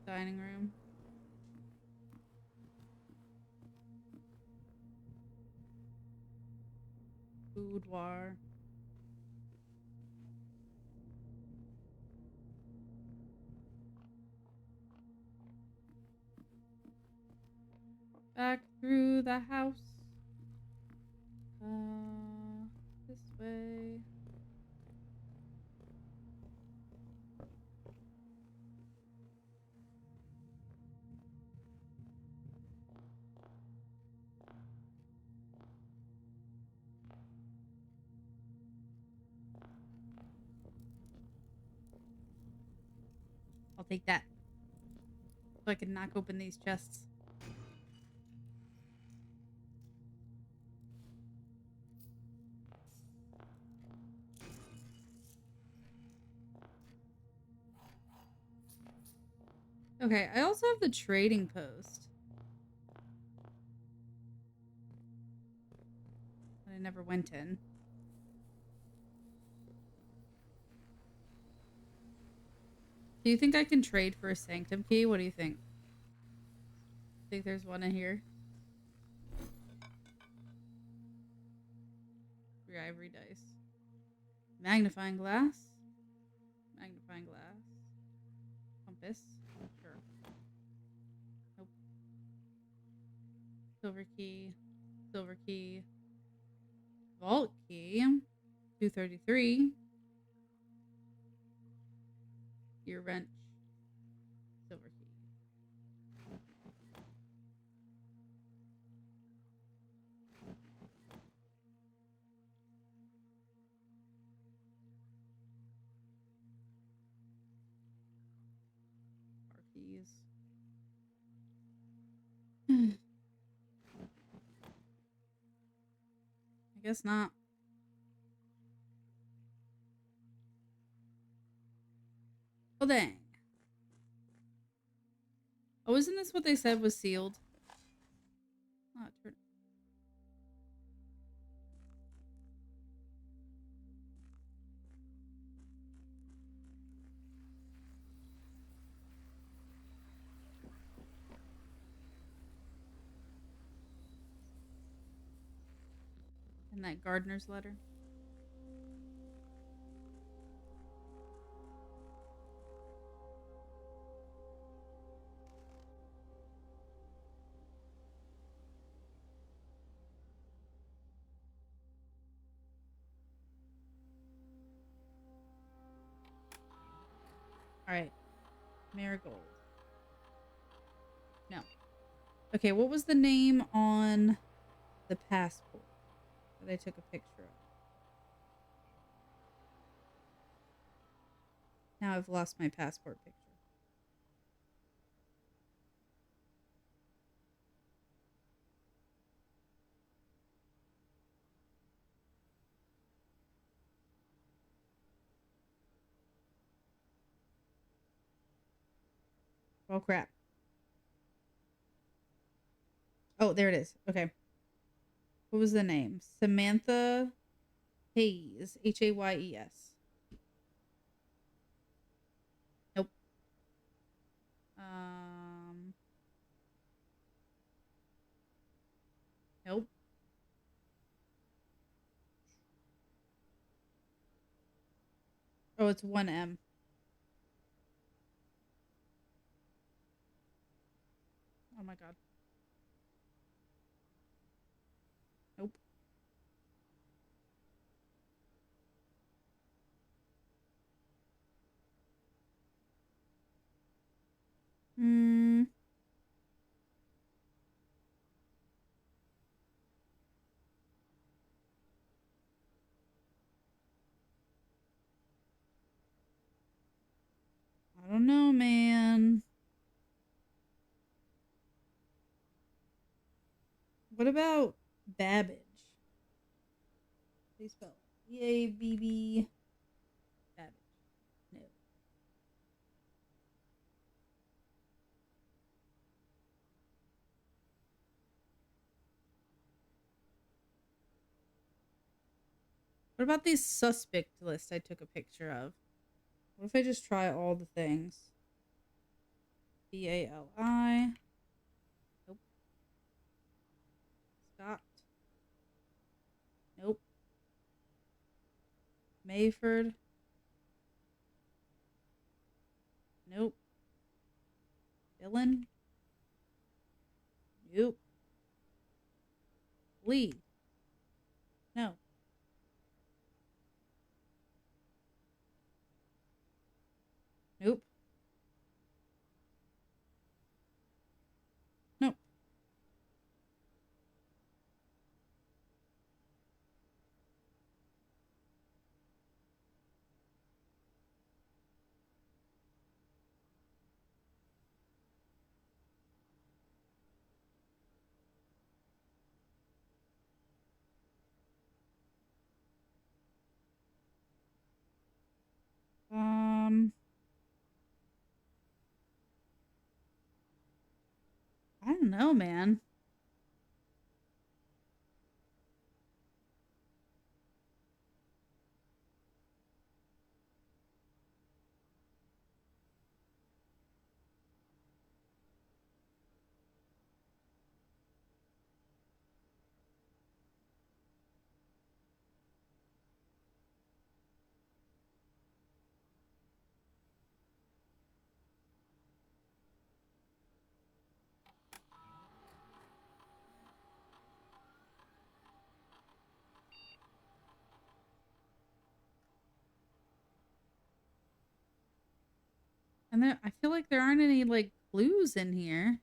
Dining room. Boudoir. Back through the house. This way. I'll take that. So I can knock open these chests. Okay, I also have the trading post. That I never went in. Do you think I can trade for a sanctum key? What do you think? Think there's one in here? 3 ivory dice. Magnifying glass. Magnifying glass. Compass. Sure. Nope. Silver key. Silver key. Vault key. 233. Gear wrench. Silver key. Car keys. I guess not. Oh, dang. Oh, isn't this what they said was sealed? Oh, that gardener's letter. All right. Marigold. No. Okay, what was the name on the passport that I took a picture of? Now I've lost my passport picture. Oh, crap. Oh, there it is. Okay. What was the name? Samantha Hayes. Hayes. Nope. Um. Nope. Oh, it's 1M. Oh my god. Nope. Hmm. I don't know, man. What about Babbage? How do you spell it? Babb. Babbage. No. What about this suspect list I took a picture of? What if I just try all the things? Bali. Nope. Scott. Nope. Mayford. Nope. Dylan. Nope. Lee. No. Nope. Nope. Um, I don't know, man. And I feel like there aren't any like clues in here.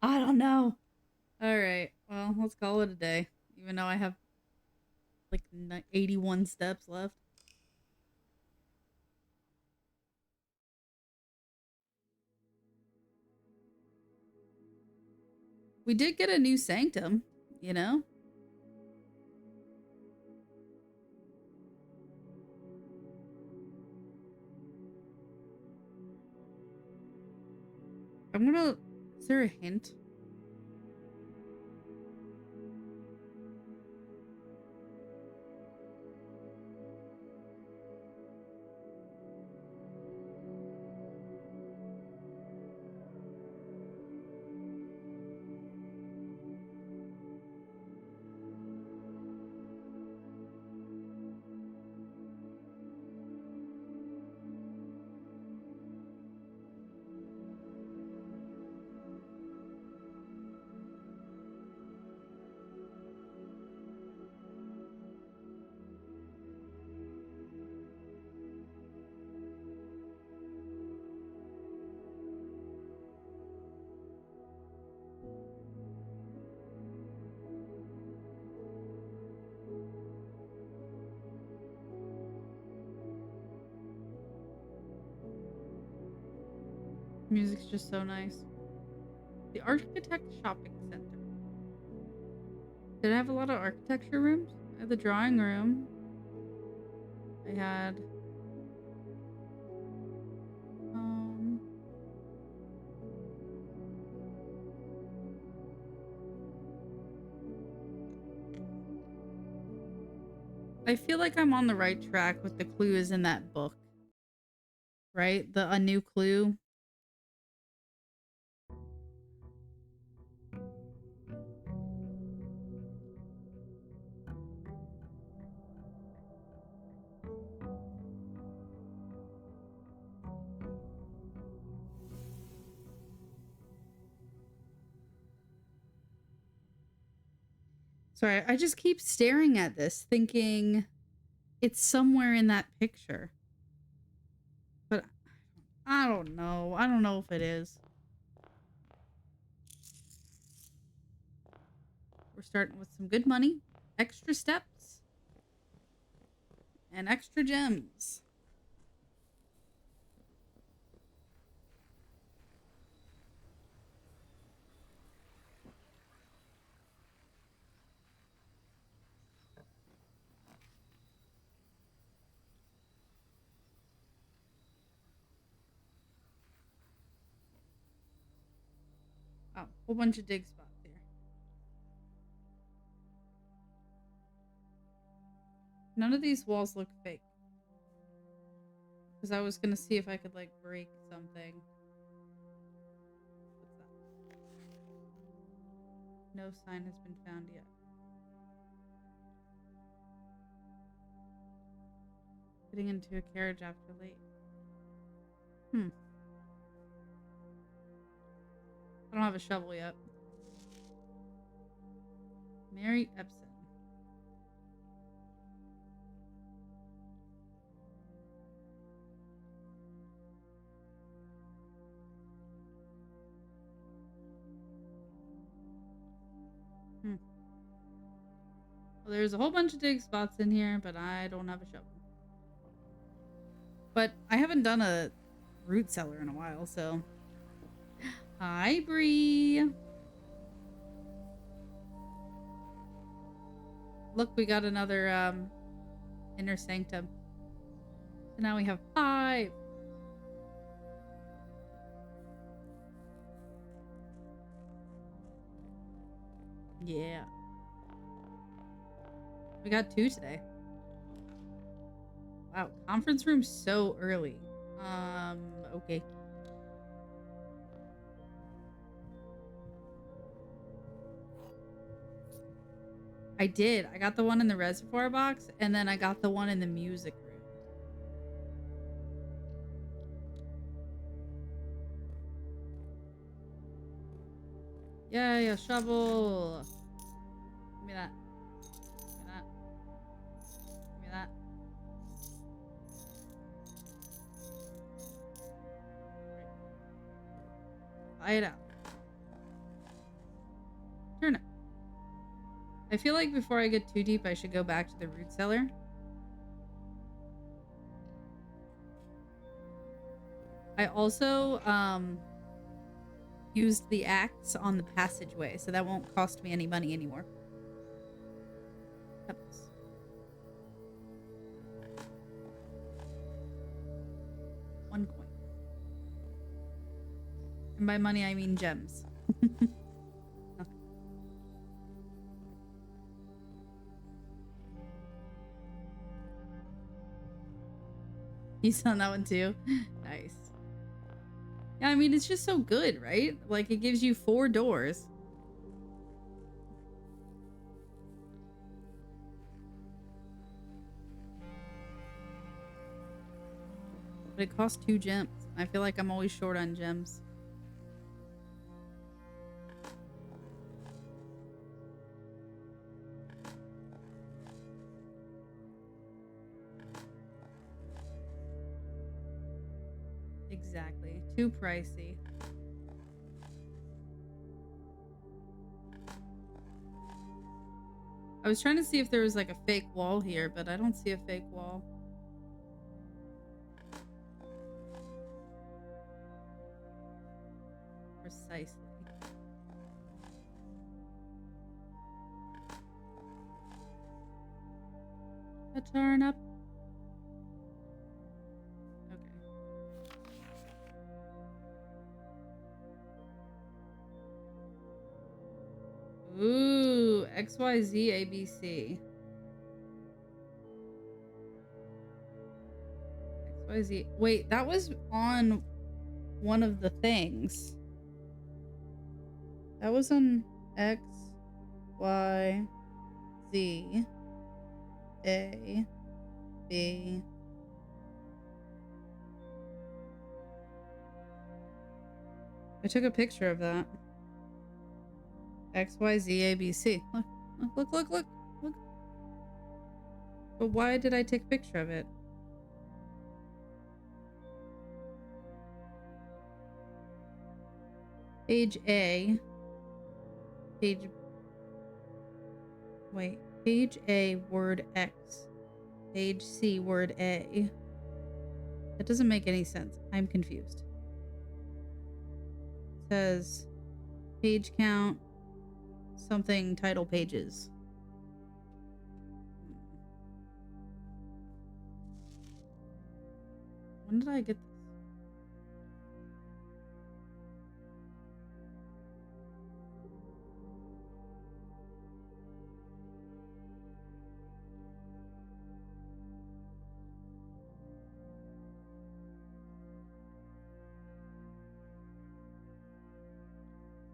I don't know. All right. Well, let's call it a day. Even though I have like 81 steps left. We did get a new sanctum, you know? I'm gonna. Is there a hint? Music's just so nice. The Architect Shopping Center. Did it have a lot of architecture rooms? I had the drawing room. I had um I feel like I'm on the right track with the clues in that book. Right? A new clue. Sorry, I just keep staring at this thinking it's somewhere in that picture. But I don't know. I don't know if it is. We're starting with some good money, extra steps, and extra gems. Oh, whole bunch of dig spots here. None of these walls look fake. Because I was gonna see if I could like break something. What's that? No sign has been found yet. Getting into a carriage after late. I don't have a shovel yet. Mary Epson. Well, there's a whole bunch of dig spots in here, but I don't have a shovel. But I haven't done a root cellar in a while, so. Hi, Bree. Look, we got another inner sanctum. So now we have 5. Yeah. We got 2 today. Wow, conference room so early. Okay. I did. I got the one in the reservoir box, and then I got the one in the music room. Yay, a shovel. Give me that. Give me that. Give me that. Buy it out. Turn it. I feel like before I get too deep, I should go back to the root cellar. I also used the axe on the passageway, so that won't cost me any money anymore. Pebbles. One coin. And by money, I mean gems. Okay. He's on that one too. Nice. Yeah, I mean, it's just so good, right? Like, it gives you 4 doors. But it costs 2 gems. I feel like I'm always short on gems. Exactly. Too pricey. I was trying to see if there was like a fake wall here, but I don't see a fake wall. Precisely. A turn up. Okay. Ooh, XYZ ABC. XYZ. Wait, that was on one of the things. That was on X, Y, Z, A, B. I took a picture of that. X, Y, Z, A, B, C. Look. But why did I take a picture of it? Page A. Page A, word X. Page C, word A. That doesn't make any sense. I'm confused. It says page count, something title pages. When did I get this?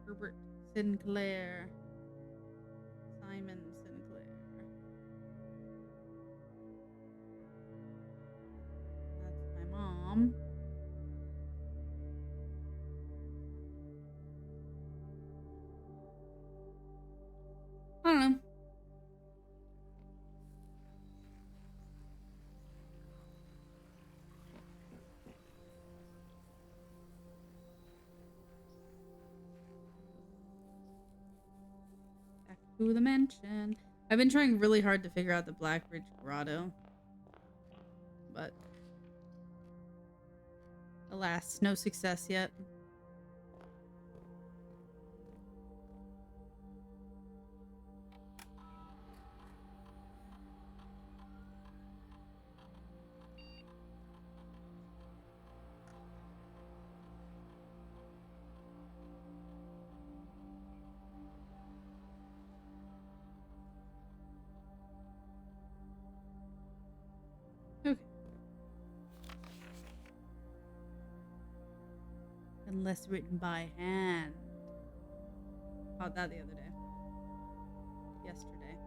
Herbert Sinclair. Simon Sinclair. That's my mom. I don't know. Back to the mansion. I've been trying really hard to figure out the Blackbridge Grotto. But alas, no success yet. Okay. Unless written by hand. Caught that the other day. Yesterday.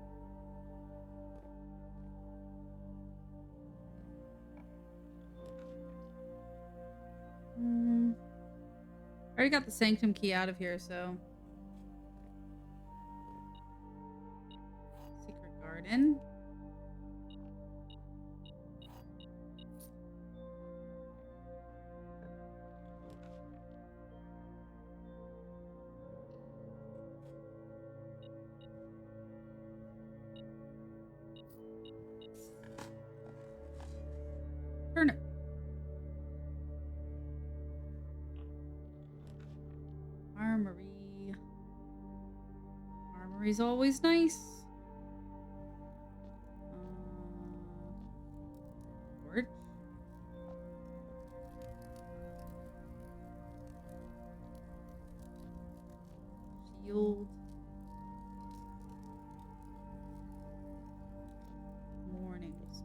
I already got the sanctum key out of here, so. Secret garden. Turnip. Armory. Armory's always nice. Torch. Shield. Mornings.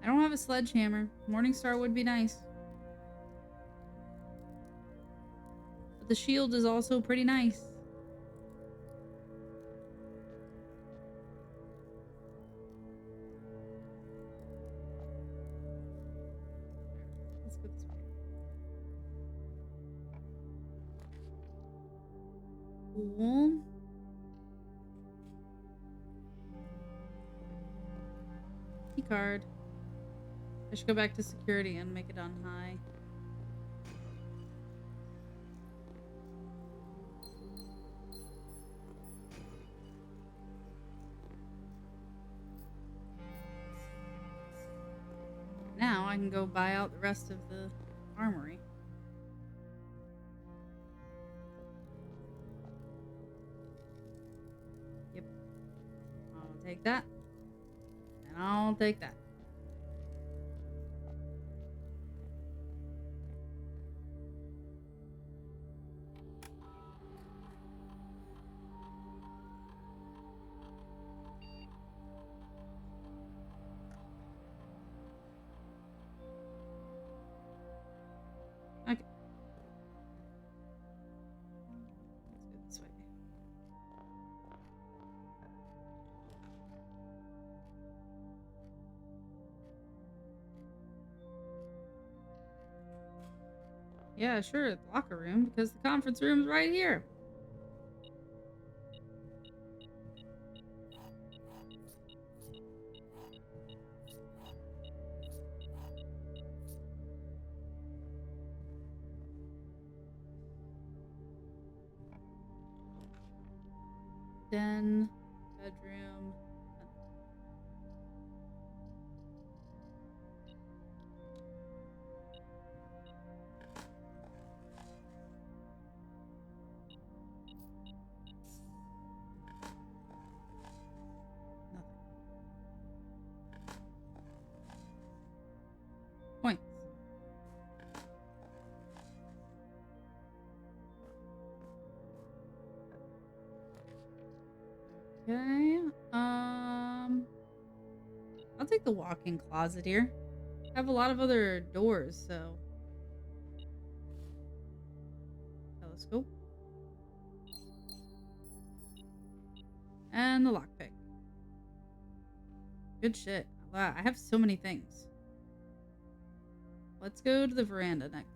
I don't have a sledgehammer. Morningstar would be nice. But the shield is also pretty nice. Let's go this way. Cool. Key card. I should go back to security and make it on high. Now I can go buy out the rest of the armory. take that. And I'll take that. Okay. Let's go this way. Yeah, sure, the locker room, because the conference room's right here. Den, bedroom. Nothing. Points. Okay. I'll take the walk-in closet here. I have a lot of other doors, so. Telescope. And the lockpick. Good shit. Wow, I have so many things. Let's go to the veranda next.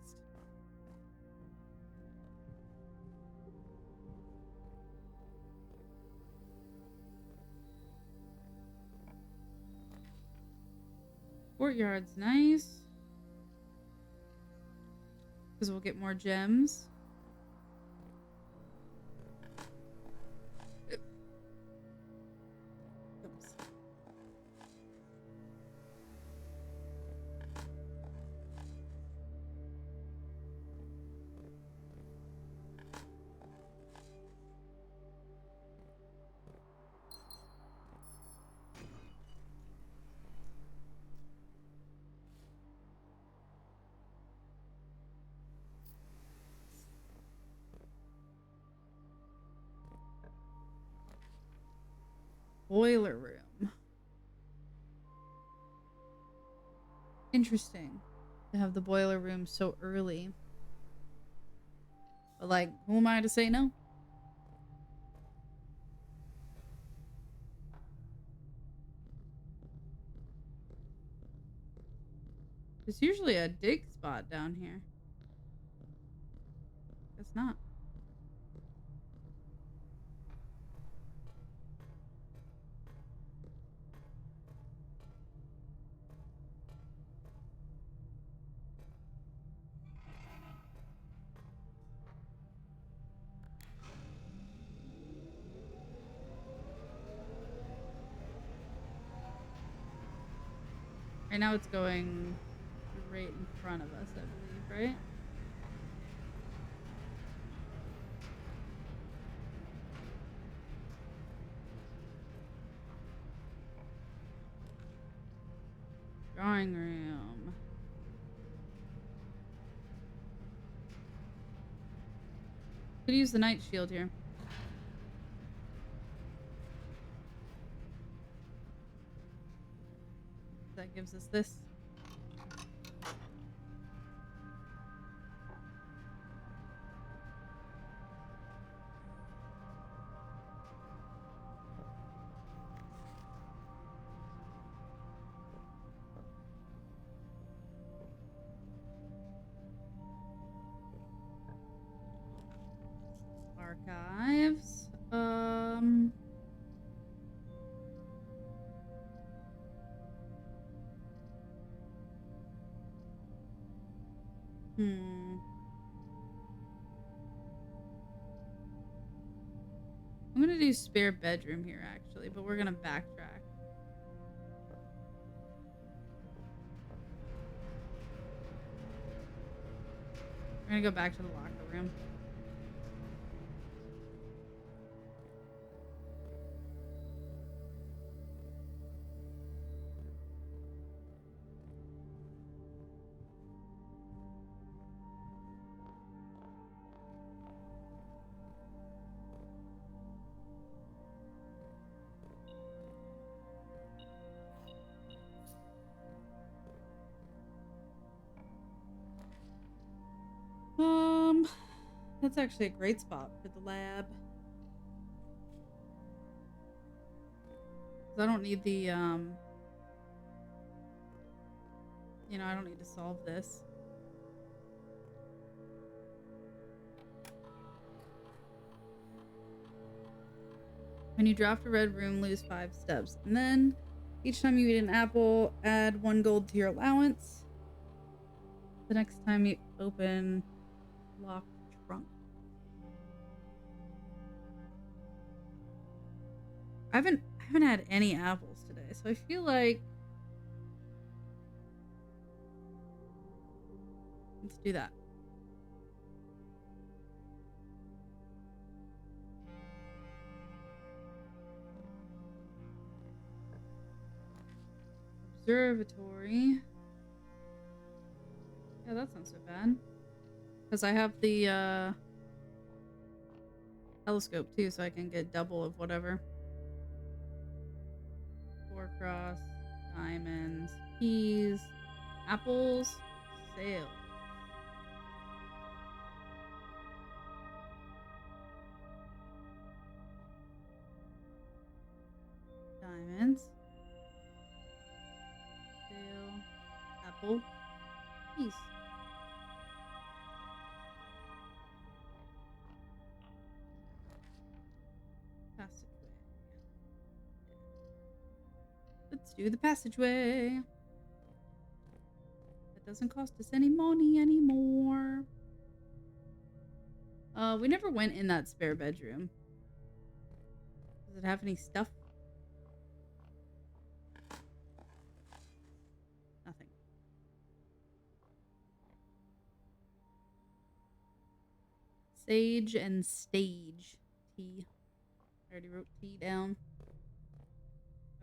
Courtyard's nice. Because we'll get more gems. Oops. Boiler room. Interesting to have the boiler room so early. But like, who am I to say no? There's usually a dig spot down here. Guess not. Right now it's going right in front of us, I believe, right? Drawing room. Could use the night shield here. That gives us this. Archives. I'm gonna do spare bedroom here actually, but we're gonna backtrack. We're gonna go back to the locker room. That's actually a great spot for the lab. Because I don't need the, you know, I don't need to solve this. When you draft a red room, lose 5 steps. And then, each time you eat an apple, add 1 gold to your allowance. The next time you open locked trunk. I haven't had any apples today, so I feel like let's do that. Observatory. Yeah, that's not so bad. Because I have the telescope too, so I can get double of whatever. 4 cross, diamonds, keys, apples, sails. Diamonds, sail, apple, keys. Passageway. Let's do the passageway. That doesn't cost us any money anymore. We never went in that spare bedroom. Does it have any stuff? Nothing. Sage and stage. T. I already wrote T down.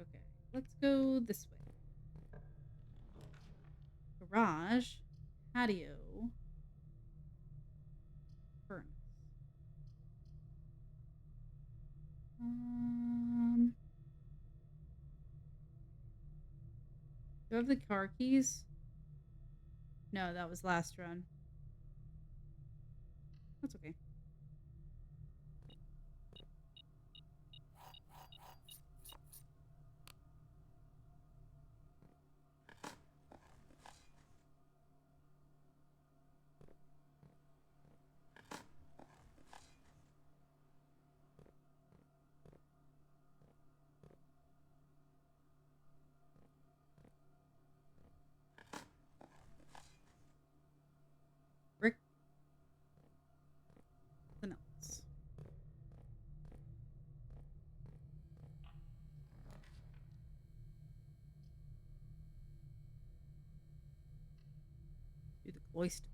Okay, let's go this way. Garage. Patio. Furnace. Do I have the car keys? No, that was last run. That's okay. Brick. Nothing else. Do the cloister.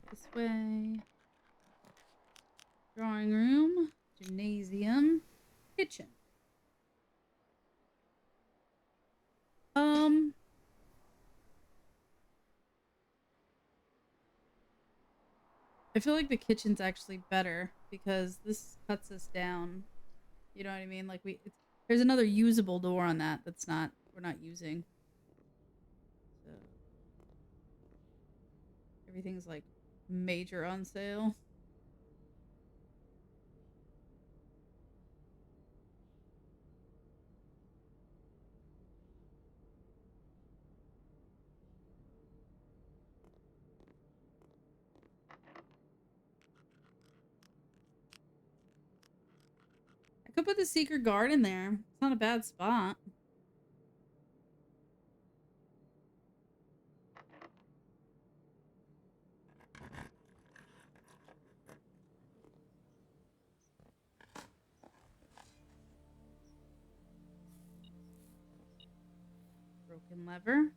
This way. Drawing room. Gymnasium. Kitchen. I feel like the kitchen's actually better because this cuts us down. You know what I mean? Like there's another usable door on that that's not we're not using. So everything's like major on sale. I could put the secret garden there. It's not a bad spot. Broken lever.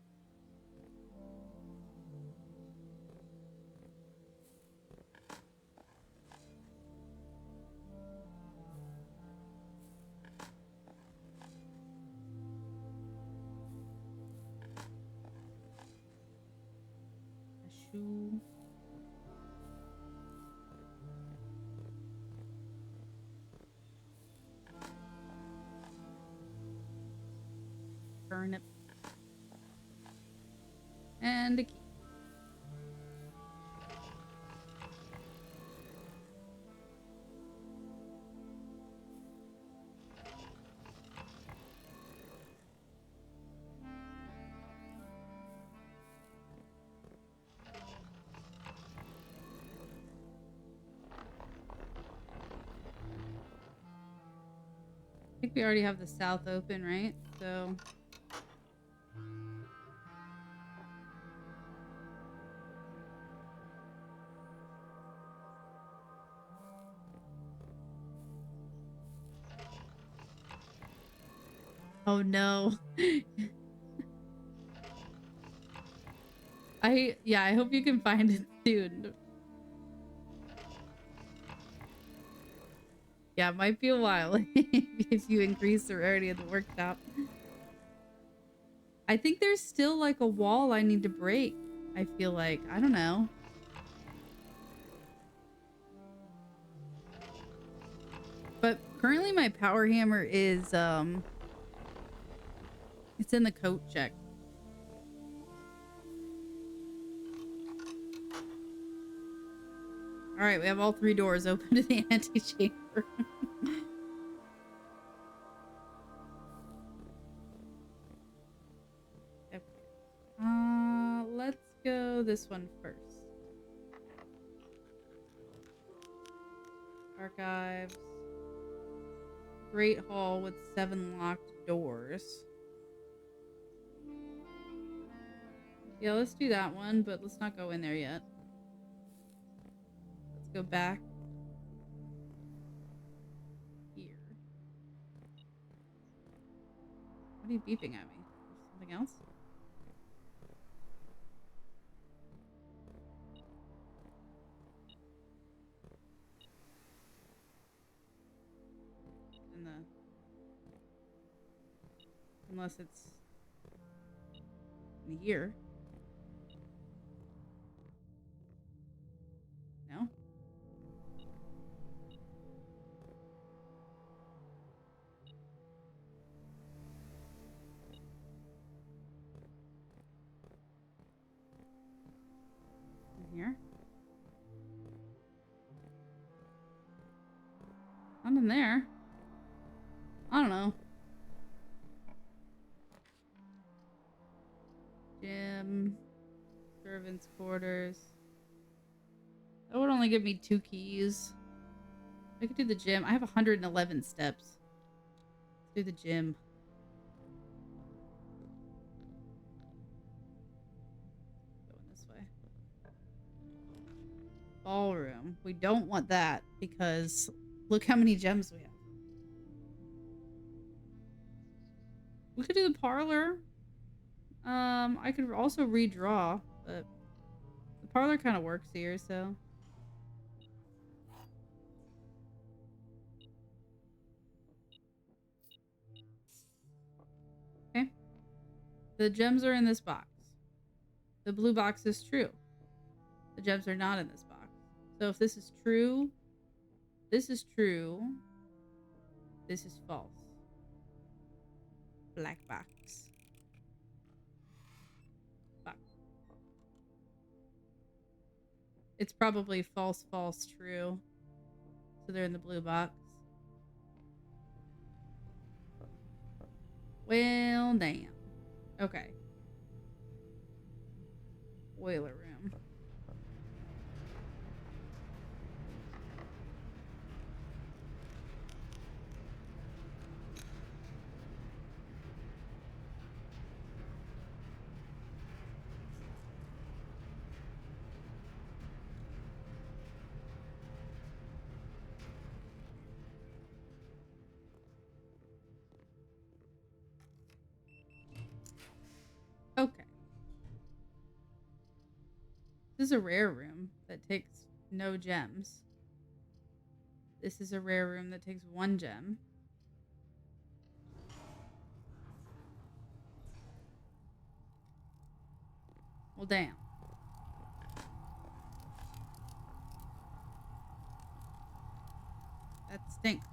do. Turnip. And a key. I think we already have the south open, right? So oh no. I hope you can find it soon. Yeah, it might be a while if you increase the rarity of the workshop. I think there's still like a wall I need to break. I feel like. I don't know. But currently my power hammer is it's in the coat check. Alright, we have all 3 doors open to the antechamber. Okay. Let's go this one first. Archives. Great hall with 7 locked doors. Yeah, let's do that one, but let's not go in there yet. Let's go back here. What are you beeping at me? There's something else? In the... Unless it's in here. No? In here? Not in there. I don't know. Gym. Servants' quarters. That would only give me 2 keys. I could do the gym. I have 111 steps. Let's do the gym. Going this way. Ballroom. We don't want that because look how many gems we have. We could do the parlor. I could also redraw, but the parlor kind of works here, so. Okay. The gems are in this box. The blue box is true. The gems are not in this box. So if this is true, this is true, this is false. Black box. Box. It's probably false, false, true. So they're in the blue box. Well, damn. Okay. Boiler room. Okay. This is a rare room that takes no gems. This is a rare room that takes 1 gem. Well, damn. stinks.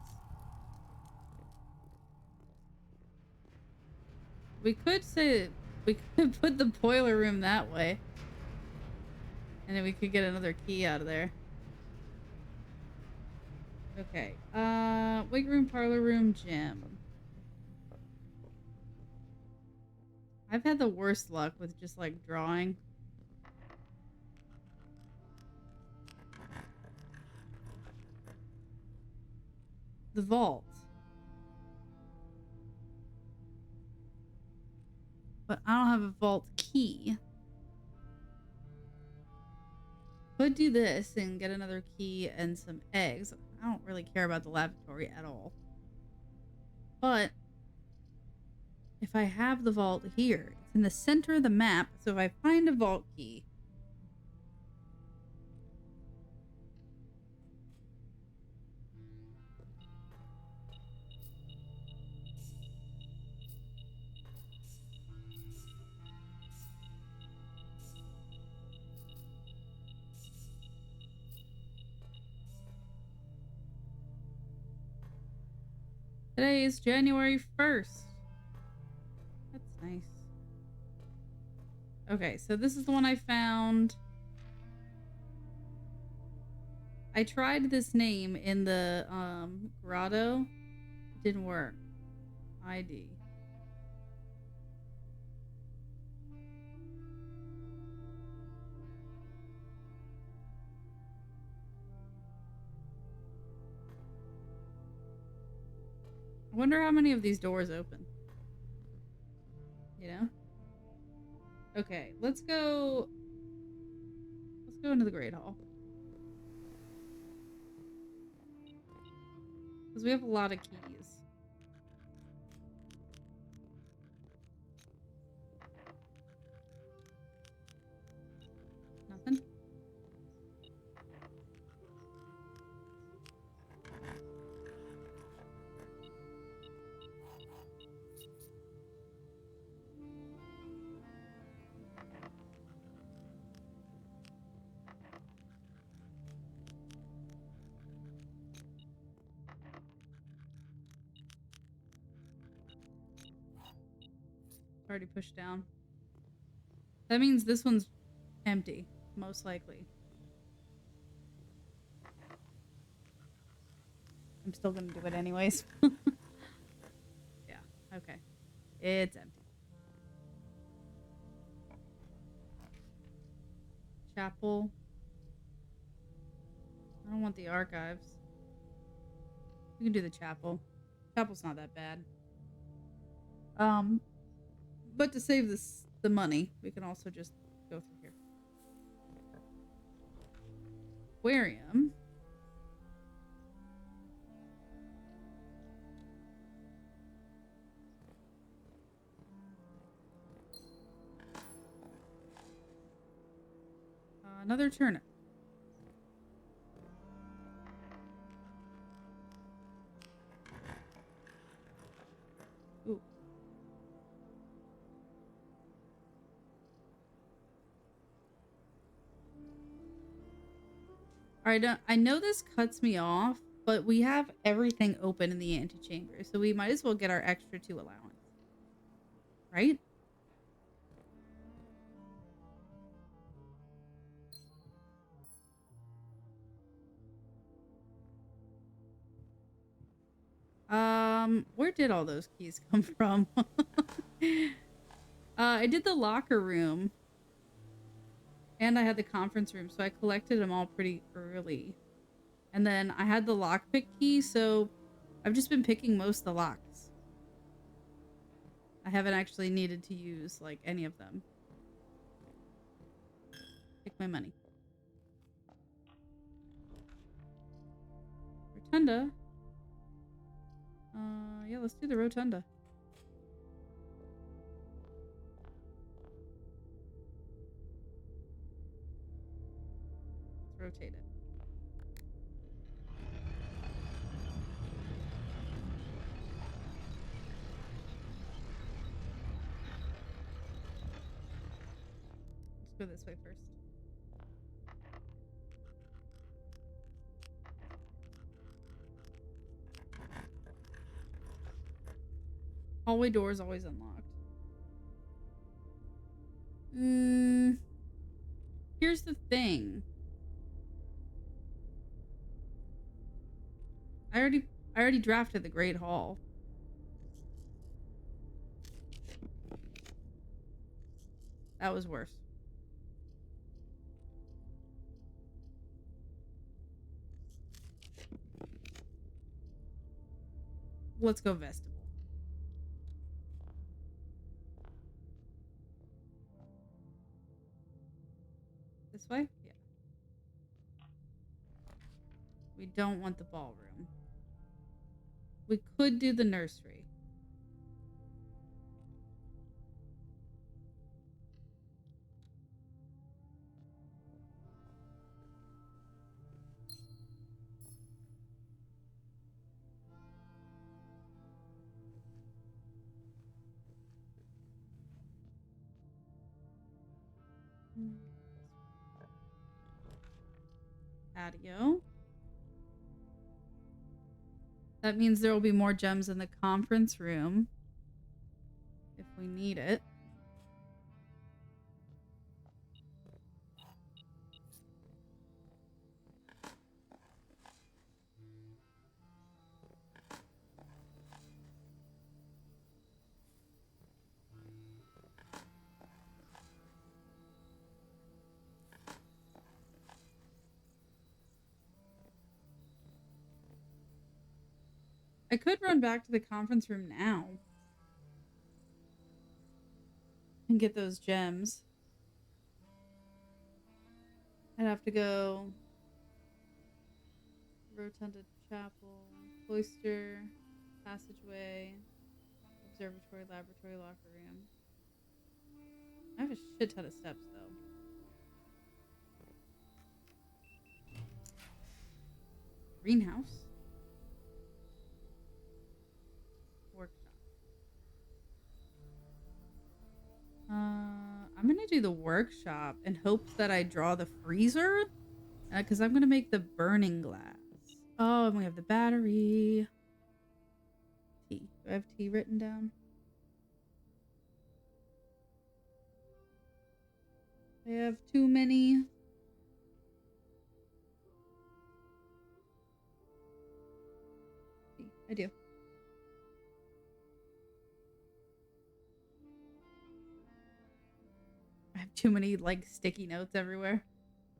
We could say we could put the boiler room that way. And then we could get another key out of there. Okay. Weight room, parlor room, gym. I've had the worst luck with just like drawing. The vault. But I don't have a vault key. Could do this and get another key and some eggs. I don't really care about the laboratory at all. But if I have the vault here, it's in the center of the map. So if I find a vault key, today is January 1st. That's nice. Okay, so this is the one I found. I tried this name in the grotto. It didn't work. ID. I wonder how many of these doors open. You know? Okay, let's go into the Great Hall. Because we have a lot of keys. Nothing? Already pushed down. That means this one's empty, most likely. I'm still gonna do it anyways. Yeah, okay. It's empty. Chapel. I don't want the archives. We can do the chapel. Chapel's not that bad. But to save the money, we can also just go through here. Aquarium. Another turnip. Ooh. Alright, I know this cuts me off, but we have everything open in the antechamber, so we might as well get our extra 2 allowance. Right? Where did all those keys come from? I did the locker room. And I had the conference room, so I collected them all pretty early. And then I had the lockpick key, so I've just been picking most of the locks. I haven't actually needed to use, like, any of them. Take my money. Rotunda? Yeah, let's do the rotunda. Let's rotate it. Let's go this way first. Hallway door is always unlocked. Here's the thing. I already drafted the Great Hall. That was worse. Let's go vestibule. This way? Yeah. We don't want the ballroom. We could do the nursery. Patio. That means there will be more gems in the conference room if we need it. I could run back to the conference room now and get those gems. I'd have to go Rotunda Chapel, Cloister, Passageway, Observatory, Laboratory, Locker Room. I have a shit ton of steps though. Greenhouse. Workshop. I'm gonna do the workshop in hopes that I draw the freezer. Because I'm gonna make the burning glass. Oh, and we have the battery. Tea. Do I have tea written down? I have too many. I do. I have too many, like, sticky notes everywhere.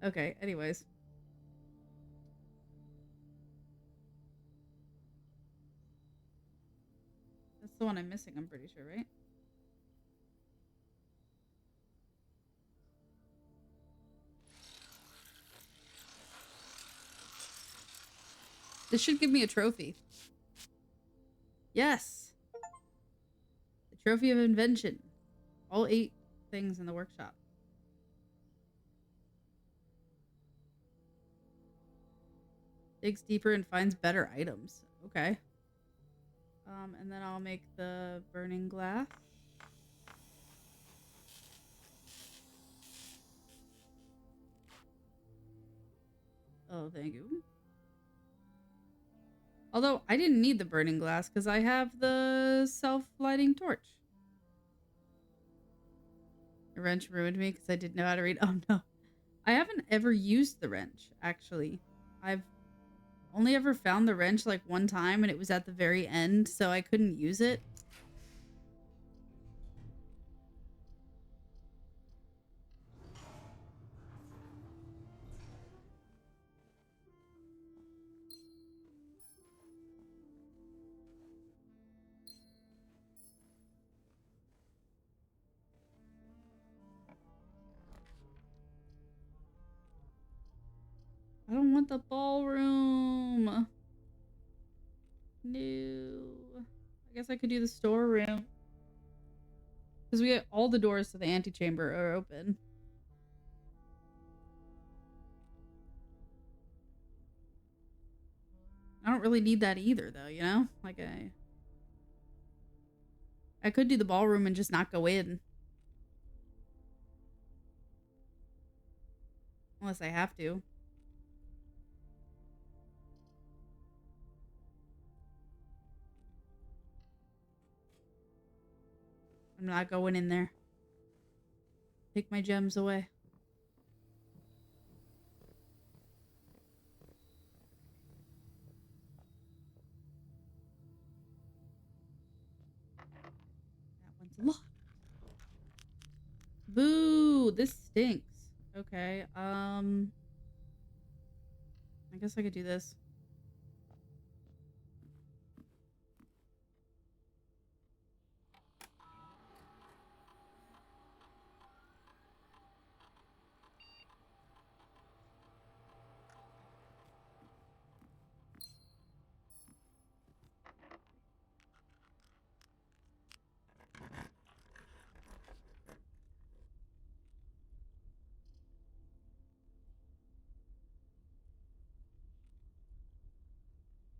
Okay, anyways. That's the one I'm missing, I'm pretty sure, right? This should give me a trophy. Yes! The trophy of invention. All 8 things in the workshop. Digs deeper and finds better items. Okay. And then I'll make the burning glass. Oh, thank you. Although, I didn't need the burning glass because I have the self-lighting torch. The wrench ruined me because I didn't know how to read. Oh, no. I haven't ever used the wrench, actually. I've only ever found the wrench, like, one time, and it was at the very end, so I couldn't use it. I don't want the ballroom. No. I guess I could do the storeroom. Because we get all the doors to the antechamber are open. I don't really need that either, though, you know? Like, I could do the ballroom and just not go in. Unless I have to. I'm not going in there. Take my gems away. That one's locked. Boo! This stinks. Okay, I guess I could do this.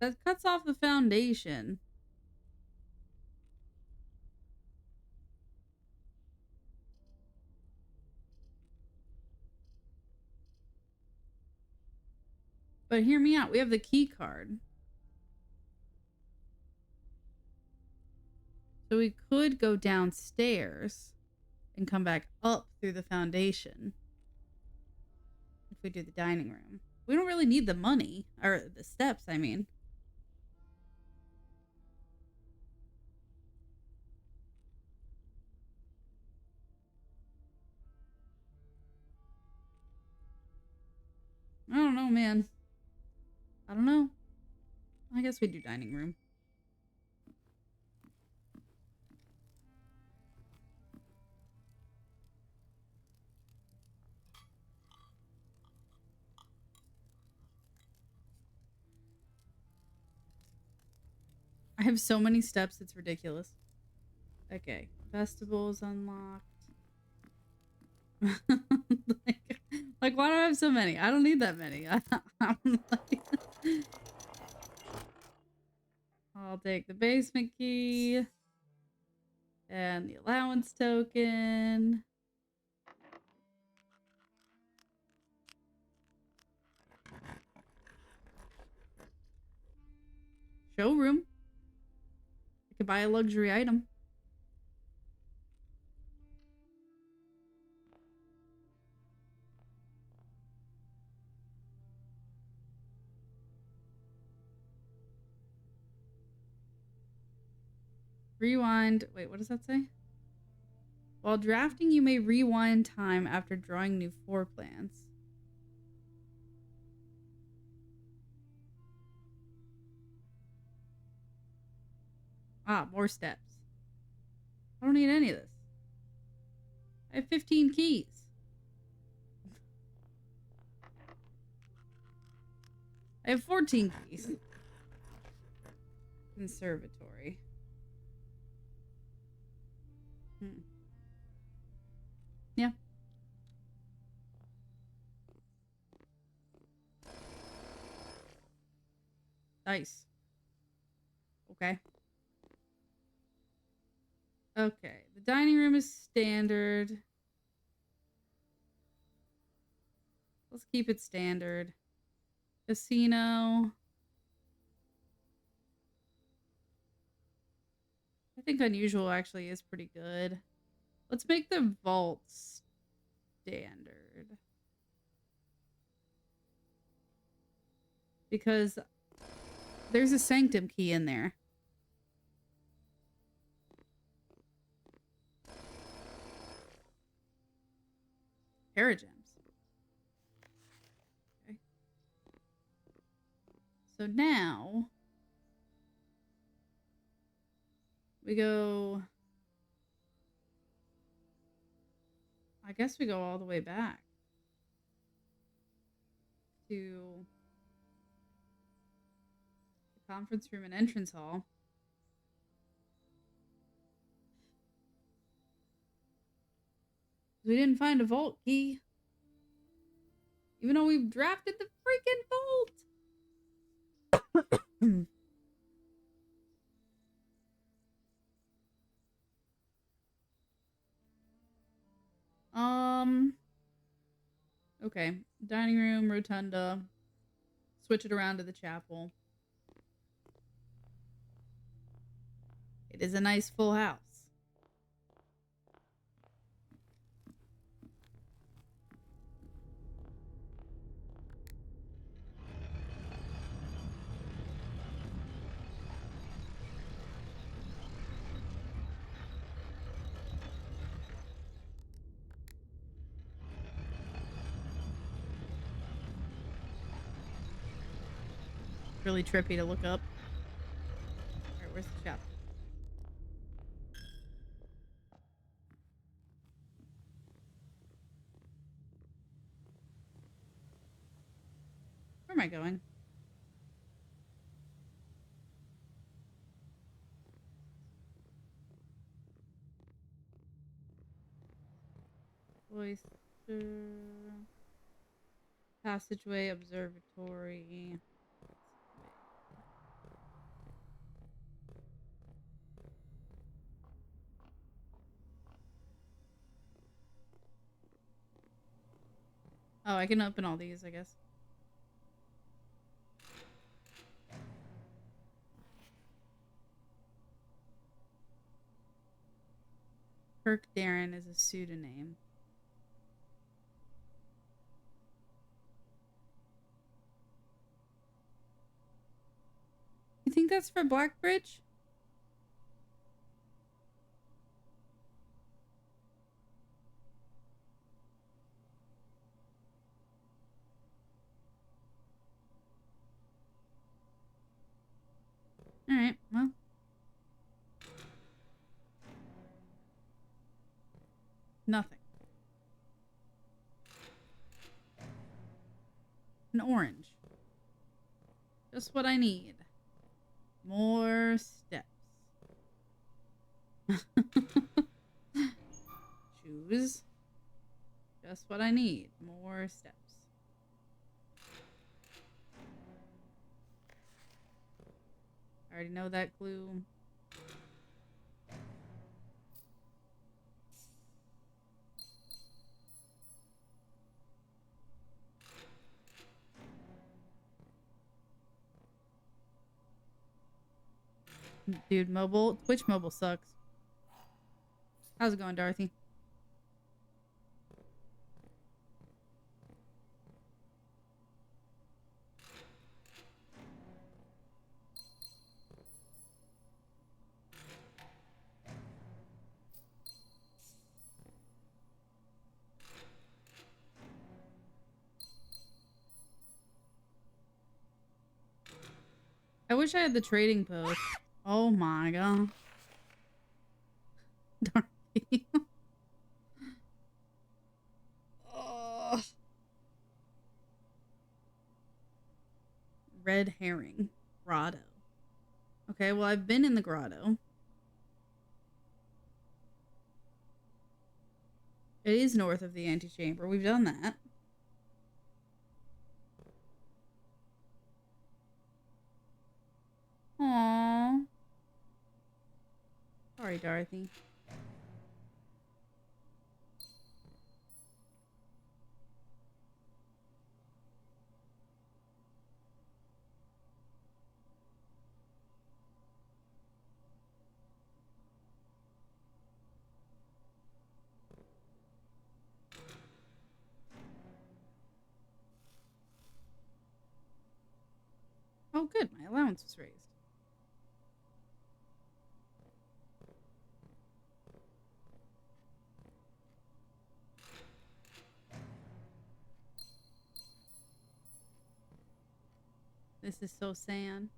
That cuts off the foundation. But hear me out. We have the key card. So we could go downstairs and come back up through the foundation if we do the dining room. We don't really need the money, or the steps, I mean. I don't know, man. I don't know. I guess we do dining room. I have so many steps, it's ridiculous. Okay, vegetables unlocked. like, why do I have so many? I don't need that many. I'll take the basement key and the allowance token. Showroom. I could buy a luxury item. Rewind. Wait, what does that say? While drafting, you may rewind time after drawing new floor plans. Ah, more steps. I don't need any of this. I have 15 keys. I have 14 keys. Conservatory. Yeah. Nice. Okay. Okay. The dining room is standard. Let's keep it standard. Casino. I think unusual actually is pretty good. Let's make the vault standard. Because there's a sanctum key in there. Paragems. Okay. So now we go. I guess we go all the way back to the conference room and entrance hall. We didn't find a vault key. Even though we've drafted the freaking vault. Okay. Dining room, rotunda. Switch it around to the chapel. It is a nice full house. really trippy to look up. Alright, where's the chapter? Where am I going? Oyster. Passageway, observatory. Oh, I can open all these, I guess. Kirk Darren is a pseudonym. You think that's for Blackbridge? Alright, well. Nothing. An orange. Just what I need. More steps. Shoes. Just what I need. More steps. I already know that clue. Dude, Twitch mobile sucks. How's it going, Dorothy? I wish I had the trading post. Oh my god. Dorothy. Oh. Red herring. Grotto. Okay, well, I've been in the grotto. It is north of the antechamber. We've done that. Aww. Sorry, Dorothy. Oh, good. My allowance was raised. This is so sad.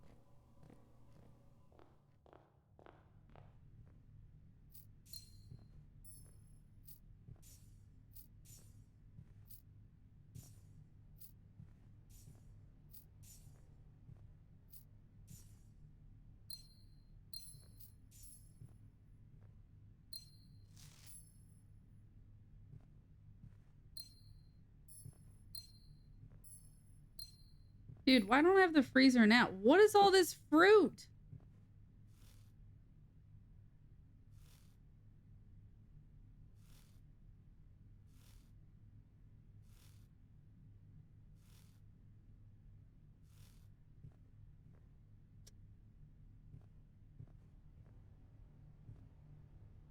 Dude, why don't I have the freezer now? What is all this fruit?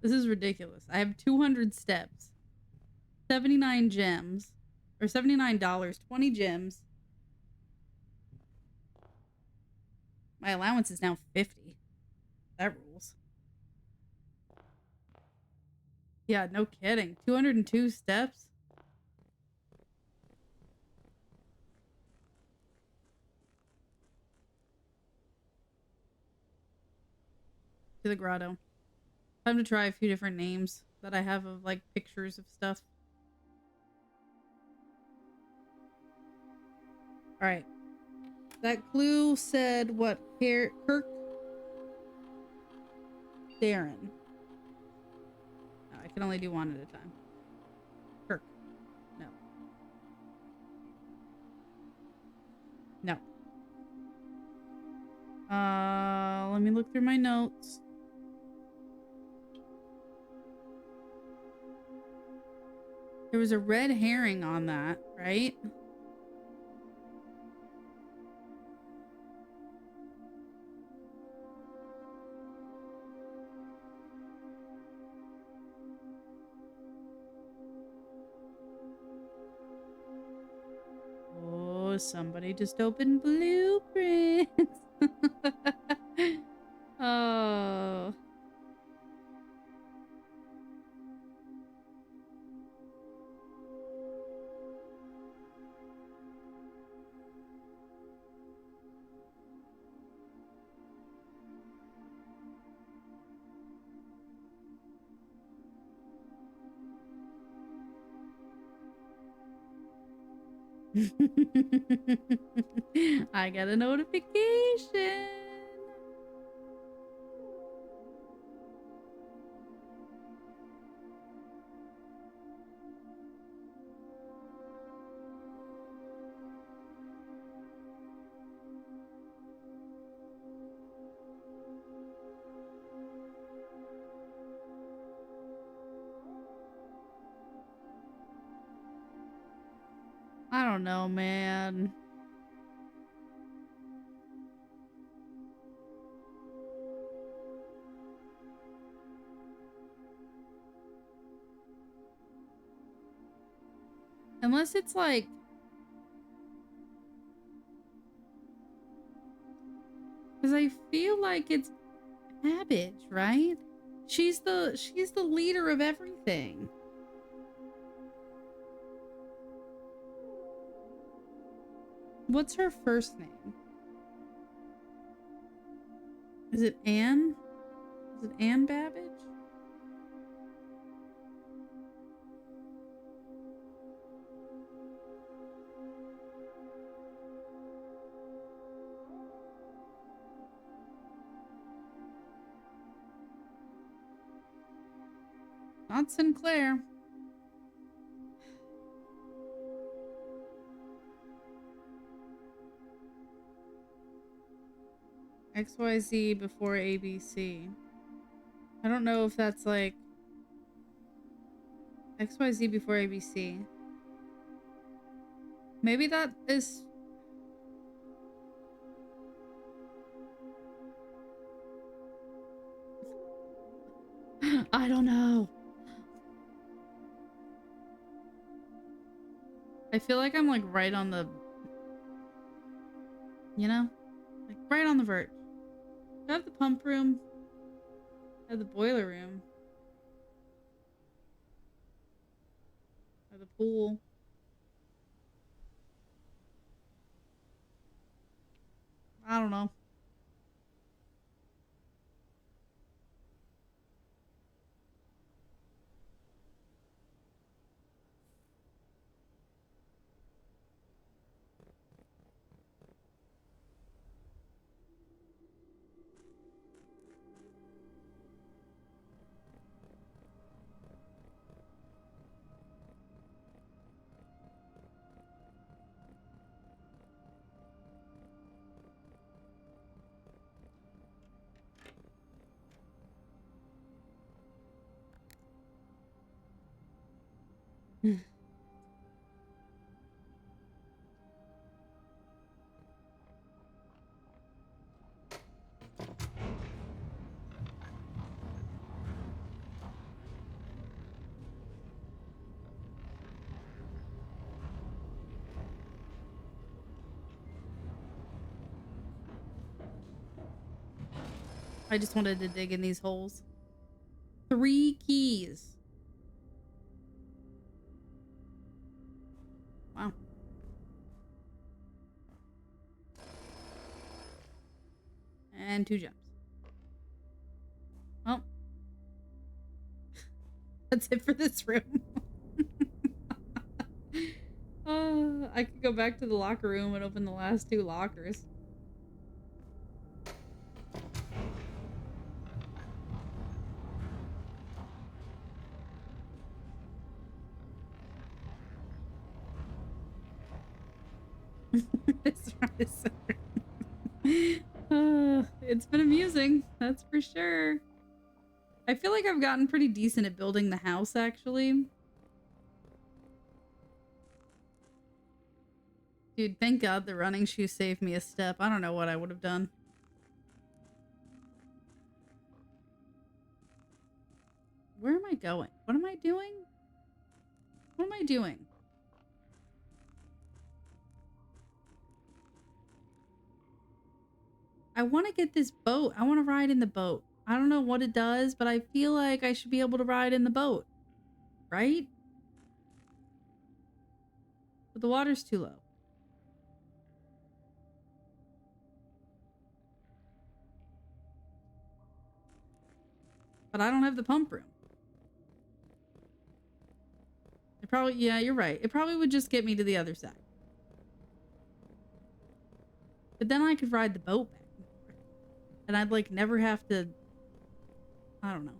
This is ridiculous. I have 200 steps, 79 gems, or $79, 20 gems. My allowance is now 50. That rules. Yeah, no kidding. 202 steps? to the grotto. Time to try a few different names that I have of like pictures of stuff. Alright. That clue said what? Kirk? Darren. No, I can only do one at a time. Kirk. No. No. Let me look through my notes. There was a red herring on that, right? Oh, somebody just opened blueprints. Oh. I got a notification. I don't know, man. Unless it's like... Because I feel like it's Babbage, right? She's the leader of everything. What's her first name? Is it Anne? Is it Anne Babbage? Not Sinclair. XYZ before ABC. I don't know if that's like XYZ before ABC. Maybe that is... I don't know. I feel like I'm like right on the... You know? Like right on the verge. I have the pump room. I have the boiler room. I have the pool. I don't know. I just wanted to dig in these holes. 3 keys. Wow. And 2 gems. Well, that's it for this room. I could go back to the locker room and open the last 2 lockers. This run is so it's been amusing, that's for sure. I feel like I've gotten pretty decent at building the house, actually. Dude, thank God the running shoe saved me a step. I don't know what I would have done. Where am I going? What am I doing? What am I doing? I want to get this boat. I want to ride in the boat. I don't know what it does, but I feel like I should be able to ride in the boat. Right? But the water's too low. But I don't have the pump room. It probably, yeah, you're right. It probably would just get me to the other side. But then I could ride the boat back and forth. And I'd like never have to, I don't know.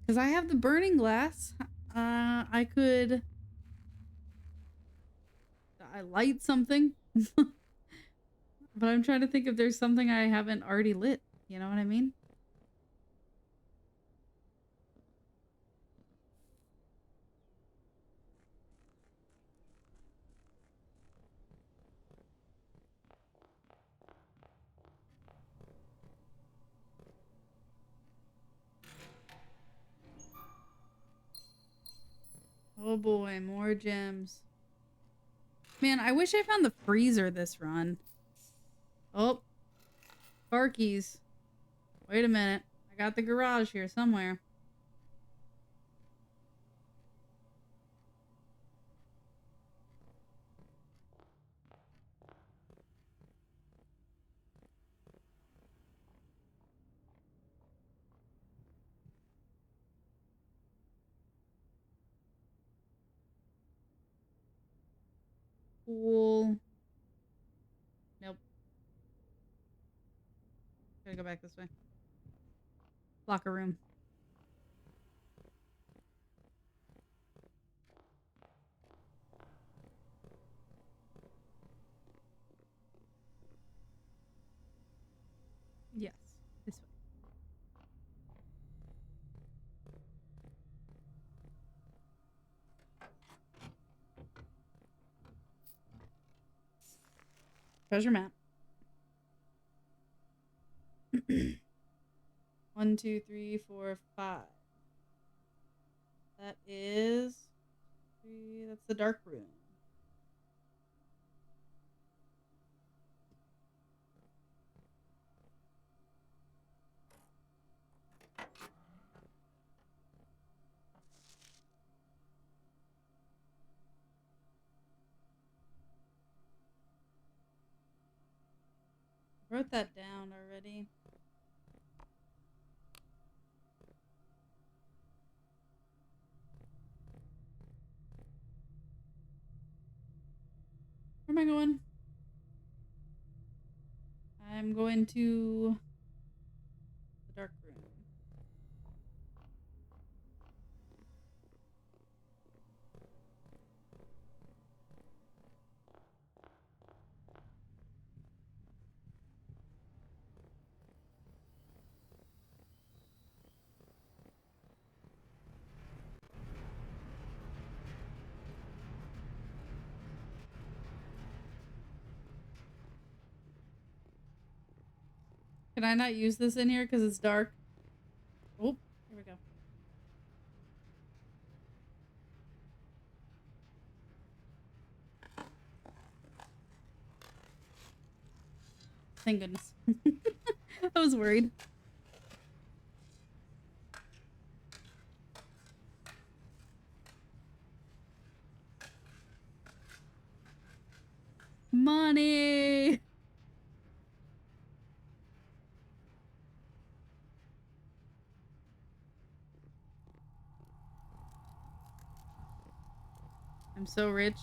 Because I have the burning glass. I could... I light something. But I'm trying to think if there's something I haven't already lit. You know what I mean? Oh boy, more gems. Man, I wish I found the freezer this run. Oh. Car keys. Wait a minute. I got the garage here somewhere. Cool. Nope. Gotta go back this way. Locker room. Yes. This way. Treasure map. 1, 2, 3, 4, 5. That is 3. That's the dark room. Wrote that down already. Where am I going? I'm going to the dark room. Can I not use this in here because it's dark? thank goodness. I was worried. Money! I'm so rich.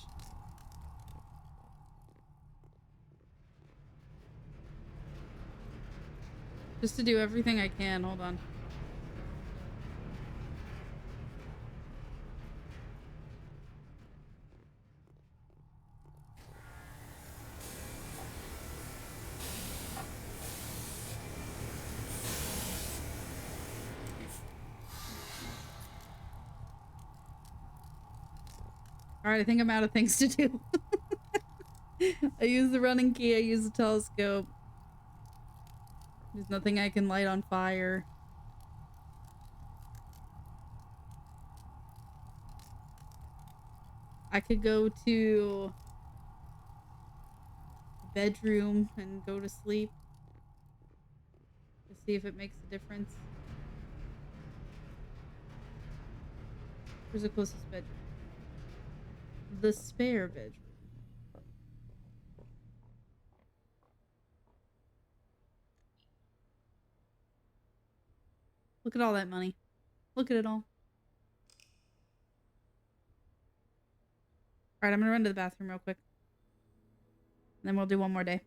Just to do everything I can. Hold on. Alright, I think I'm out of things to do. I use the running key, I use the telescope. There's nothing I can light on fire. I could go to the bedroom and go to sleep to see if it makes a difference. Where's the closest bedroom? The spare bedroom. Look at all that money. Look at it all. Alright, I'm gonna run to the bathroom real quick. And then we'll do one more day.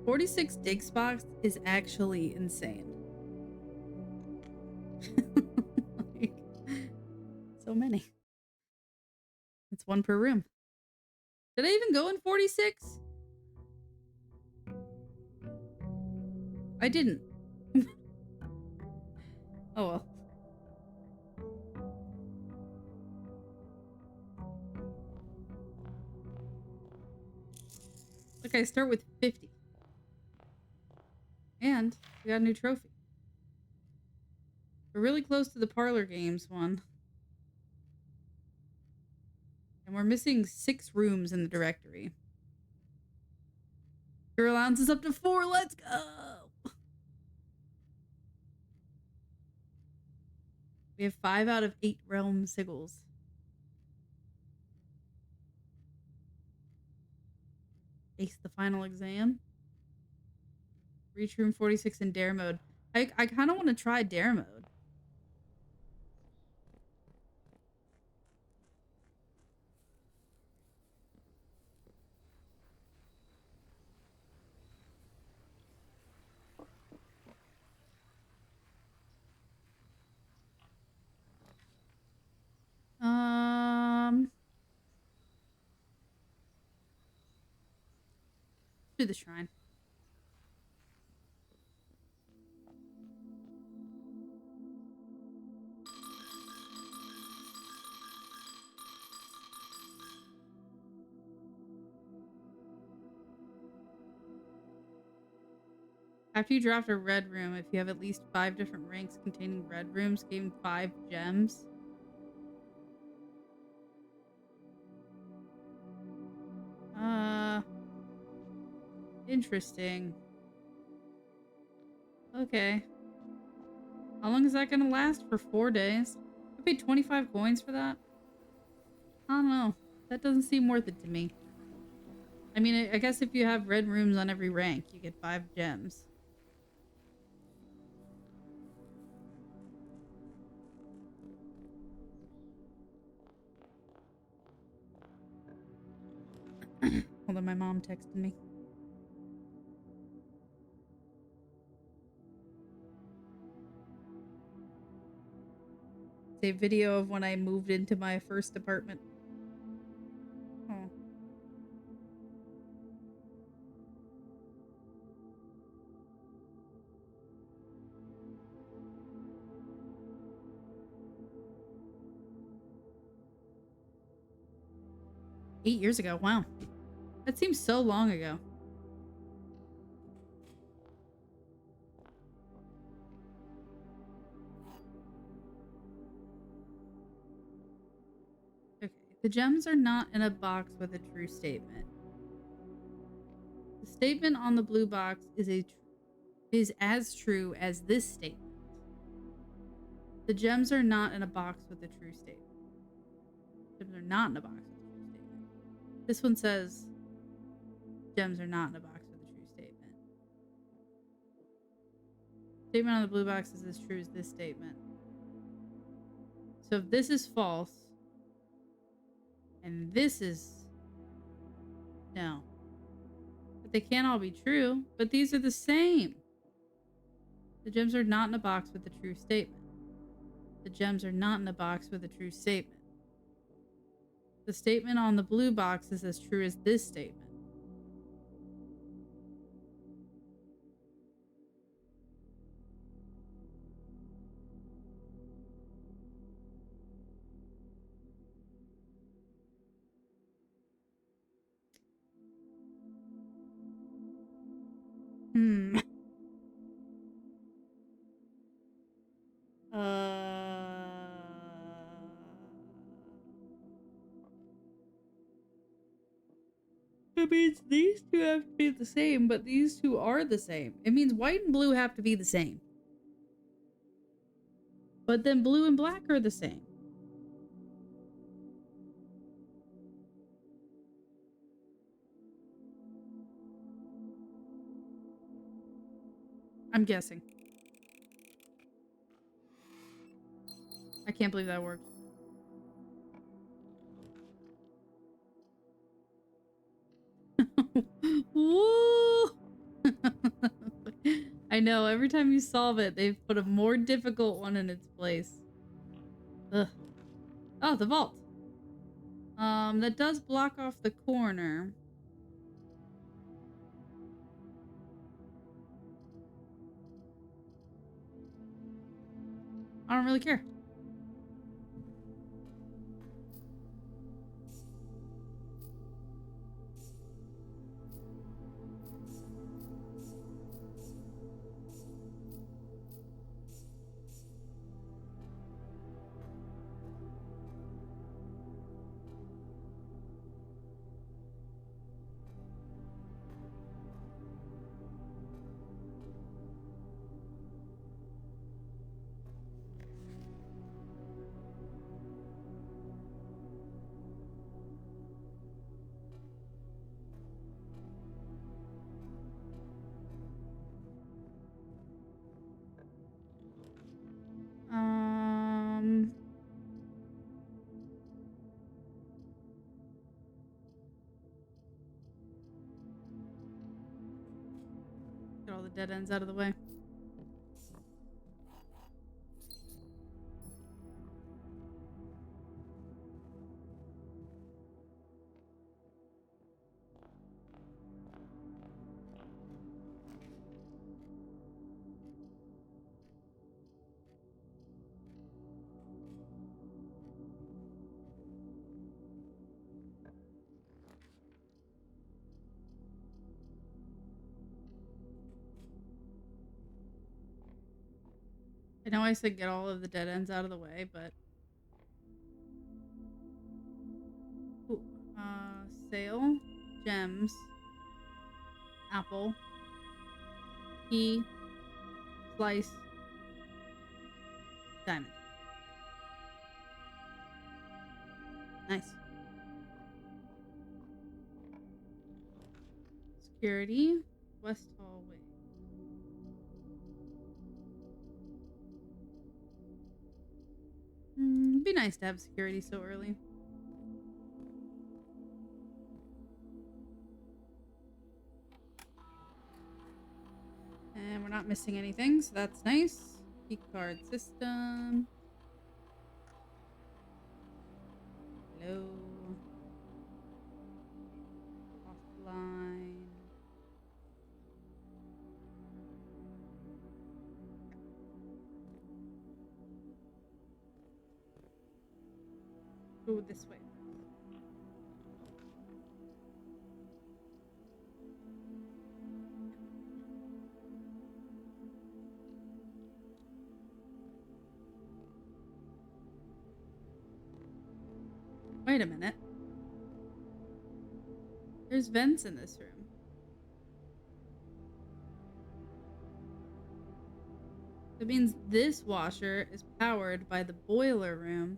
$46 dig spots is actually insane. Like, so many. It's one per room. Did I even go in 46? I didn't. Oh well. Look, I start with 50. And we got a new trophy. We're really close to the parlor games one. And we're missing 6 rooms in the directory. Your allowance is up to 4. Let's go. We have 5 out of 8 realm sigils. Ace the final exam. Reach room 46 in dare mode. I kind of want to try dare mode. Do the shrine. After you draft a red room, if you have at least 5 different ranks containing red rooms, gain 5 gems. Interesting. Okay. How long is that gonna last? For 4 days? I paid 25 coins for that? I don't know. That doesn't seem worth it to me. I mean, I guess if you have red rooms on every rank, you get 5 gems. Hold on, my mom texted me. It's a video of when I moved into my first apartment. Oh. "8 years ago. Wow. That seems so long ago." Okay. The gems are not in a box with a true statement. The statement on the blue box is as true as this statement. The gems are not in a box with a true statement. Gems are not in a box with a true statement. This one says gems are not in a box with a true statement. Statement on the blue box is as true as this statement. So if this is false, and this is no. But they can't all be true, but these are the same. The gems are not in a box with a true statement. The gems are not in a box with a true statement. The statement on the blue box is as true as this statement. Hmm. It means these two have to be the same, but these two are the same. It means white and blue have to be the same. But then blue and black are the same. I'm guessing. I can't believe that worked. Woo! I know, every time you solve it, they've put a more difficult one in its place. Ugh. Oh, the vault. That does block off the corner. I don't really care. Get all the dead ends out of the way. I know I said get all of the dead ends out of the way, but... Ooh, sail, gems, apple, key, slice, diamond. Nice. Security, west hallway. Be nice to have security so early. And we're not missing anything, so that's nice. Key card system. Hello. Offline. Go this way. Wait a minute. There's vents in this room. That means this washer is powered by the boiler room.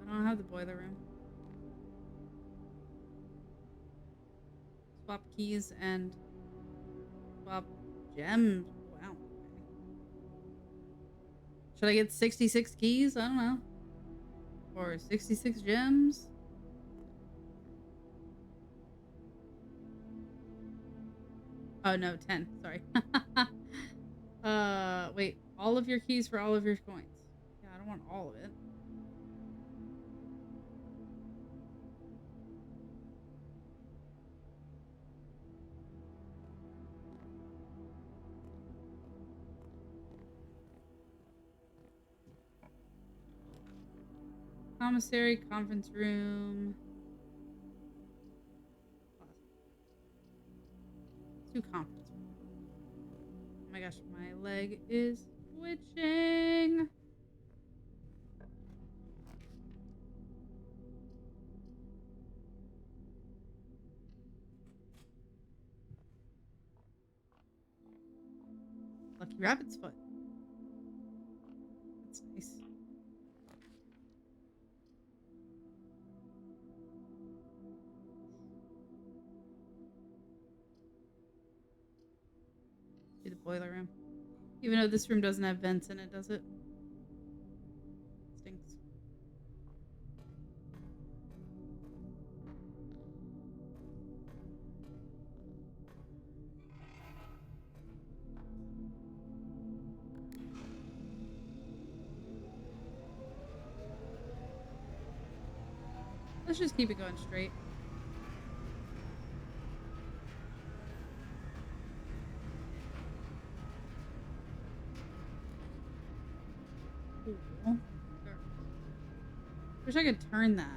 I don't have the boiler room. Swap keys and swap gems. Wow. Should I get 66 keys? I don't know. Or 66 gems? Oh no, 10. Sorry. Wait. All of your keys for all of your coins. Yeah, I don't want all of it. Commissary, conference room. Two conference rooms. Oh my gosh, my leg is twitching. Lucky rabbit's foot. That's nice. Do the boiler room. Even though this room doesn't have vents in it, does it? Stinks. Let's just keep it going straight. Cool. Wish I could turn that.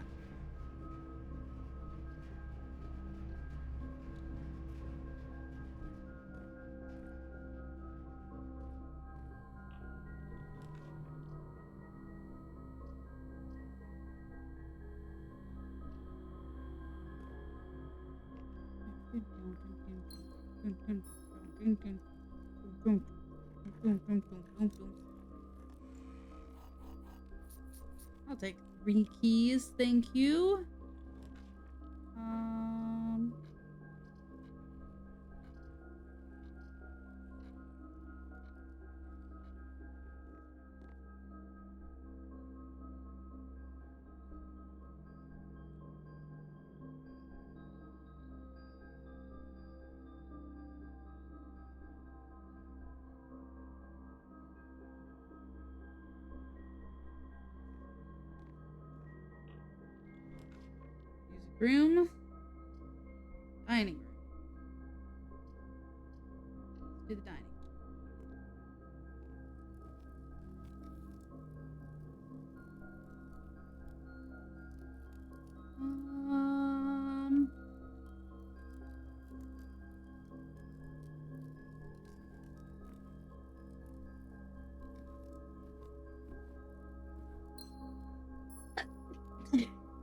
I'll take 3 keys, thank you. Music room. Dining room. Let's do the dining.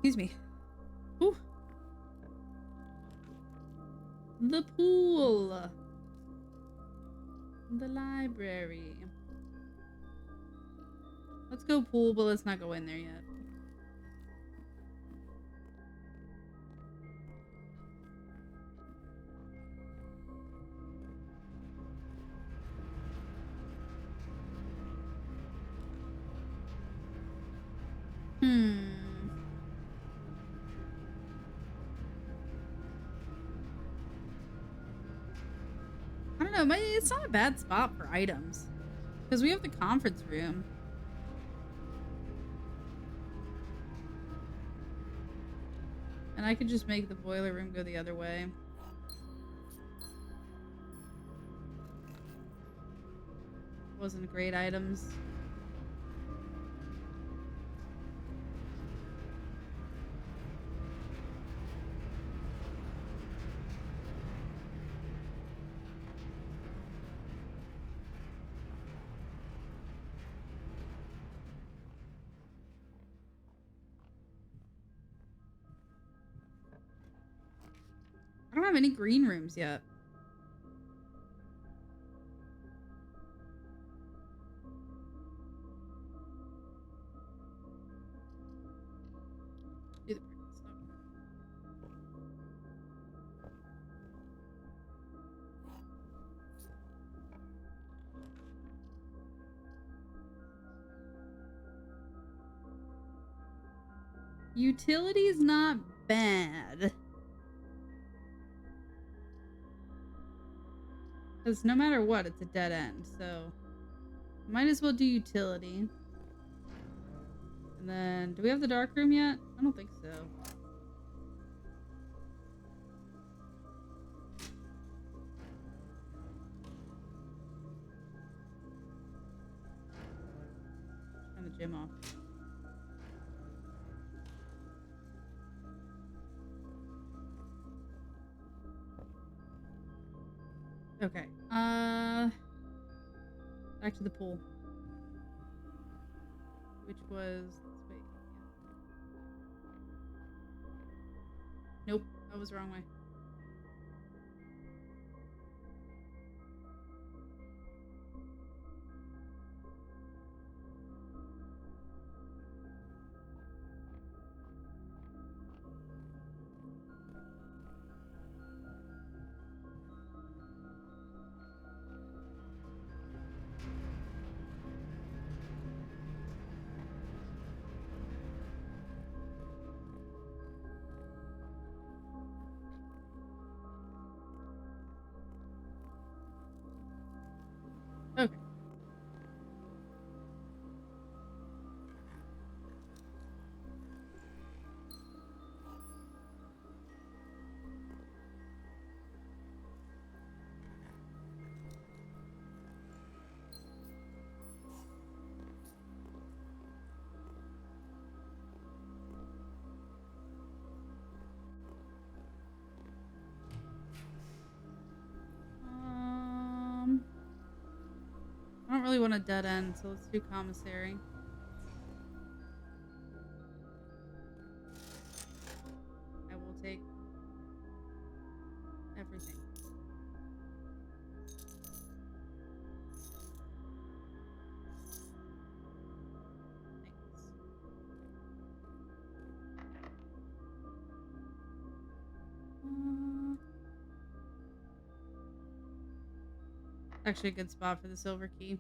Excuse me. Ooh. The pool. The library. Let's go pool, but let's not go in there yet. I don't know. It's not a bad spot for items. Because we have the conference room. And I could just make the boiler room go the other way. Wasn't great items. I don't have any green rooms yet. Do the practice. Utility's not bad. Because no matter what, it's a dead end, so might as well do utility. And then, do we have the dark room yet? I don't think so. Turn the gym off. Okay. Back to the pool. Which was, let's wait. Yeah. Nope, that was the wrong way. Okay. I don't really want a dead end, so let's do commissary. I will take everything. Thanks. Actually a good spot for the silver key.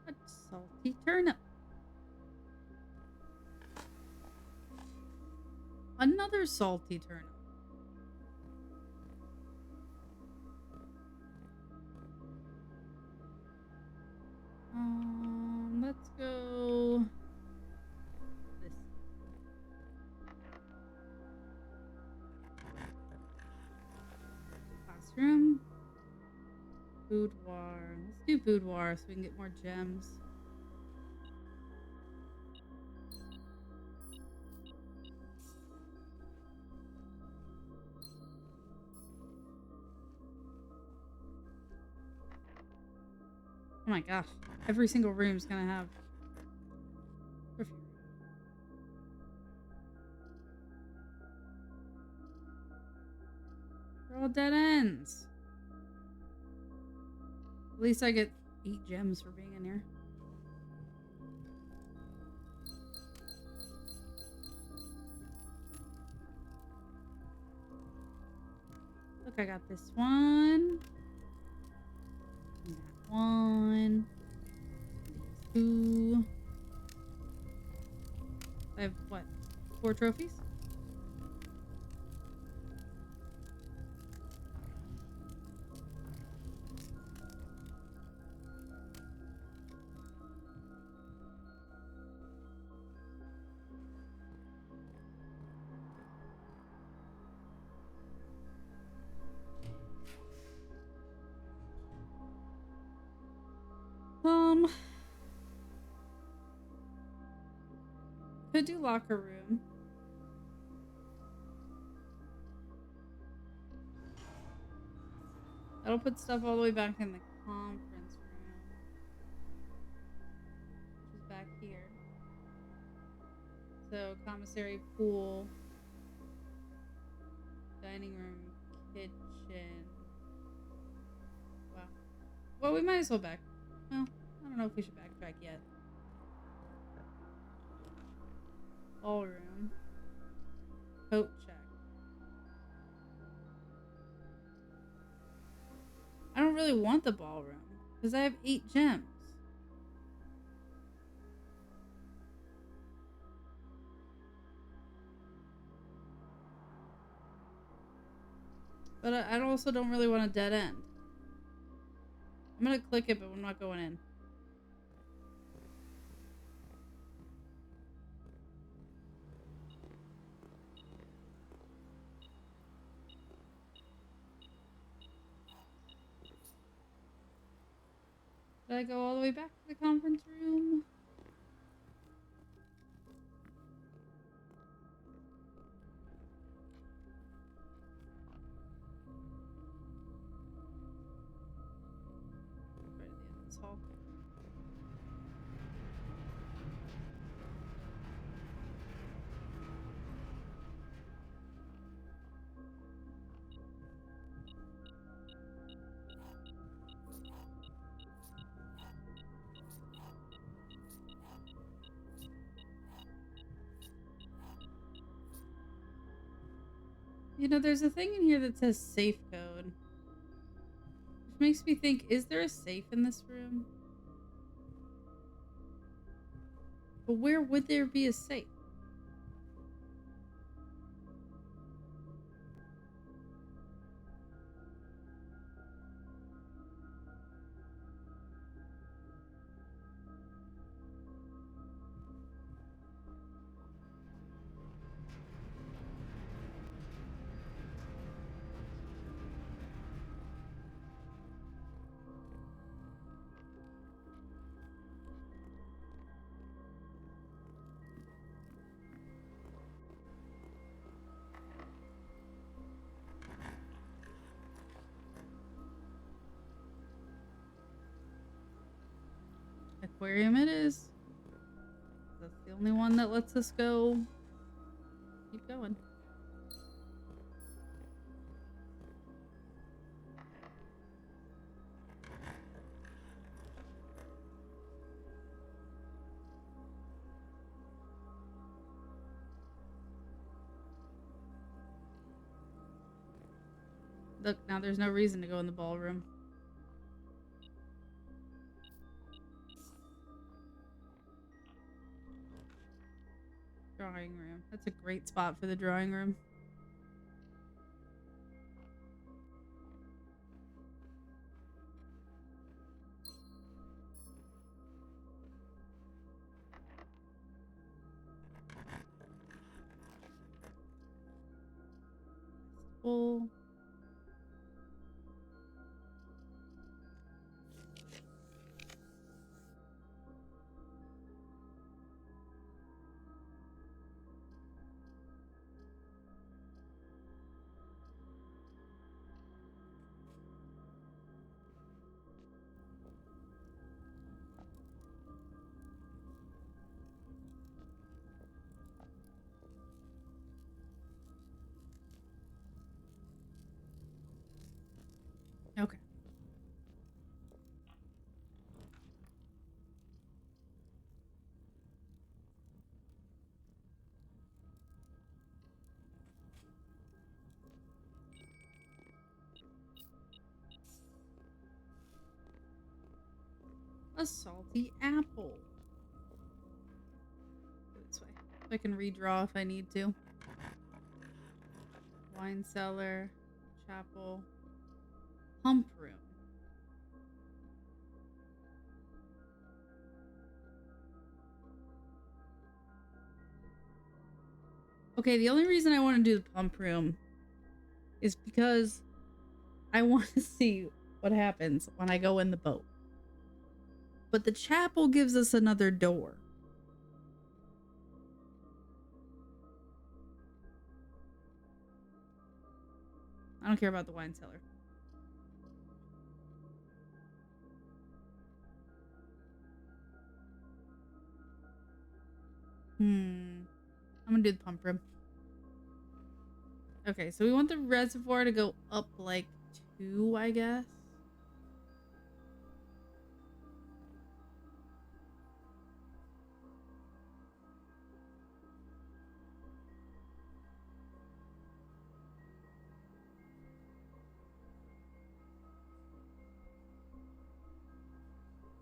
A salty turnip. Another salty turnip. Let's go this. Classroom. Boudoir. Let's do boudoir so we can get more gems. Oh my gosh. Every single room's gonna have perfume. They're all dead ends. At least I get 8 gems for being in here. Look, I got this one. And that one. These 2. I have, what, 4 trophies? Could do locker room. That'll put stuff all the way back in the conference room, which is back here. So, commissary, pool, dining room, kitchen. Wow. Well, we might as well back. Well, I don't know if we should backtrack yet. Ballroom. Coat check. I don't really want the ballroom because I have 8 gems. But I also don't really want a dead end. I'm gonna click it, but I'm not going in. Did I go all the way back to the conference room? Right at the end of this hall. You know, there's a thing in here that says safe code. Which makes me think, is there a safe in this room? But where would there be a safe? Aquarium it is. That's the only one that lets us go. Keep going. Look, now there's no reason to go in the ballroom. Drawing room. That's a great spot for the drawing room. Full. A salty apple. Go this way. I can redraw if I need to. Wine cellar, chapel, pump room. Okay, the only reason I want to do the pump room is because I want to see what happens when I go in the boat. But the chapel gives us another door. I don't care about the wine cellar. I'm gonna do the pump room. Okay, so we want the reservoir to go up like 2, I guess.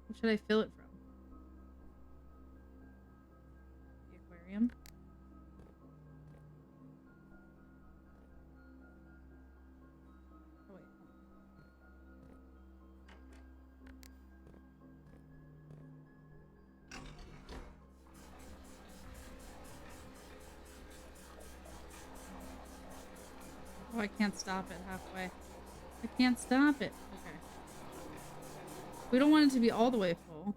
What should I fill it from? The aquarium? Oh, wait. Oh, I can't stop it halfway. I can't stop it. Okay. We don't want it to be all the way full.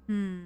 Hmm.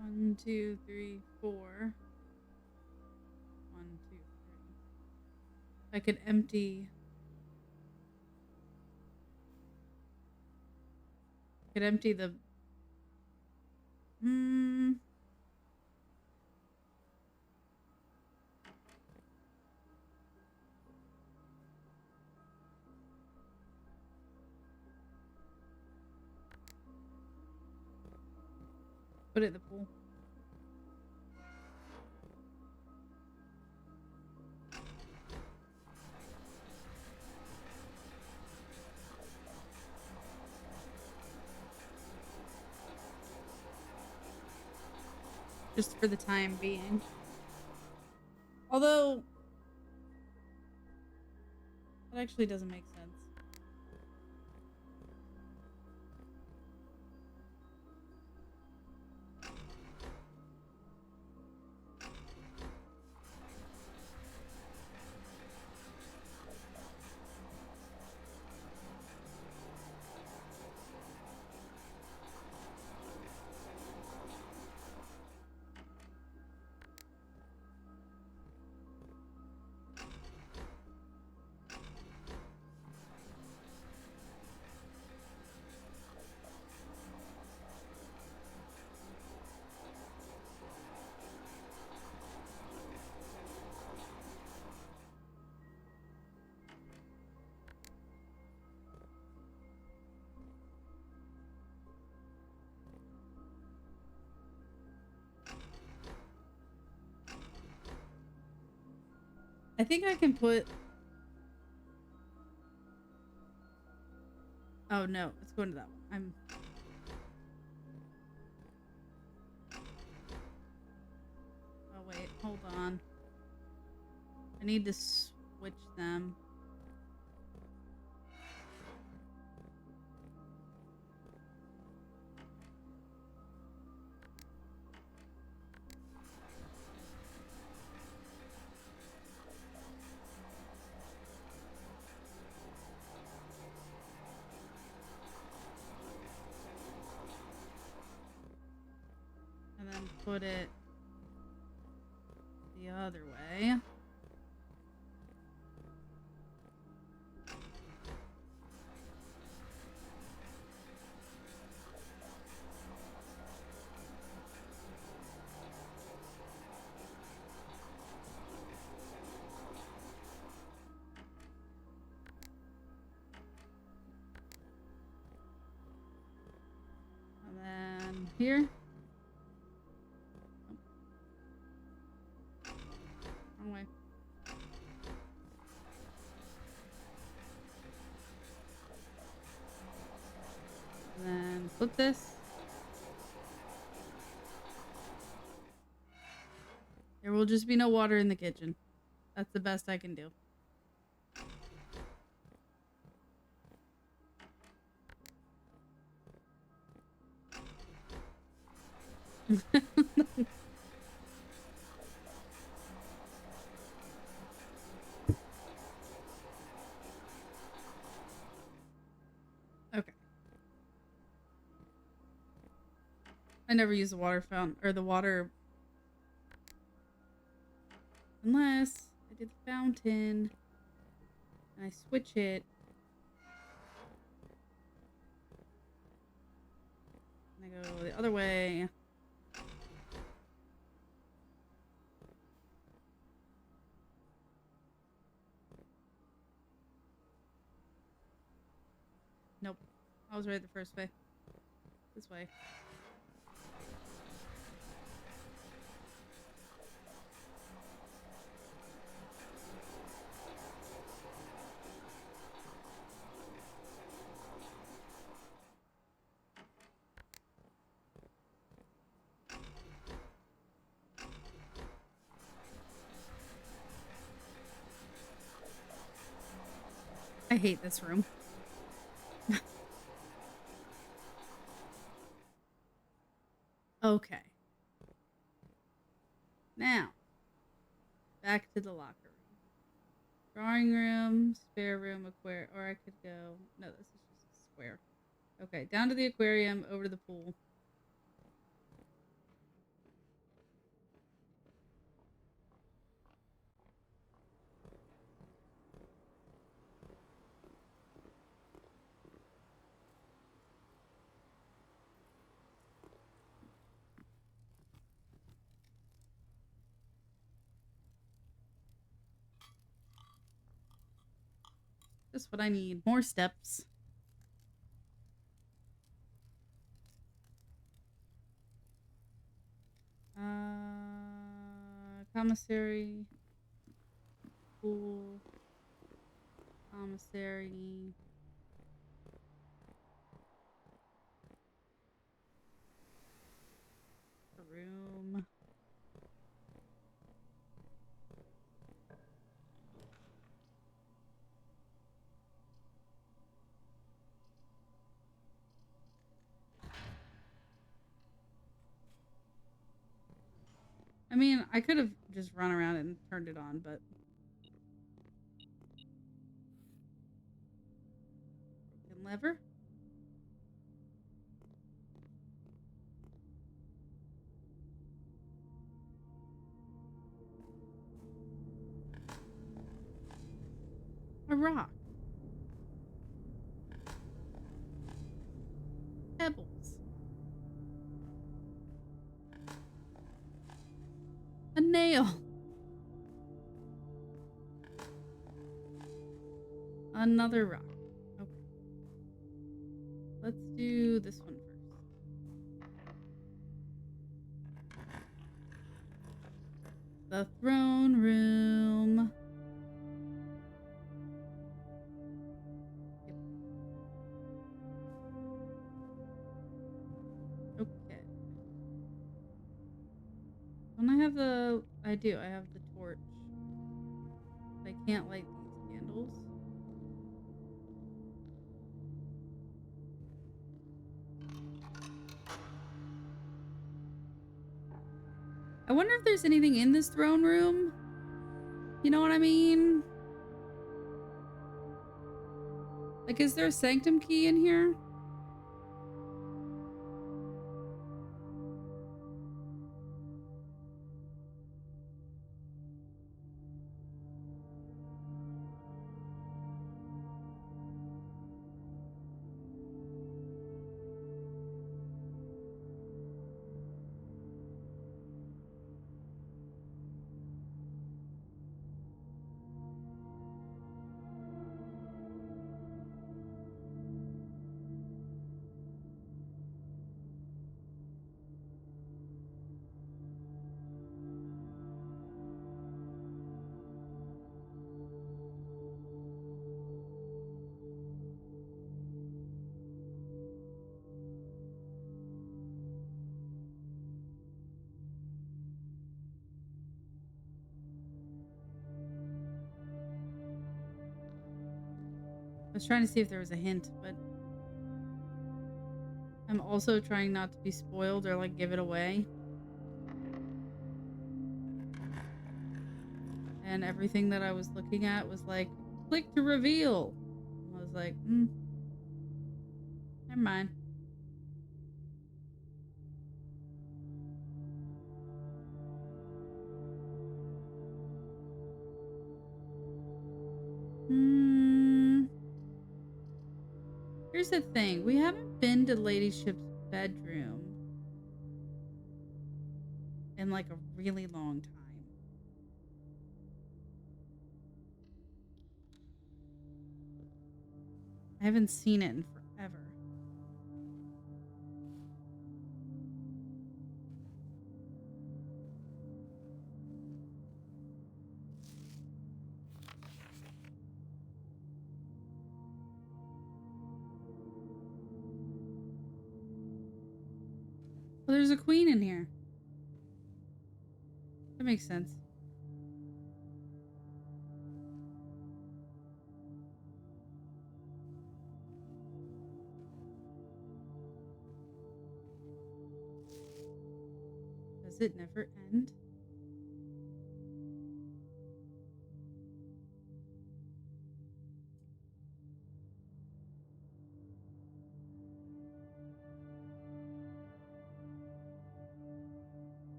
One, two, three, four. 1, 2, 3. I could empty. I could empty the. Put it in the pool. Just for the time being. Although, that actually doesn't make sense. I think I can put. Oh no, let's go into that one. Oh wait, hold on. I need to switch them. then put it the other way. And then here. Wrong way. And then flip this. There will just be no water in the kitchen. That's the best I can do. Okay. I never use the water fountain or the water unless I did the fountain and I switch it. And I go the other way. Nope. I was right the first way. This way. I hate this room. Okay. Now, back to the locker room. Drawing room, spare room, aquarium, or I could go, no, this is just a square. Okay, down to the aquarium, over to the pool. Just what I need. More steps. Commissary. Pool. Commissary. A room. I mean, I could have just run around and turned it on, but broken lever. A rock. Pebbles. A nail. Another rock. Okay. Let's do this one first. The throne room. Yep. Okay. Don't I have the... I do. I have the torch. I can't light these candles. I wonder if there's anything in this throne room. You know what I mean? Like, is there a sanctum key in here? was trying to see if there was a hint, but I'm also trying not to be spoiled or like give it away. And everything that I was looking at was like, click to reveal. I was like, never mind. Here's the thing. We haven't been to Lady Ship's bedroom in like a really long time. I haven't seen it in forever. Well, there's a queen in here. That makes sense. Does it never end?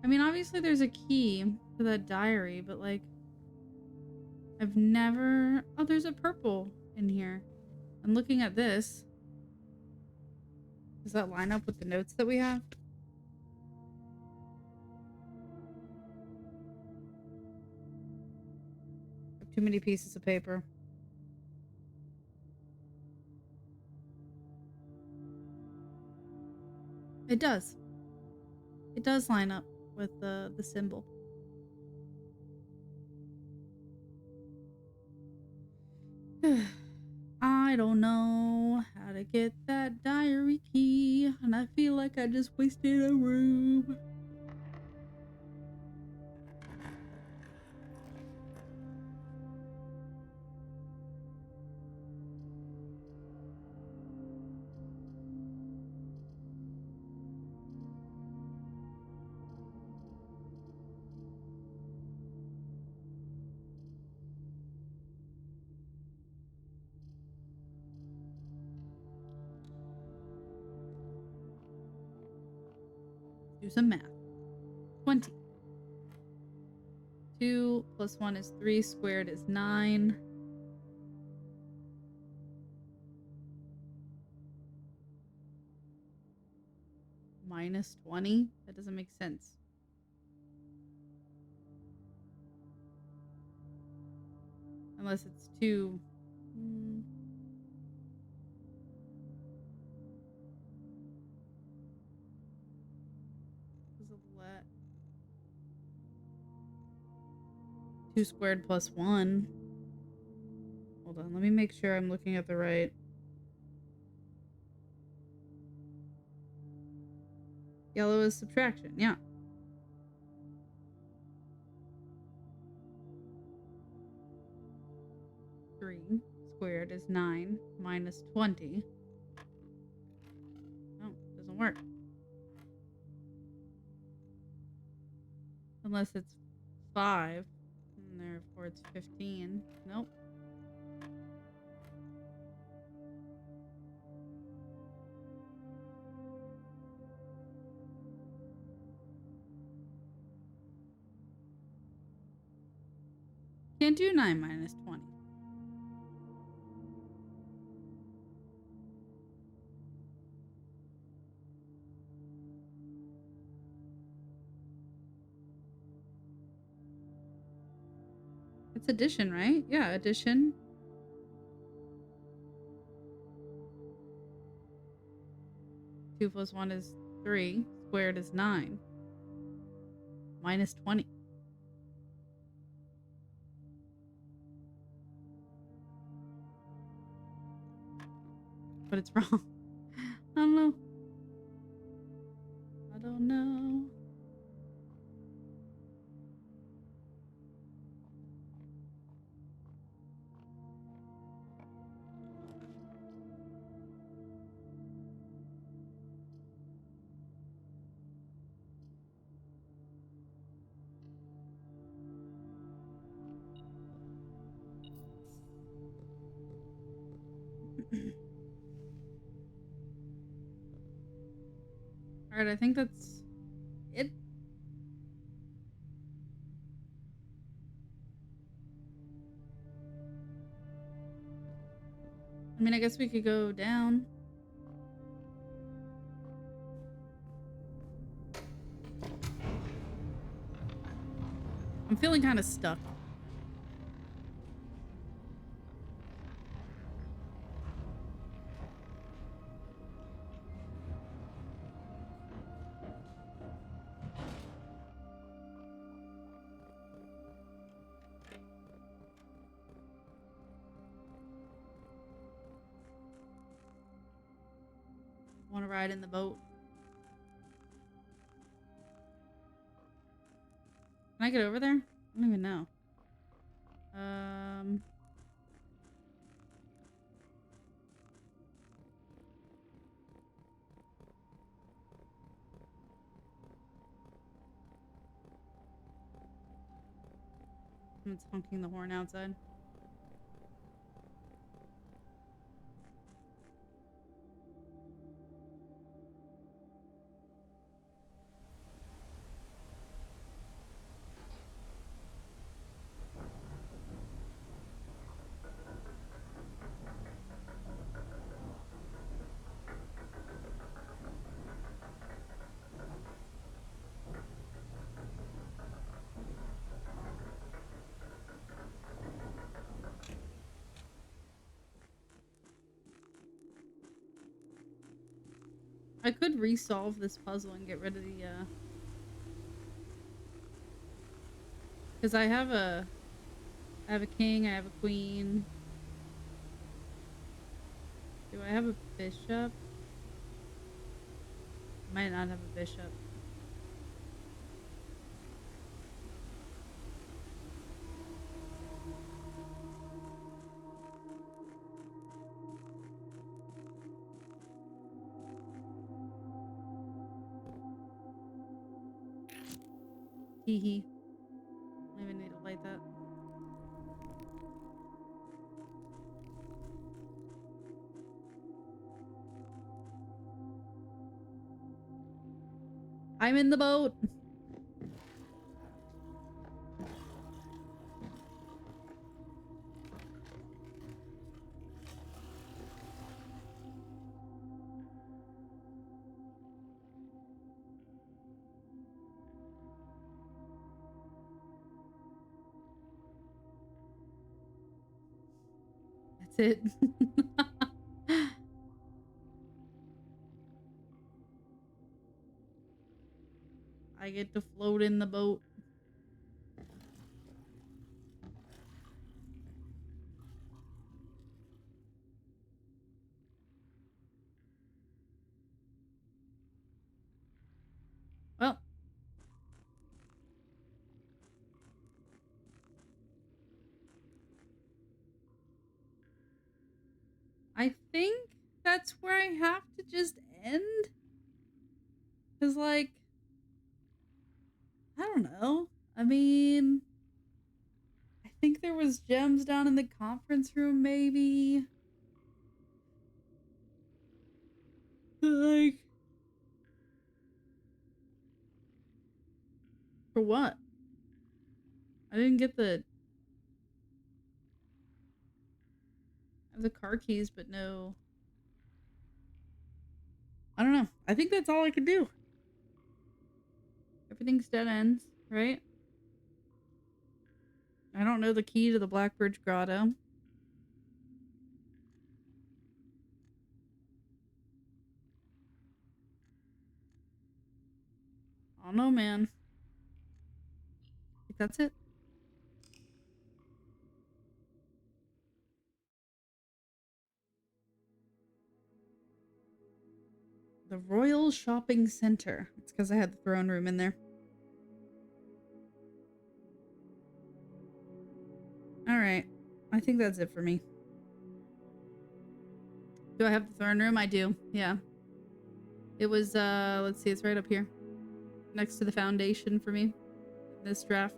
I mean, obviously there's a key to that diary, but like, I've never... Oh, there's a purple in here. I'm looking at this. Does that line up with the notes that we have? I have too many pieces of paper. It does. It does line up with the symbol. I don't know how to get that diary key, and I feel like I just wasted a room. Do some math. 20. 2 plus 1 is 3, squared is 9. Minus 20? That doesn't make sense. Unless it's 2. Does it let... 2 squared plus 1. Hold on, let me make sure I'm looking at the right... Yellow is subtraction, yeah. Three squared is 9 minus 20. No, doesn't work. Unless it's 5. And therefore it's 15. Nope. Can't do 9 minus 20. It's addition, right? Yeah, addition. Two plus one is 3. Squared is 9. Minus 20. But it's wrong. I don't know. I don't know. Alright, I think that's it. I mean, I guess we could go down. I'm feeling kind of stuck. Want to ride in the boat? Can I get over there? I don't even know. Someone's honking the horn outside. I could resolve this puzzle and get rid of the, because I have a king, I have a queen. Do I have a bishop? I might not have a bishop. Hee hee. I don't even need to light that. I'm in the boat. That's it. I get to float in the boat. Well, I think that's where I have to just end. Because, like, I don't know. I mean, I think there was gems down in the conference room, maybe. Like, for what? I didn't get the... I have the car keys, but no... I don't know. I think that's all I could do. Everything's dead ends, right? I don't don't know the key to the Blackbird Grotto. I don't know, man. I think that's it. The Royal Shopping Center. It's because I had the throne room in there. Alright. I think that's it for me. Do I have the throne room? I do. Yeah. It was, let's see, it's right up here. Next to the foundation for me. This draft.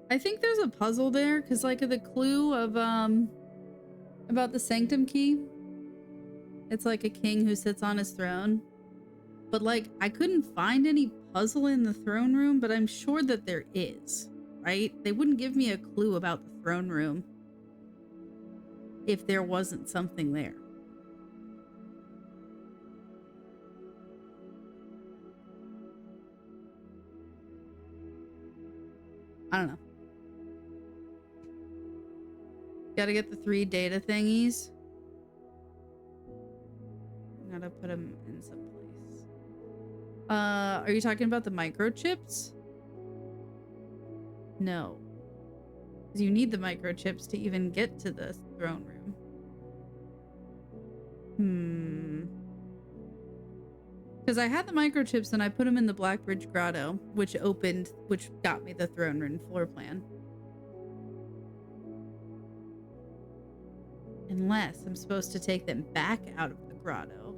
I think there's a puzzle there, because, like, the clue of, about the Sanctum Key. It's like a king who sits on his throne. But, like, I couldn't find any puzzle in the throne room, but I'm sure that there is, right? They wouldn't give me a clue about the throne room if there wasn't something there. I don't know. Gotta get the 3 data thingies. Gotta put them in some place. Are you talking about the microchips? No. Because you need the microchips to even get to the throne room. Because I had the microchips and I put them in the Blackbridge Grotto, which got me the throne room floor plan. Unless I'm supposed to take them back out of the grotto.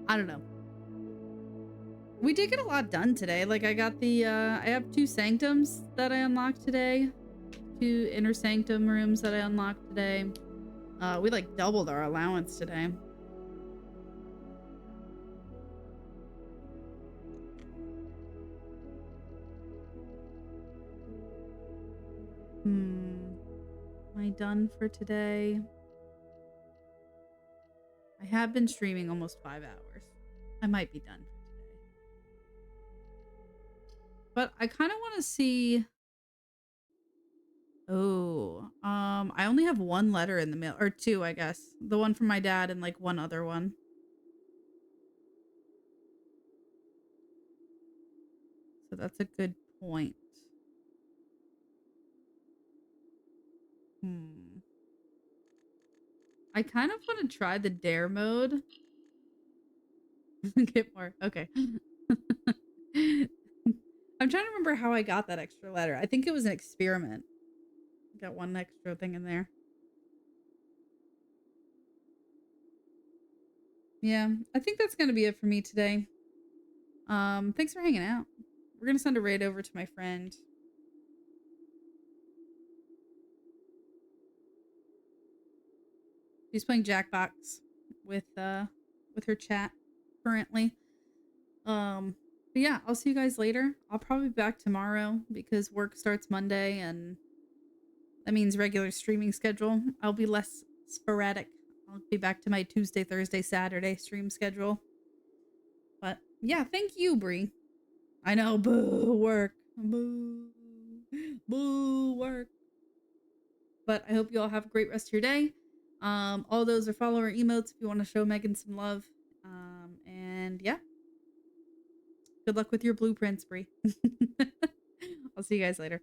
I don't know. We did get a lot done today. Like, I got the, I have 2 sanctums that I unlocked today. 2 inner sanctum rooms that I unlocked today. We, like, doubled our allowance today. Am I done for today? I have been streaming almost 5 hours. I might be done for today. But I kind of want to see... Oh, I only have 1 letter in the mail, or 2, I guess. The one from my dad and, like, 1 other one. So that's a good point. I kind of want to try the dare mode. Get more. Okay. I'm trying to remember how I got that extra letter. I think it was an experiment. Got 1 extra thing in there. Yeah, I think that's going to be it for me today. Thanks for hanging out. We're going to send a raid over to my friend. She's playing Jackbox with her chat currently. But yeah, I'll see you guys later. I'll probably be back tomorrow because work starts Monday and that means regular streaming schedule. I'll be less sporadic. I'll be back to my Tuesday, Thursday, Saturday stream schedule. But yeah, thank you, Bree. I know, boo, work. Boo. Boo, work. But I hope you all have a great rest of your day. All those are follower emotes if you want to show Megan some love. And yeah. Good luck with your blueprints, Bree. I'll see you guys later.